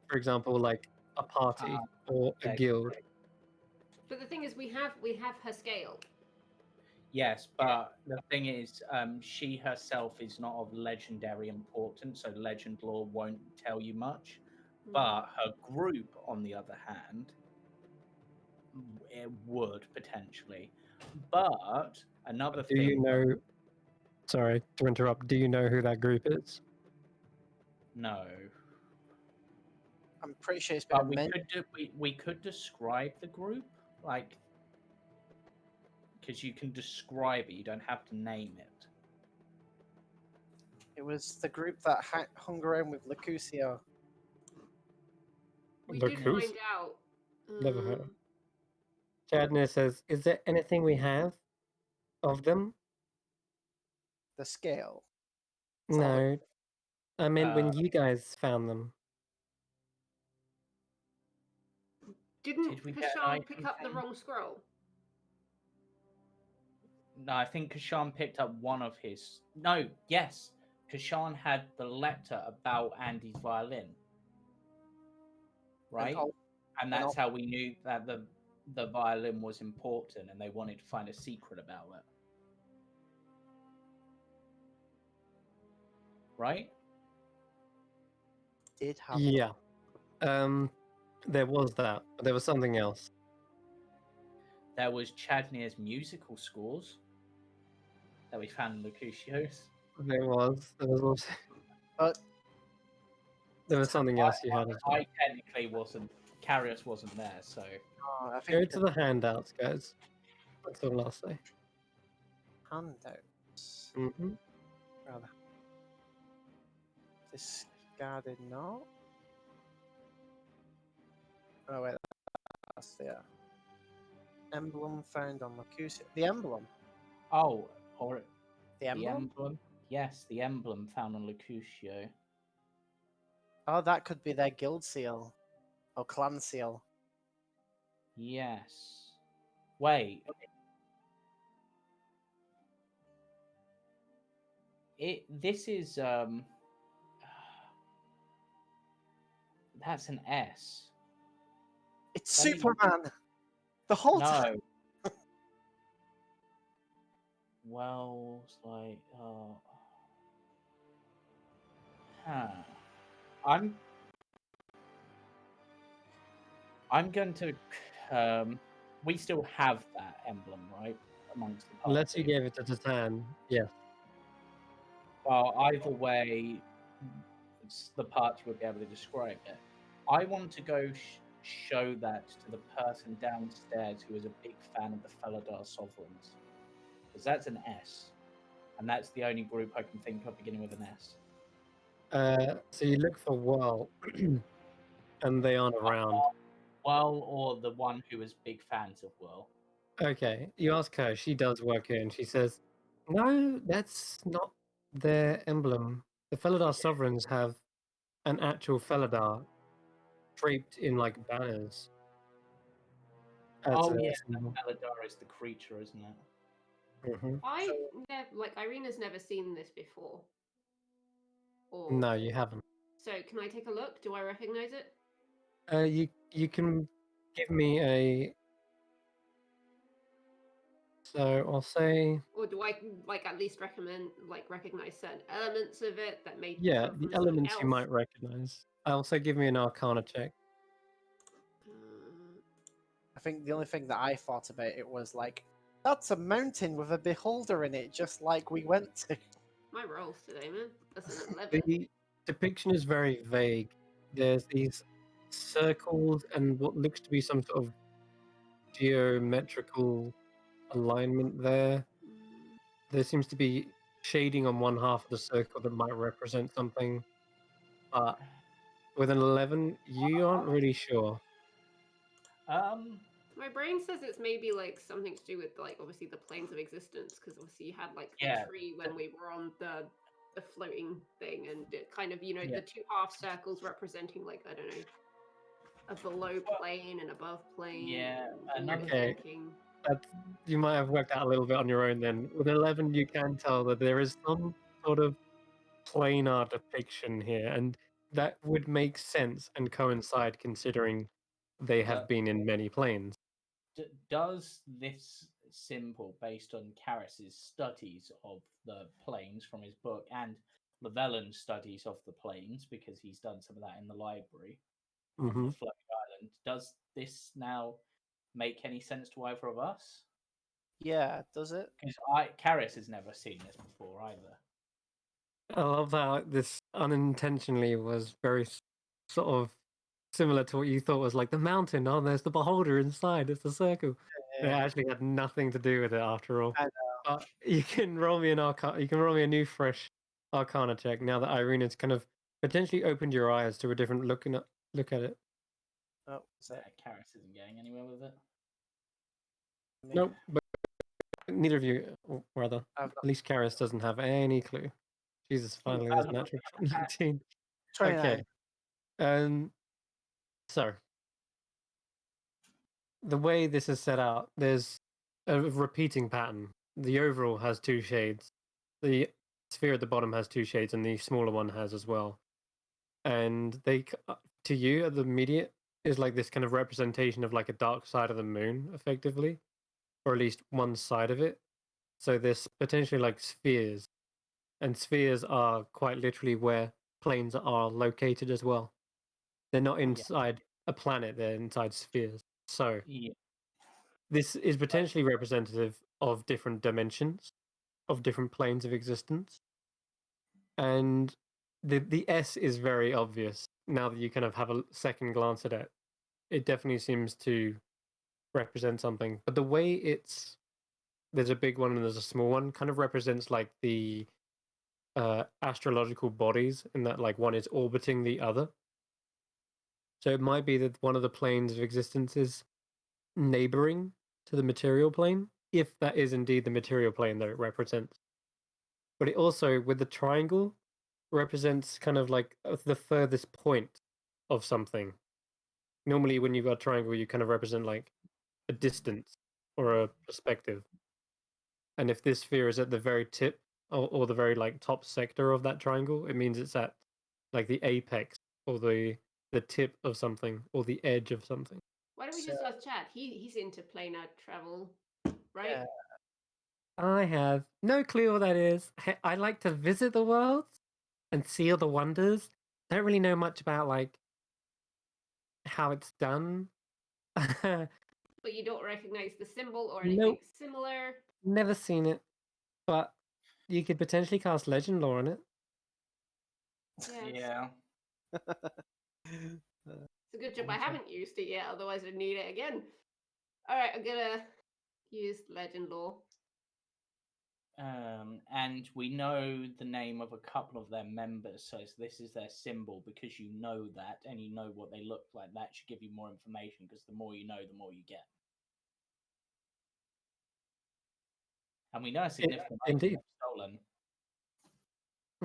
For example, like a party or a okay. guild. But the thing is, we have her scale. Yes, but the thing is, she herself is not of legendary importance, so legend lore won't tell you much. But her group, on the other hand, it would potentially. But another Do thing, you know? Sorry to interrupt. Do you know who that group is? no. I'm pretty sure it's been But mentioned. we could describe the group, like, because you can describe it, you don't have to name it. It was the group that hung around with Lucucio. We The did Coos? find out. Never heard. Chadner says, "Is there anything we have of them?" The scale. It's not No, I meant when Uh, you guys found them. Didn't Did we get an Kashan item pick up the from- wrong scroll? No, I think Kashan picked up one of his. No, yes, Kashan had the letter about Andy's violin, right? al- And and that's al- how we knew that the violin was important, and they wanted to find a secret about it, right? did have. Yeah. There was that, but there was something else. There was Chadnir's musical scores that we found in Lucucio's. There was. There was also. But There was something else you had as well. I technically wasn't. Carius wasn't there, so I Go think to the handouts, guys. That's all I'll say. handouts. Mm-hmm. Rather. Discarded note. Oh wait, that's the emblem found on Lucucio. The emblem. oh, or The emblem. Yes, the emblem found on Lucucio. Oh, that could be their guild seal or clan seal. Yes. Wait. This is that's an S. It's Let me- Superman. The whole time. No. Well, it's like huh. I'm going to we still have that emblem, right? Amongst the Unless you party. gave it to Titan. Yes. Well, either way, the party would be able to describe it. I want to go show that to the person downstairs who is a big fan of the Felidar Sovereigns. Because that's an S. And that's the only group I can think of beginning with an S. So you look for Whirl, and they aren't around. Well, or the one who was big fans of Whirl. Okay, you ask her. She does work here, and she says, "No, that's not their emblem. The Felidar sovereigns have an actual Felidar draped in like banners." As Oh a yeah, symbol. Aladar is the creature, isn't it? Mhm. Irina's never seen this before. Or No, you haven't. so can I take a look? Do I recognize it? You can give me a. So I'll say, Or do I at least recognize certain elements of it that may yeah, differ the from something elements else? you might recognize. Also, give me an Arcana check. I think the only thing that I thought about it was like, that's a mountain with a beholder in it, just like we went to. My rolls today, man. That's an 11. The depiction is very vague. There's these circles and what looks to be some sort of geometrical alignment there. There seems to be shading on one half of the circle that might represent something, but with an 11, you aren't really sure. My brain says it's maybe like something to do with like obviously the planes of existence, because obviously you had like the Yeah, tree when we were on the floating thing, and it kind of Yeah. the two half circles representing like I don't know a below plane and above plane. Yeah, and another Okay. thinking. You might have worked out a little bit on your own then. With 11, you can tell that there is some sort of planar depiction here, and that would make sense and coincide considering they have been in many planes. does this symbol, based on Karras's studies of the planes from his book and Llewellyn's studies of the planes, because he's done some of that in the library on Mhm. the floating island, does this now make any sense to either of us? Yeah, does it? Because Karras has never seen this before either. I love that this unintentionally was very sort of similar to what you thought was like the mountain. Oh, there's the beholder inside. It's the circle. It Yeah, actually had nothing to do with it after all. I know. But you can roll me an arcana. You can roll me a new fresh arcana check now that Irina's kind of potentially opened your eyes to a different look at it. Oh, is it? Karras isn't going anywhere with it. Me? Nope. But neither of you, or rather, I've at least Karis doesn't have any clue. Jesus, finally, there's a natural 19. 29. Okay. So the way this is set out, there's a repeating pattern. The overall has two shades. The sphere at the bottom has two shades, and the smaller one has as well. And to you, the immediate is like this kind of representation of like a dark side of the moon, effectively, or at least one side of it. So there's potentially like spheres, and spheres are quite literally where planes are located as well. They're not inside a planet; they're inside spheres. So Yeah. this is potentially representative of different dimensions, of different planes of existence. And the S is very obvious now that you kind of have a second glance at it. It definitely seems to represent something. But the way there's a big one and there's a small one, kind of represents like the astrological bodies, in that like one is orbiting the other. So it might be that one of the planes of existence is neighboring to the material plane, if that is indeed the material plane that it represents. But it also, with the triangle, represents kind of like the furthest point of something. Normally, when you've got a triangle, you kind of represent like a distance or a perspective. And if this sphere is at the very tip or the very like top sector of that triangle, it means it's at like the apex or the tip of something or the edge of something. Why don't we just ask Chad? He's into planar travel, right? Yeah. I have no clue what that is. I like to visit the world and see all the wonders. Don't really know much about like how it's done. But you don't recognize the symbol or anything Nope, similar. never seen it. But you could potentially cast legend lore on it. Yeah, Yeah. it's a good job I haven't used it yet. Otherwise, I'd need it again. All right, I'm gonna use legend lore. And we know the name of a couple of their members, so this is their symbol. Because you know that and you know what they look like, that should give you more information, because the more you know, the more you get. And we know a significant item indeed. was stolen.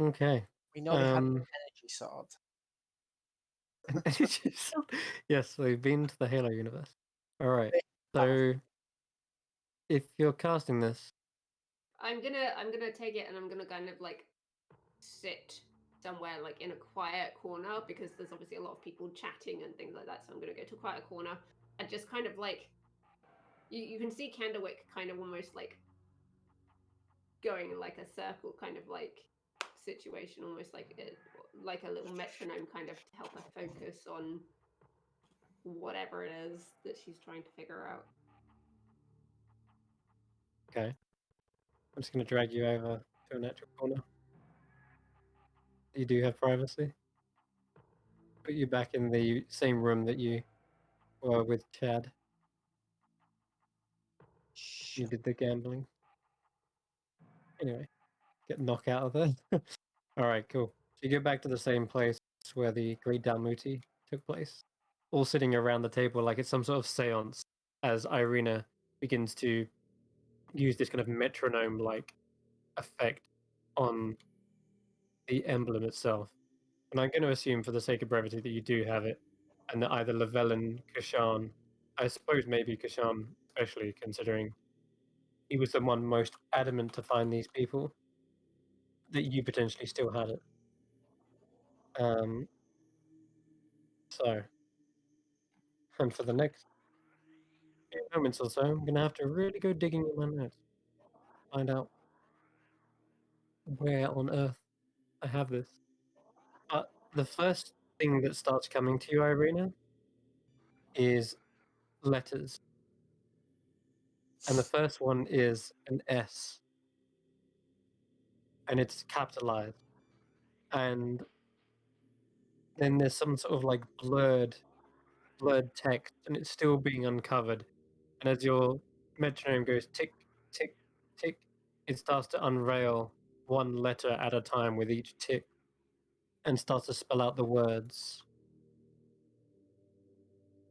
Okay. We know they had an energy sword. Yes, we've been to the Halo universe. All right. Big So, if you're casting this, I'm gonna take it and I'm gonna kind of like sit somewhere like in a quiet corner, because there's obviously a lot of people chatting and things like that. So I'm gonna go to a quiet corner and just kind of like you can see Candlewick kind of almost like going in like a circle kind of like situation, almost like like a little metronome kind of to help her focus on whatever it is that she's trying to figure out. okay, I'm just going to drag you over to a natural corner. You do have privacy. Put you back in the same room that you were with Chad. You did the gambling. Anyway, get knocked out of there. All right, cool. So you go back to the same place where the Great Dalmuti took place, all sitting around the table like it's some sort of seance, as Irina begins to use this kind of metronome-like effect on the emblem itself. And I'm going to assume, for the sake of brevity, that you do have it, and that either Lavelle and Kashan, I suppose maybe Kashan, especially considering he was the one most adamant to find these people, that you potentially still had it. So, and for the next few moments or so, I'm going to have to really go digging in my notes, find out where on earth I have this. But the first thing that starts coming to you, Irina, is letters. And the first one is an S. And it's capitalized. And then there's some sort of like blurred text, and it's still being uncovered. And as your metronome goes tick, tick, tick, it starts to unrail one letter at a time with each tick and starts to spell out the words.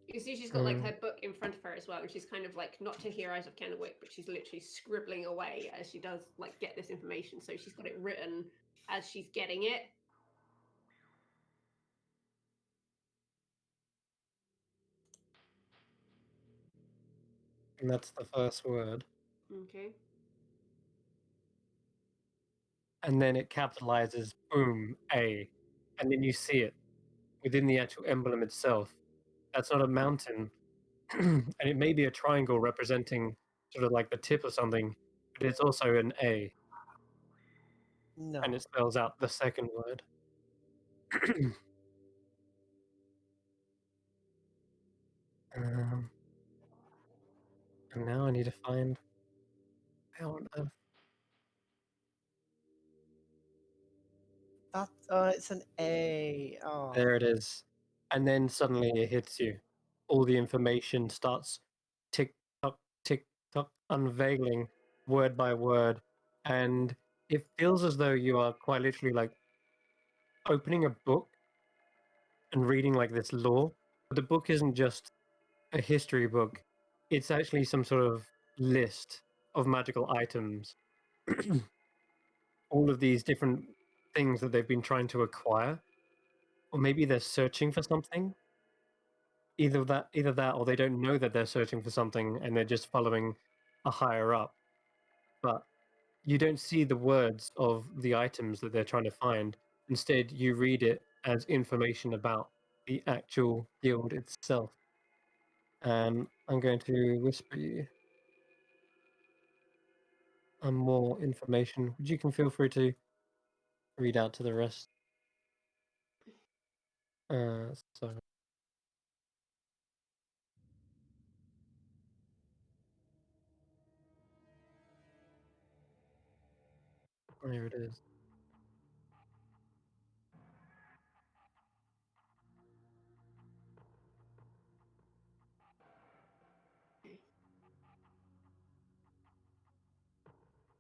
You see she's got like her book in front of her as well, and she's kind of like, not to hear Eyes of Candlewick, but she's literally scribbling away as she does like get this information. So she's got it written as she's getting it. And that's the first word. Okay. And then it capitalizes, boom, A. And then you see it within the actual emblem itself. That's not a mountain. And it may be a triangle representing sort of like the tip of something, but it's also an A. No. And it spells out the second word. And now I need to find how on earth. That it's an A. Oh. There it is. And then suddenly it hits you. All the information starts tick tock, unveiling word by word. And it feels as though you are quite literally like opening a book and reading like this lore. But the book isn't just a history book, it's actually some sort of list of magical items. All of these different things that they've been trying to acquire. Or maybe they're searching for something. Either that, or they don't know that they're searching for something and they're just following a higher up. But you don't see the words of the items that they're trying to find. Instead, you read it as information about the actual guild itself. And I'm going to whisper you more information, which you can feel free to read out to the rest. So here it is.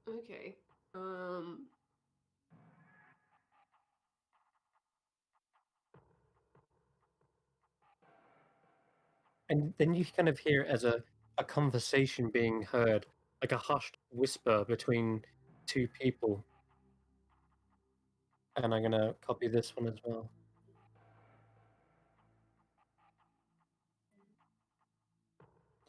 Okay. Um, And then you kind of hear as a conversation being heard, like a hushed whisper between two people. And I'm gonna copy this one as well.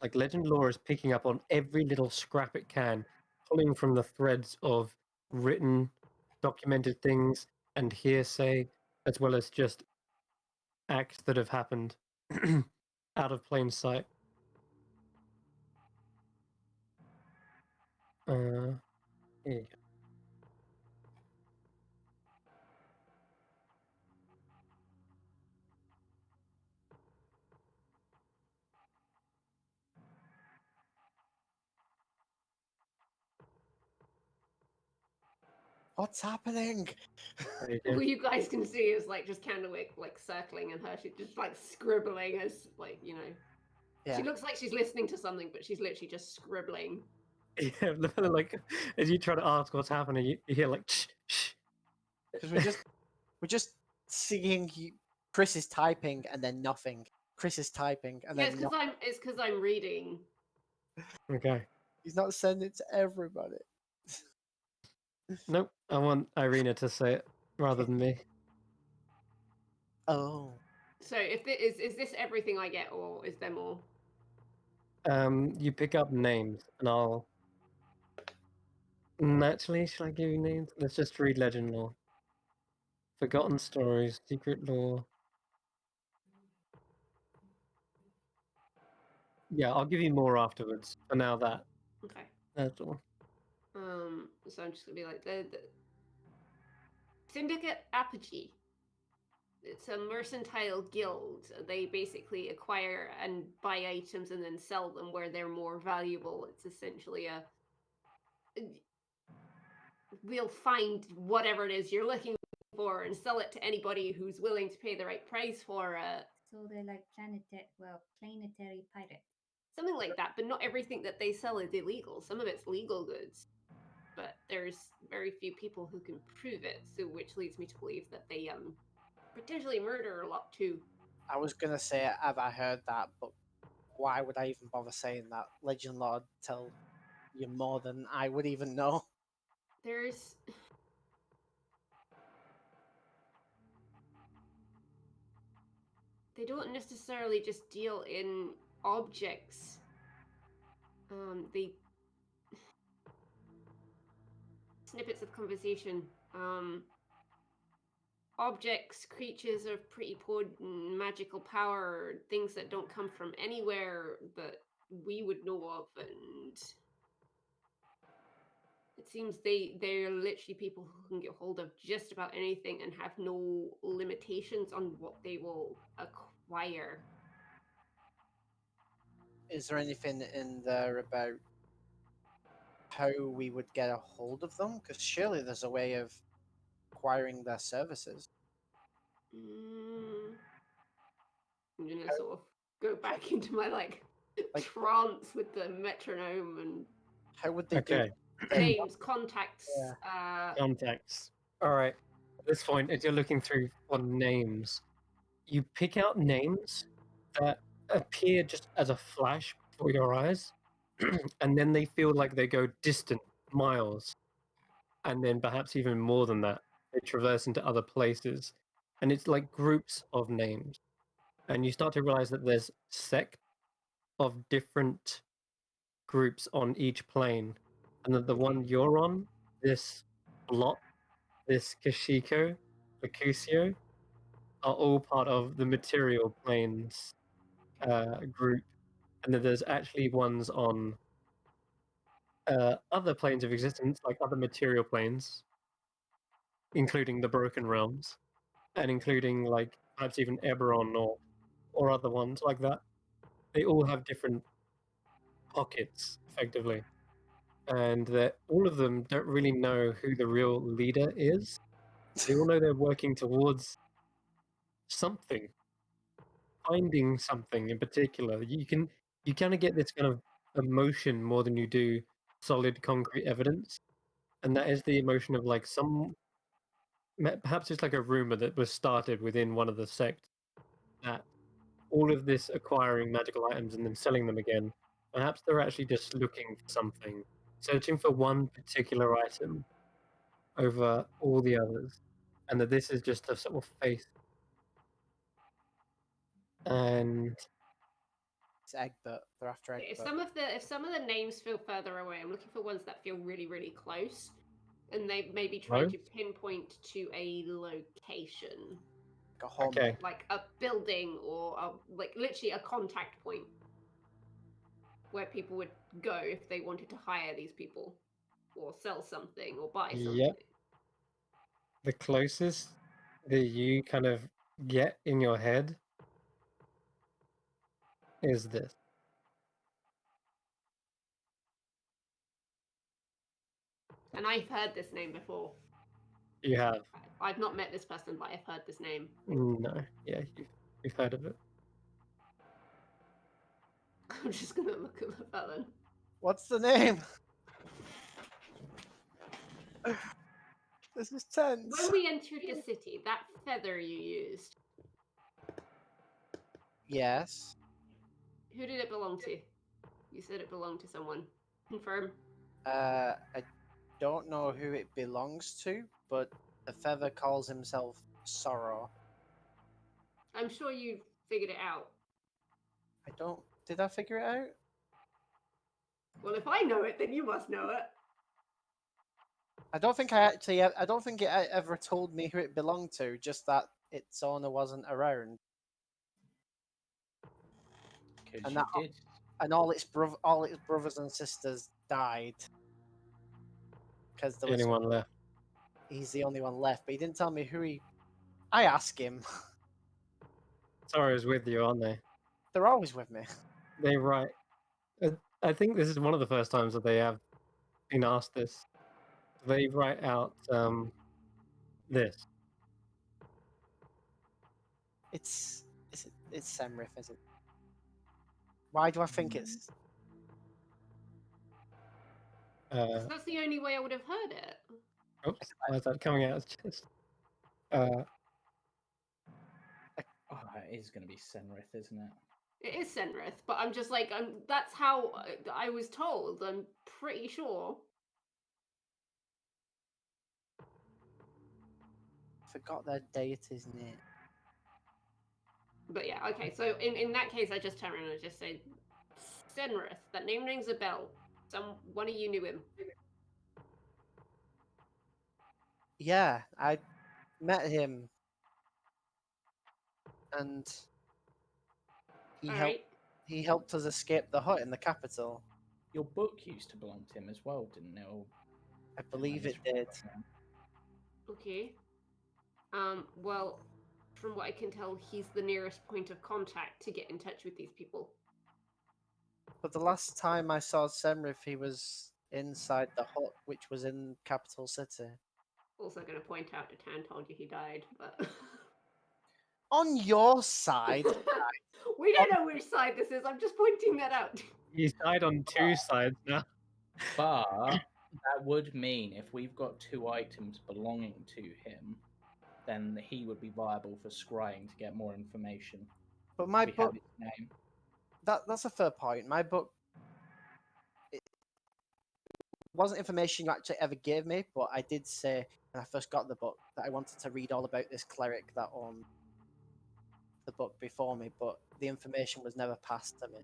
Like Legend Lore is picking up on every little scrap it can, pulling from the threads of written, documented things and hearsay, as well as just acts that have happened out of plain sight. Here you go. What's happening? There you all go. you guys can see is like just Candlewick like circling and her she's just like scribbling as like, you know. Yeah. She looks like she's listening to something, but she's literally just scribbling. Yeah, like as you try to ask what's happening, you hear like shh, shh. Because we're just seeing Chris is typing and then nothing. Chris is typing and Yeah, then it's because I'm reading. Okay. he's not sending it to everybody. Nope. I want Irina to say it rather than me. Oh. So if is this everything I get, or is there more? You pick up names, and I'll. Actually, should I give you names? Let's just read Legend Lore. Forgotten Stories, Secret Lore. Yeah, I'll give you more afterwards. For now, Okay. that's all. So I'm just gonna be like the Syndicate Apogee. It's a mercantile guild. They basically acquire and buy items and then sell them where they're more valuable. It's essentially a we'll find whatever it is you're looking for and sell it to anybody who's willing to pay the right price for it. So they're like planetary pirates. Something like that, but not everything that they sell is illegal. Some of it's legal goods, but there's very few people who can prove it. So, which leads me to believe that they potentially murder a lot too. I was gonna say, have I heard that? But why would I even bother saying that? Legend Lord tell you more than I would even know. There's they don't necessarily just deal in objects. They snippets of conversation. Objects, creatures of pretty potent magical power, things that don't come from anywhere that we would know of, and it seems they're literally people who can get hold of just about anything and have no limitations on what they will acquire. Is there anything in there about how we would get a hold of them? Because surely there's a way of acquiring their services. I'm gonna How- sort of go back into my like trance with the metronome and How would they do? Okay. names, contacts. Contacts. All right. At this point, as you're looking through on names, you pick out names that appear just as a flash before your eyes, and then they feel like they go distant miles, and then perhaps even more than that. They traverse into other places, and it's like groups of names, and you start to realize that there's sect of different groups on each plane, and that the one you're on, this blot, this Kashiko, the Kusio, are all part of the material planes group, and then there's actually ones on other planes of existence, like other material planes, including the Broken Realms, and including like perhaps even Eberron or other ones like that. They all have different pockets, effectively, and that all of them don't really know who the real leader is. They all know they're working towards something, finding something in particular. You kind of get this kind of emotion more than you do solid concrete evidence. and that is the emotion of like perhaps it's like a rumor that was started within one of the sects that all of this acquiring magical items and then selling them again, perhaps they're actually just looking for something, searching for one particular item over all the others, and that this is just a sort of face. And It's Egbert. They're after If Egbert. some of the names feel further away, I'm looking for ones that feel really, really close, and they maybe trying to pinpoint to a location, Like a home. okay, like a building or like literally a contact point where people would go if they wanted to hire these people or sell something or buy something. yep, the closest that you kind of get in your head is this. And I've heard this name before. You have. I've not met this person, but I've heard this name. No, yeah, you've heard of it. I'm just gonna look at the felon. What's the name? This is tense. When we entered the city, that feather you used, Yes. who did it belong to? You said it belonged to someone. Confirm. I don't know who it belongs to, but the feather calls himself Sorrow. I'm sure you figured it out. I don't. Did I figure it out? Well, if I know it, then you must know it. I don't think I don't think it ever told me who it belonged to. Just that its owner wasn't around, Because And you that- did. and all its brothers and sisters died. Because there was Anyone left? he's the only one left, but he didn't tell me who he. I asked him. Sorrow's with you, aren't they? They're always with me. They write. I think this is one of the first times that they have been asked this. They write out this. It's Semrith, is it? Why do I think it's? That's the only way I would have heard it. Oops, why is that coming out as chest? Oh, it is going to be Senrith, isn't it? It is Senrith, but I'm just like, that's how I was told. I'm pretty sure. Forgot their deity's name. But yeah, okay. So in that case, I just turn around and I just say, Senrith. That name rings a bell. One of you knew him. Yeah, I met him, and he All helped. right. He helped us escape the hut in the capital. Your book used to belong to him as well, didn't it? Or I believe it did. Okay. Well, from what I can tell, he's the nearest point of contact to get in touch with these people. But the last time I saw Semrith, he was inside the hut, which was in capital city. Also going to point out that Tan told you he died, but On your side, we don't know which side this is. I'm just pointing that out. He's died on two sides now. But that would mean if we've got two items belonging to him, then he would be viable for scrying to get more information. but my We have book, his name. that's a fair point. My book, it wasn't information you actually ever gave me, but I did say when I first got the book that I wanted to read all about this cleric that owned the book before me, but the information was never passed to me.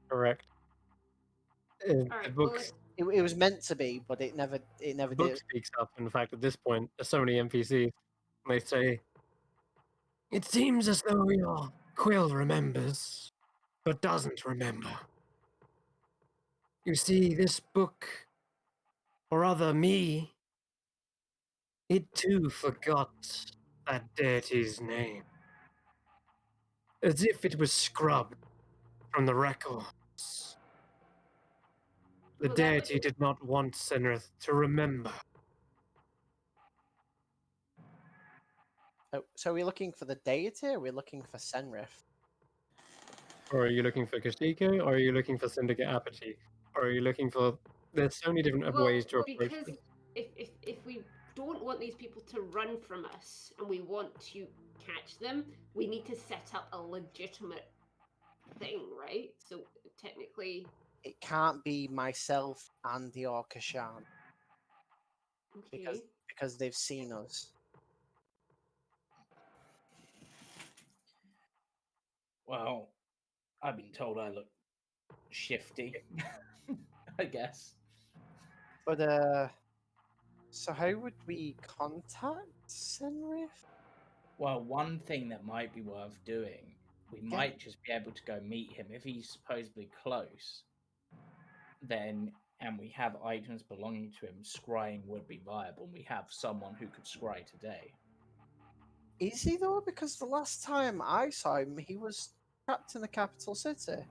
Correct. The Alright, book, well, It was meant to be, but it never the did. book speaks up. In fact, at this point, there's so many NPCs. They say, "It seems as though your quill remembers, but doesn't remember. You see, this book, or rather me, it too forgot that deity's name, as if it was scrubbed from the records. The Well, that would- deity did not want Senrith to remember." Oh, so are we looking for the deity, or are we looking for Senrith? Or are you looking for Kashiko, or are you looking for Syndicate Apogee? Or are you looking for there's so many different Well, ways to approach because this. if we don't want these people to run from us and we want to catch them, we need to set up a legitimate thing, right? So technically, It can't be myself and the Orcashan okay. because they've seen us. Well, I've been told I look shifty. I guess. But so how would we contact Senrith? Well, one thing that might be worth doing, we might just be able to go meet him if he's supposedly close. Then, and we have items belonging to him, scrying would be viable. We have someone who could scry today. Is he though? Because the last time I saw him, he was trapped in the capital city.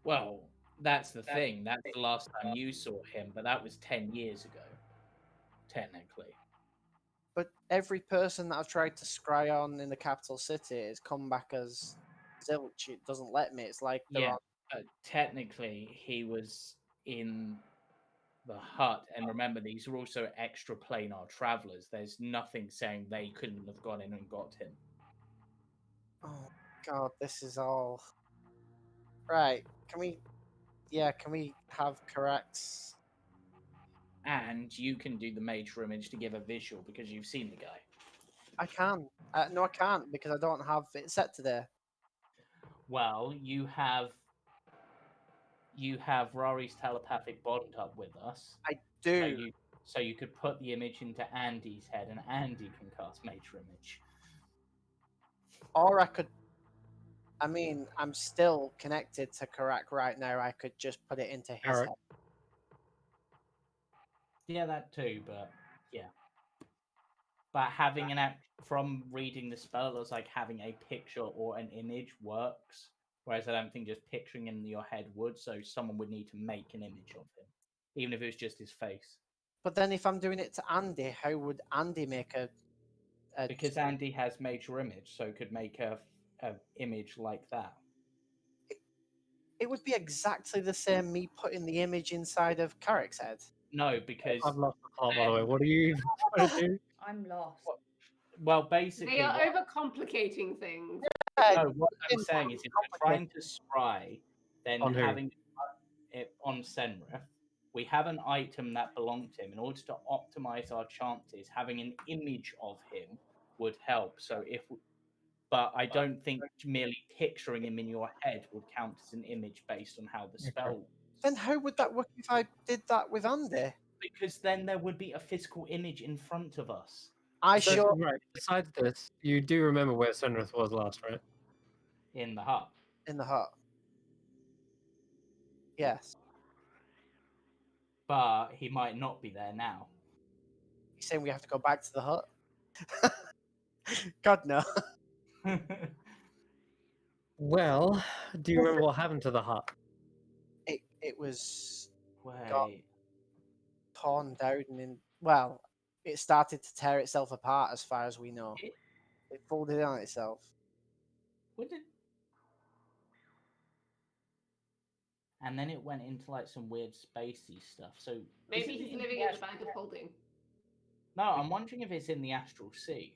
Well, that's the thing. That's the last time you saw him, but that was 10 years ago, technically. But every person that I've tried to scry on in the capital city has come back as zilch. It doesn't let me. It's like they're Yeah, on. but technically he was in the hut. And remember, these are also extra planar travelers. There's nothing saying they couldn't have gone in and got him. Oh God, this is all right. Can we? Yeah, can we have corrects? And you can do the major image to give a visual because you've seen the guy. I can. No, I can't because I don't have it set today. Well, you have Rory's telepathic bond up with us. I do. So you could put the image into Andy's head, and Andy can cast major image. Or I could. I mean, I'm still connected to Karak right now. I could just put it into his Karak. head. Yeah, that too, but yeah. But having from reading the spell, it looks like having a picture or an image works. Whereas I don't think just picturing in your head would. So someone would need to make an image of him, even if it was just his face. But then if I'm doing it to Andy, how would Andy make a Because Andy has major image, so could make a image like that. it would be exactly the same me putting the image inside of Karak's head. No, because I've lost the plot, by the way. What are you even trying to do? I'm lost. well, basically, They are overcomplicating things. no, what I'm saying is, if you're trying to scry, then On who? having it on Senrith, we have an item that belonged to him. In order to optimize our chances, having an image of him would help. So but I don't think merely picturing him in your head would count as an image based on how the spell. Then how would that work if I did that with Andy? Because then there would be a physical image in front of us. I So, sure right. Besides this, you do remember where Senrith was last, right? In the hut. in the hut. Yes. But he might not be there now. You're saying we have to go back to the hut? God no. Well, do you remember what happened to the hut? It was Wait. torn down and well, it started to tear itself apart as far as we know. It folded in on itself. What did... And then it went into like some weird spacey stuff. So Maybe is it he's in living the in a astral- bag of holding. No, I'm wondering if it's in the astral sea.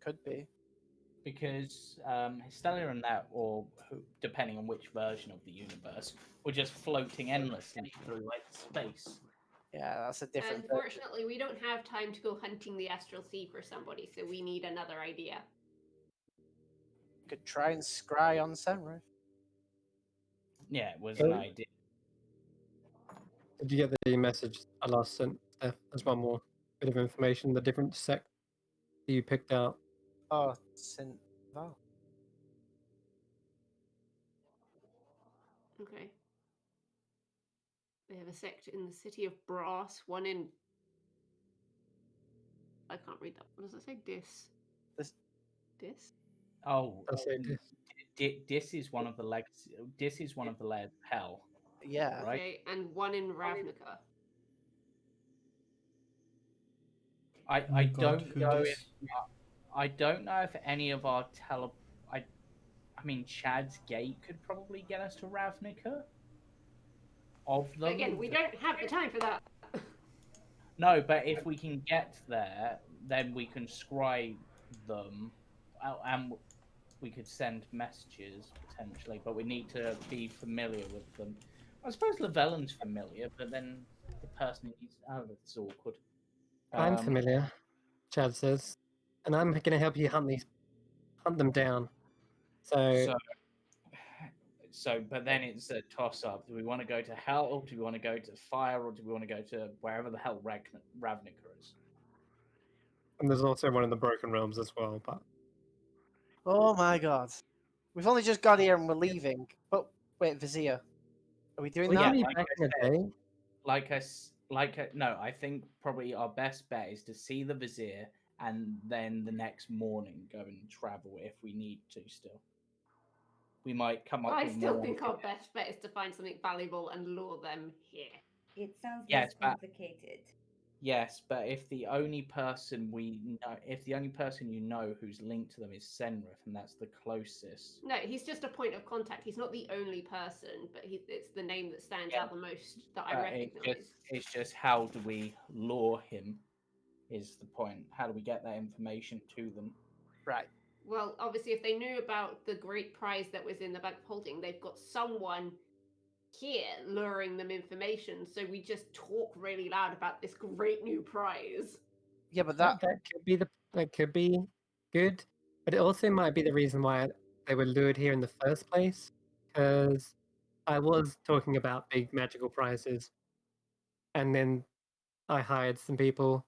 Could be. Because Hysteria and that, or depending on which version of the universe, were just floating endlessly through like space. Yeah, that's a different. Unfortunately, we don't have time to go hunting the astral sea for somebody, so we need another idea. Could try and scry on Senrith. Yeah, it was an idea. Did you get the message I last sent, Steph? There's one more bit of information. The different sect that you picked out. Oh, oh. Okay. They have a sect in the city of Brass, one in. I can't read that. What does it say? Dis? Oh, I say this. this is one of the legacy. This is one of the layers of hell. Yeah. Right. Okay, and one in Ravnica. I God, don't who know dis? if I don't know if any of our I mean, Chad's gate could probably get us to Ravnica. of them. Again, we don't have the time for that. No, but if we can get there, then we can scribe them, and we could send messages potentially. But we need to be familiar with them. I suppose Llewellyn's familiar, but then the person he's it's awkward. I'm familiar, Chad says, and I'm going to help you hunt them down. So, But then it's a toss-up. Do we want to go to hell, or do we want to go to fire, or do we want to go to wherever the hell Ravnica is? and there's also one in the Broken Realms as well. But Oh my god. We've only just got here and we're leaving. But wait, Vizier. Are we doing we that? can be like back I in a day. No, I think probably our best bet is to see the Vizier and then the next morning go and travel if we need to still. We might come up I with still more think ideas. our best bet is to find something valuable and lure them here. It sounds Yes, less but- complicated. Yes, but if the only person you know who's linked to them is Senrith, and that's the closest. No, he's just a point of contact. He's not the only person, but it's the name that stands Yeah. out the most that I But recognise. it's just how do we lure him is the point. How do we get that information to them? Right. Well, obviously, if they knew about the great prize that was in the Bank of Holding, they've got someone here luring them information. So we just talk really loud about this great new prize. Yeah, but That could be good, but it also might be the reason why they were lured here in the first place. Because I was talking about big magical prizes, and then I hired some people.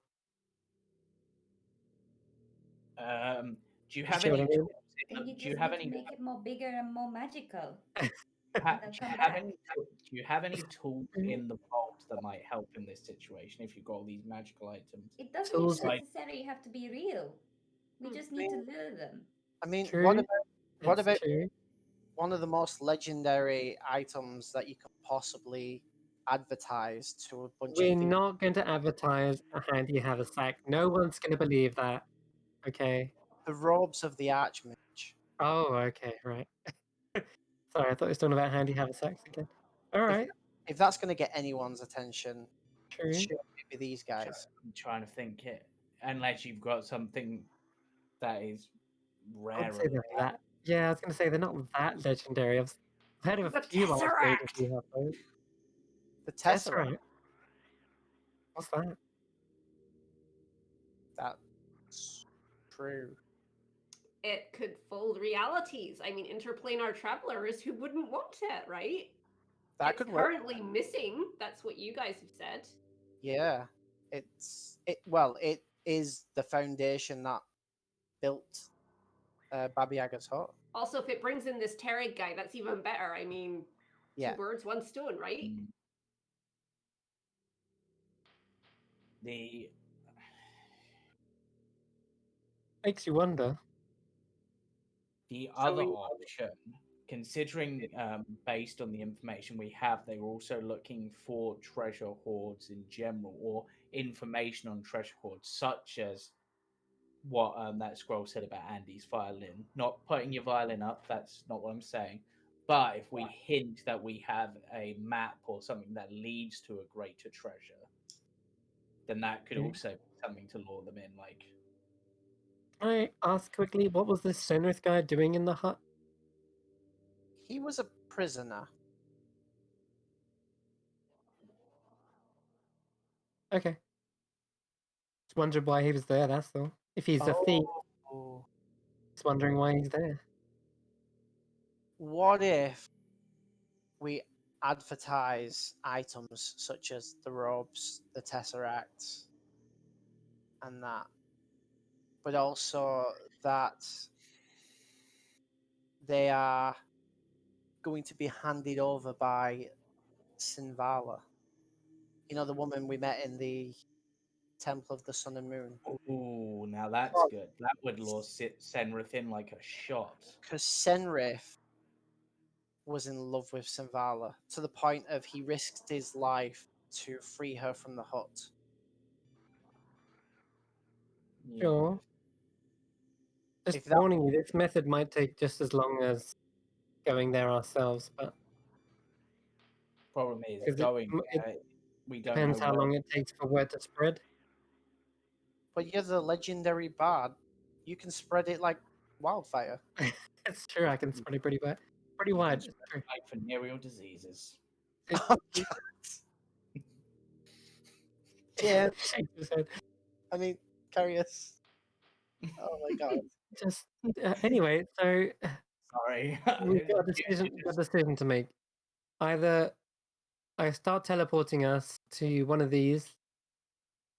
Do you have see what any I mean? tools? Then you Do just you have need to any? make it more bigger and more magical. Do They'll you come have back. any? Do you have any tools in the vault that might help in this situation if you've got all these magical items? It doesn't Tools even like- necessarily have to be real. We Hmm. just need to lure them. I mean, True. what That's about true. one of the most legendary items that you can possibly advertise to a bunch We're of people? not going to advertise a hand you have a sack. No one's going to believe that. Okay. The robes of the Archmage. Oh, okay, right. Sorry, I thought you were talking about handy have a sack again. All right, If that's going to get anyone's attention, true. sure, maybe these guys. I'm trying to think it. Unless you've got something that is I would rarer. say they're that. Yeah, I was going to say they're not that legendary. I've heard of a The few archmages Tesseract! who have those. The Tesseract. Tesseract. What's that? That's true. It could fold realities. I mean, interplanar travelers, who wouldn't want it, right? That It's could work. currently missing. That's what you guys have said. Yeah, it is the foundation that built Baba Yaga's hut. Also, if it brings in this Tarek guy, that's even better. I mean, Yeah. two birds, one stone, right? Mm. The Makes you wonder. other option, considering based on the information we have, they were also looking for treasure hoards in general, or information on treasure hoards, such as what that scroll said about Andy's violin. Not putting your violin up, that's not what I'm saying. But if we hint that we have a map or something that leads to a greater treasure, then that could Mm. also be something to lure them in. Like, Can I ask quickly, what was this Senrith guy doing in the hut? He was a prisoner. Okay. Just wondered why he was there, that's all. If he's a thief, Oh. just wondering why he's there. What if we advertise items such as the robes, the tesseracts, and that, but also that they are going to be handed over by Sinvala? You know, the woman we met in the Temple of the Sun and Moon. ooh, now that's Oh. good. That would lure Senrith in like a shot. Because Senrith was in love with Sinvala to the point of he risked his life to free her from the hut. Sure. Just If that- warning you, this method might take just as long as going there ourselves, but Problem is, 'Cause going it there, we don't depends know how where. long it takes for word to spread. But you're the legendary bard. You can spread it like wildfire. It's true. I can spread it pretty wide. Pretty You can wide. It's spread true. like venereal diseases. It, Oh, yeah, shakes his head. I mean, Carius. Oh my god. Just anyway. So Sorry. we've got a You decision. We've got a just- decision to make. Either I start teleporting us to one of these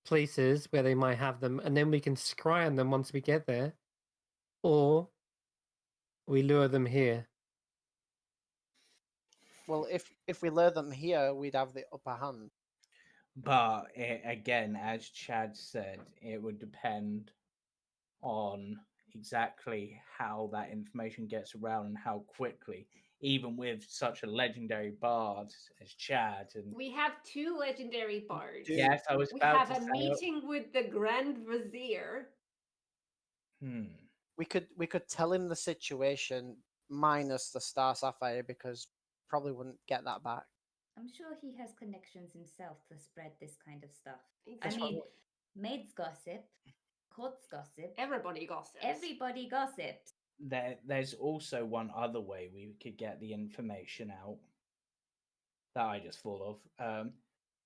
places where they might have them, and then we can scry on them once we get there, or we lure them here. Well, if we lure them here, we'd have the upper hand. But again, as Chad said, it would depend on exactly how that information gets around and how quickly. Even with such a legendary bard as Chad, and We have 2 legendary bards. Dude, yes, I was We about have to a say. meeting with the Grand Vizier. we could tell him the situation minus the Star Sapphire because probably wouldn't get that back. I'm sure he has connections himself to spread this kind of stuff. That's I what mean, maids gossip, courts gossip, Everybody gossips. everybody gossips. There's also one other way we could get the information out that I just thought of.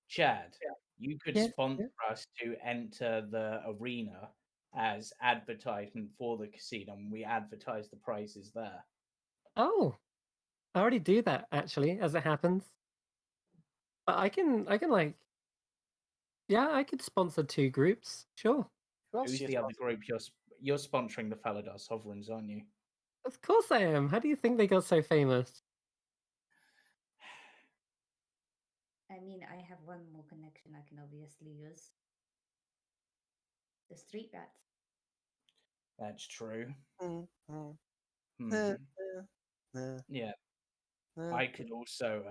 Chad, you could Yeah, sponsor us to enter the arena as advertisement for the casino, and we advertise the prices there. Oh, I already do that actually, as it happens. But I can like, yeah, I could sponsor 2 groups. Sure, Who else Who's you the other thought? group? You're sponsoring the Faladar Sovereigns, aren't you? of course I am. How do you think they got so famous? I mean, I have one more connection I can obviously use. The street rats. That's true. Mm, mm, Hmm. uh, Yeah, uh. I could also.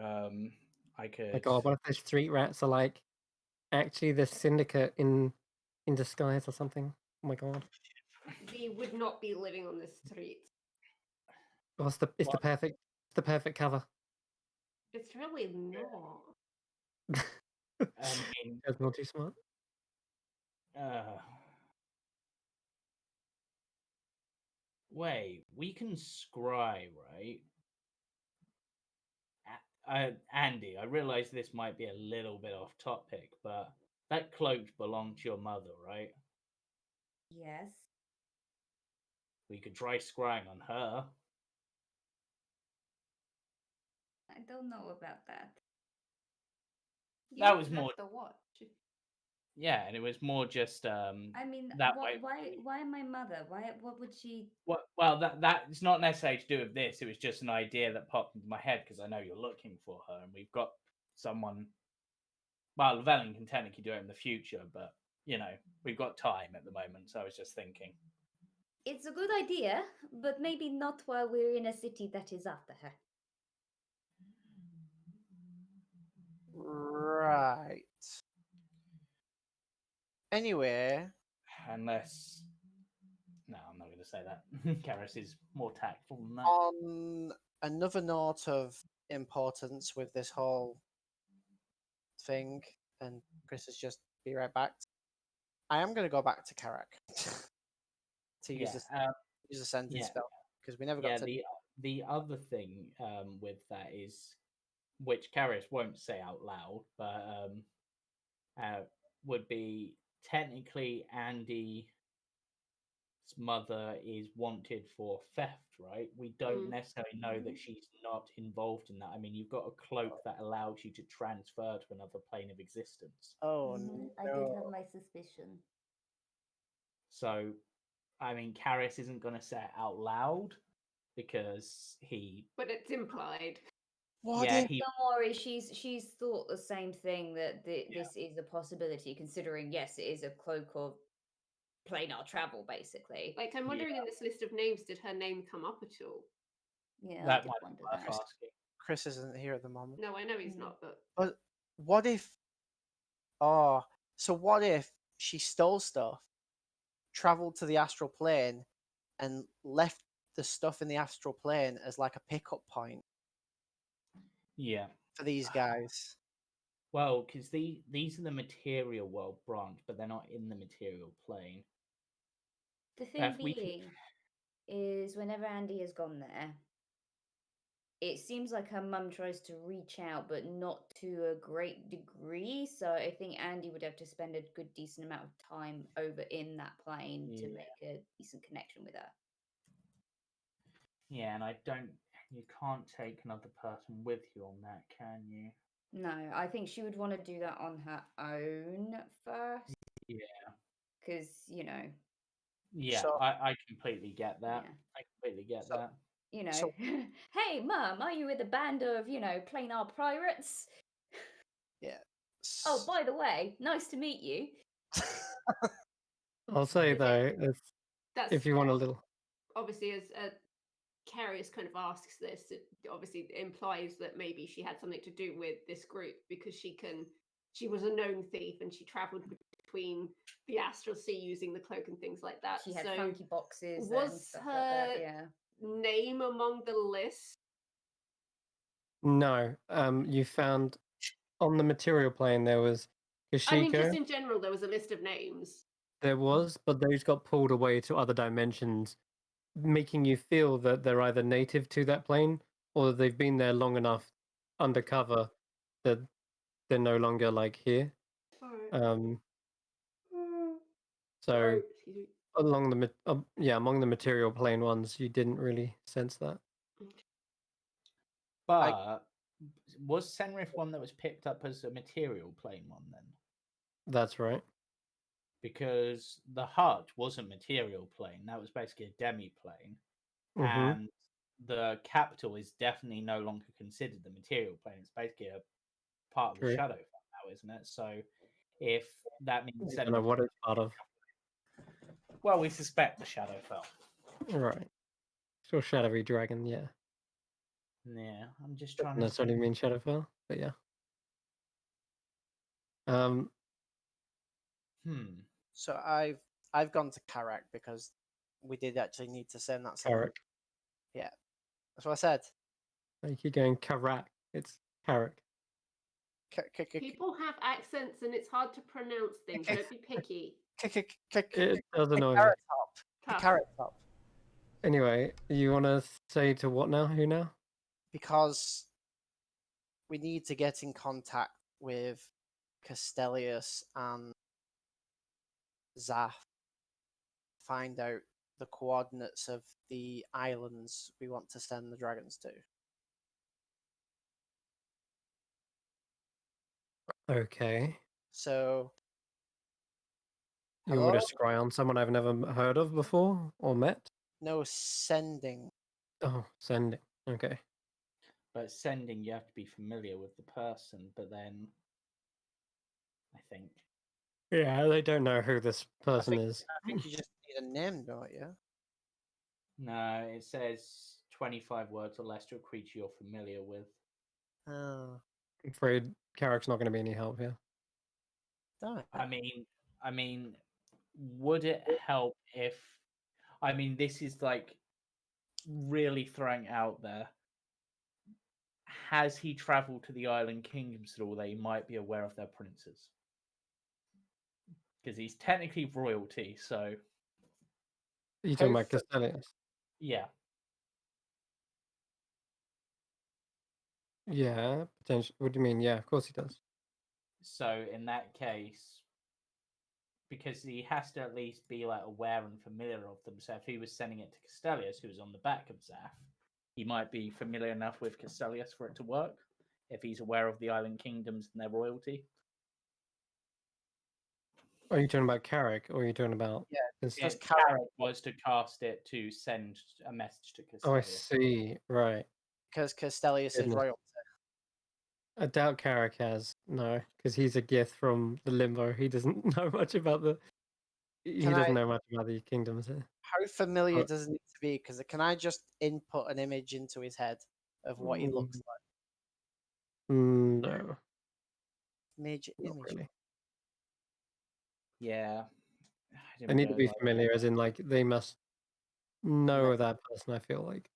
I My could. God, what if those street rats are like actually the syndicate in disguise or something? Oh my God, They would not be living on the streets. what's the it's What? the perfect cover. It's really not. I mean, That's not too smart. uh, wait. We can scry, right? Andy, I realize this might be a little bit off topic, but that cloak belonged to your mother, right? Yes. We could try scrying on her. I don't know about that. You That don't was have more, to watch. yeah, and it was more just I mean, that way. why my mother? What would she? Well, that's not necessarily to do with this. It was just an idea that popped into my head because I know you're looking for her, and we've got someone. Well, Llewellyn can technically do it in the future, but you know we've got time at the moment. So I was just thinking. It's a good idea, but maybe not while we're in a city that is after her. Right. Anyway, Unless, no, I'm not going to say that. Karis is more tactful than that. on another note of importance with this whole thing, and Chris is just be right back. I am going to go back to Karak to use use the sentence yeah. spell because we never Yeah, got to. the other thing with that is, which Karis won't say out loud, but would be technically Andy's mother is wanted for theft, right? We don't necessarily know that she's not involved in that. I mean, you've got a cloak that allows you to transfer to another plane of existence. Oh I did have no! my suspicion. So, I mean, Karis isn't going to say it out loud because he, But it's implied. What yeah, if he, Don't worry, she's thought the same thing that this is a possibility, considering yes, it is a cloak of planar travel, basically. Like, I'm wondering in this list of names, did her name come up at all? Yeah, I that did might wonder be worth that. asking. Chris isn't here at the moment? No, I know he's not, but But what if? Oh, so what if she stole stuff, traveled to the astral plane, and left the stuff in the astral plane as like a pickup point? Yeah. for these guys? Well, because these are the material world branch, but they're not in the material plane. The thing If we can- being is whenever Andy has gone there, it seems like her mum tries to reach out, but not to a great degree. So I think Andy would have to spend a good decent amount of time over in that plane to Yeah. make a decent connection with her. Yeah, and I don't. You can't take another person with you on that, can you? No, I think she would want to do that on her own first. Yeah. Because, Yeah, So- I completely get that. Yeah. I completely get So- that. So- hey, Mum, are you with a band of, planar pirates? Yeah. Oh, by the way, nice to meet you. I'll say Is it- though, That's if you want a little, obviously as Carius kind of asks this, it obviously implies that maybe she had something to do with this group because she was a known thief and she traveled between the astral sea using the cloak and things like that. She had so funky boxes and was stuff like that, her yeah. name among the list? no. You found on the material plane there was I mean, Kashiko. just in general, there was a list of names. There was, but those got pulled away to other dimensions, making you feel that they're either native to that plane or that they've been there long enough undercover that they're no longer like here. Alright. So Sorry, excuse me. among the material plane ones, you didn't really sense that. But was Senrith one that was picked up as a material plane one then? That's right. Because the hut wasn't material plane; that was basically a demi plane, Mm-hmm. and the capital is definitely no longer considered the material plane. It's basically a part of the True. shadow now, isn't it? So if that means I don't know what it's part of. well, we suspect the Shadowfell. Right. Still Shadowy Dragon, yeah. Yeah, I'm just Doesn't trying to necessarily mean Shadowfell, but yeah. Um, So I've gone to Karak because we did actually need to send that signal. Carrick. Yeah, that's what I said. You keep going Karak. It's Carrick. People have accents and it's hard to pronounce things. Don't be picky. It does The annoy me. carrot top. The Tough. carrot top. Anyway, you want to say to what now? Who now? Because we need to get in contact with Castellius and Zaf. Find out the coordinates of the islands we want to send the dragons to. Okay. So You would hello? scry on someone I've never heard of before or met? No sending. Oh, sending. Okay. But sending, you have to be familiar with the person. But then, I think Yeah, they don't know who this person think- is. I think you just need a name, don't you? no. It says 25 words or less to a creature you're familiar with. Oh, I'm afraid Carrick's not going to be any help here. damn it. I mean, would it help if? I mean, this is like really throwing out there. Has he travelled to the island kingdoms at all that he might be aware of their princes? Because he's technically royalty, so Are you talking about Hopefully- Castellius? yeah. Yeah, potentially. What do you mean? Yeah, of course he does. So in that case, because he has to at least be like aware and familiar of them. So if he was sending it to Castellius, who was on the back of Zaf, he might be familiar enough with Castellius for it to work. If he's aware of the island kingdoms and their royalty. Are you talking about Carrick or are you talking about? Yeah, Cast- just If Carrick was to cast it to send a message to Oh, I Castellius. see. Right. because Castellius is Goodness. royalty. I doubt Carrick has. No, because he's a Gith from the Limbo. He doesn't know much about the. He Can doesn't I- know much about the kingdoms here. How familiar Oh. does it need to be? Because can I just input an image into his head of what he looks like? No, Image. not really. Yeah. I They didn't need to be realise. familiar, as in like they must know that person. I feel like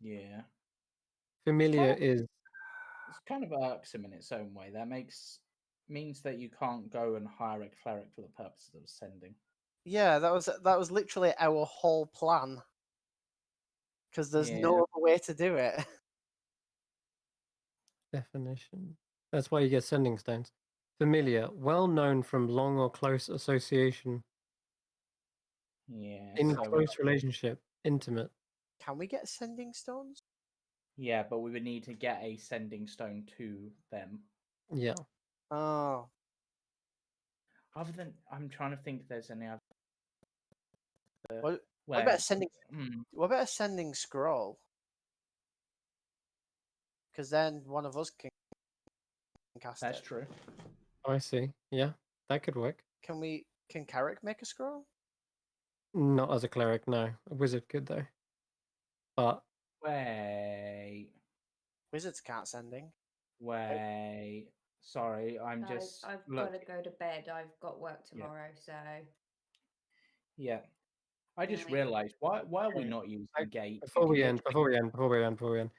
Yeah. familiar Okay. is it's kind of irksome in its own way. That means that you can't go and hire a cleric for the purposes of sending. Yeah, that was literally our whole plan. Because there's Yeah. no other way to do it. Definition. That's why you get sending stones. Familiar, well known from long or close association, Yeah. in So close relationship, intimate. Can we get sending stones? yeah, but we would need to get a sending stone to them. Yeah. Oh, Other than I'm trying to think if there's any other. what Where, about sending? Hmm, What about a sending scroll? Because then one of us can cast that's it. true. I see. Yeah, that could work. Can we? Can Carrick make a scroll? Not as a cleric, no. A wizard could though. But Wait. Wizards can't sending. Wait. Sorry, I'm just I've look. got to go to bed. I've got work Yeah. tomorrow, so Yeah, I just Anyway. realised why are we Okay. not using gate? before we end, literally-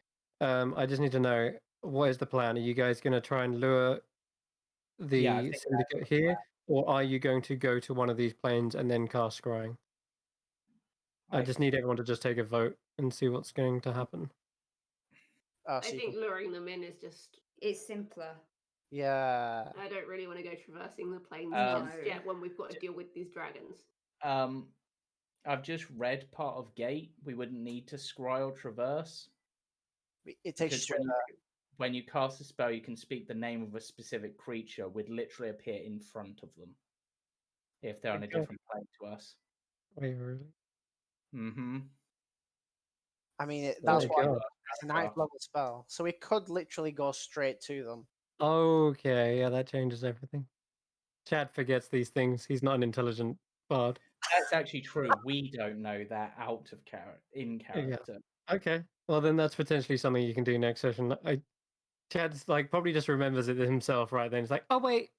I just need to know, what is the plan? Are you guys going to try and lure Yeah, I the think that's syndicate the here, or are you going to go to one of these planes and then cast scrying? I just need everyone to just take a vote and see what's going to happen. Oh, I so you think can- luring them in is just. it's simpler. yeah. I don't really want to go traversing the plains Um, just yet when we've got to deal with these dragons. I've just read part of gate. We wouldn't need to scry or traverse It takes because you when you cast a spell, you can speak the name of a specific creature would literally appear in front of them if they're on a Okay. different plane to us. Wait, really? Mm-hmm. I mean, Oh that's my why God. it's a 9th level spell. So we could literally go straight to them. Okay, yeah, that changes everything. Chad forgets these things. He's not an intelligent bard. That's actually true. We don't know that out of in character. Okay, well then that's potentially something you can do next session. Chad's like probably just remembers it himself right then. He's like, oh wait,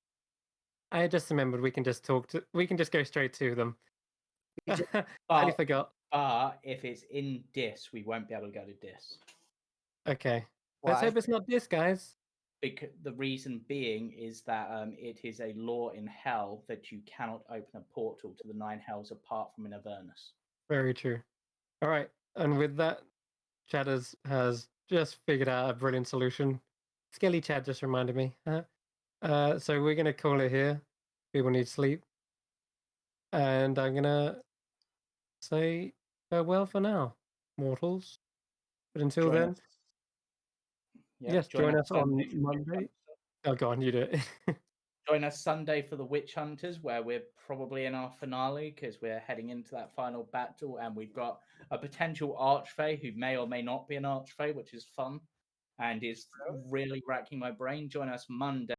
I just remembered. We can just go straight to them. We ju- I But, forgot. but if it's in Dis, we won't be able to go to Dis. Okay, let's Why? hope it's not this, guys. Because the reason being is that it is a law in Hell that you cannot open a portal to the 9 Hells apart from in Avernus. Very true. All right, and with that, Chad has just figured out a brilliant solution. Skelly Chad just reminded me. So we're gonna call it here. People need sleep, and I'm gonna say farewell for now, mortals. But until Join then, us. Yep, yes, join us on Sunday for the Witch Monday. Hunters. Oh, go on, you do it. Join us Sunday for the Witch Hunters, where we're probably in our finale because we're heading into that final battle, and we've got a potential Archfey who may or may not be an Archfey, which is fun and is really racking my brain. Join us Monday.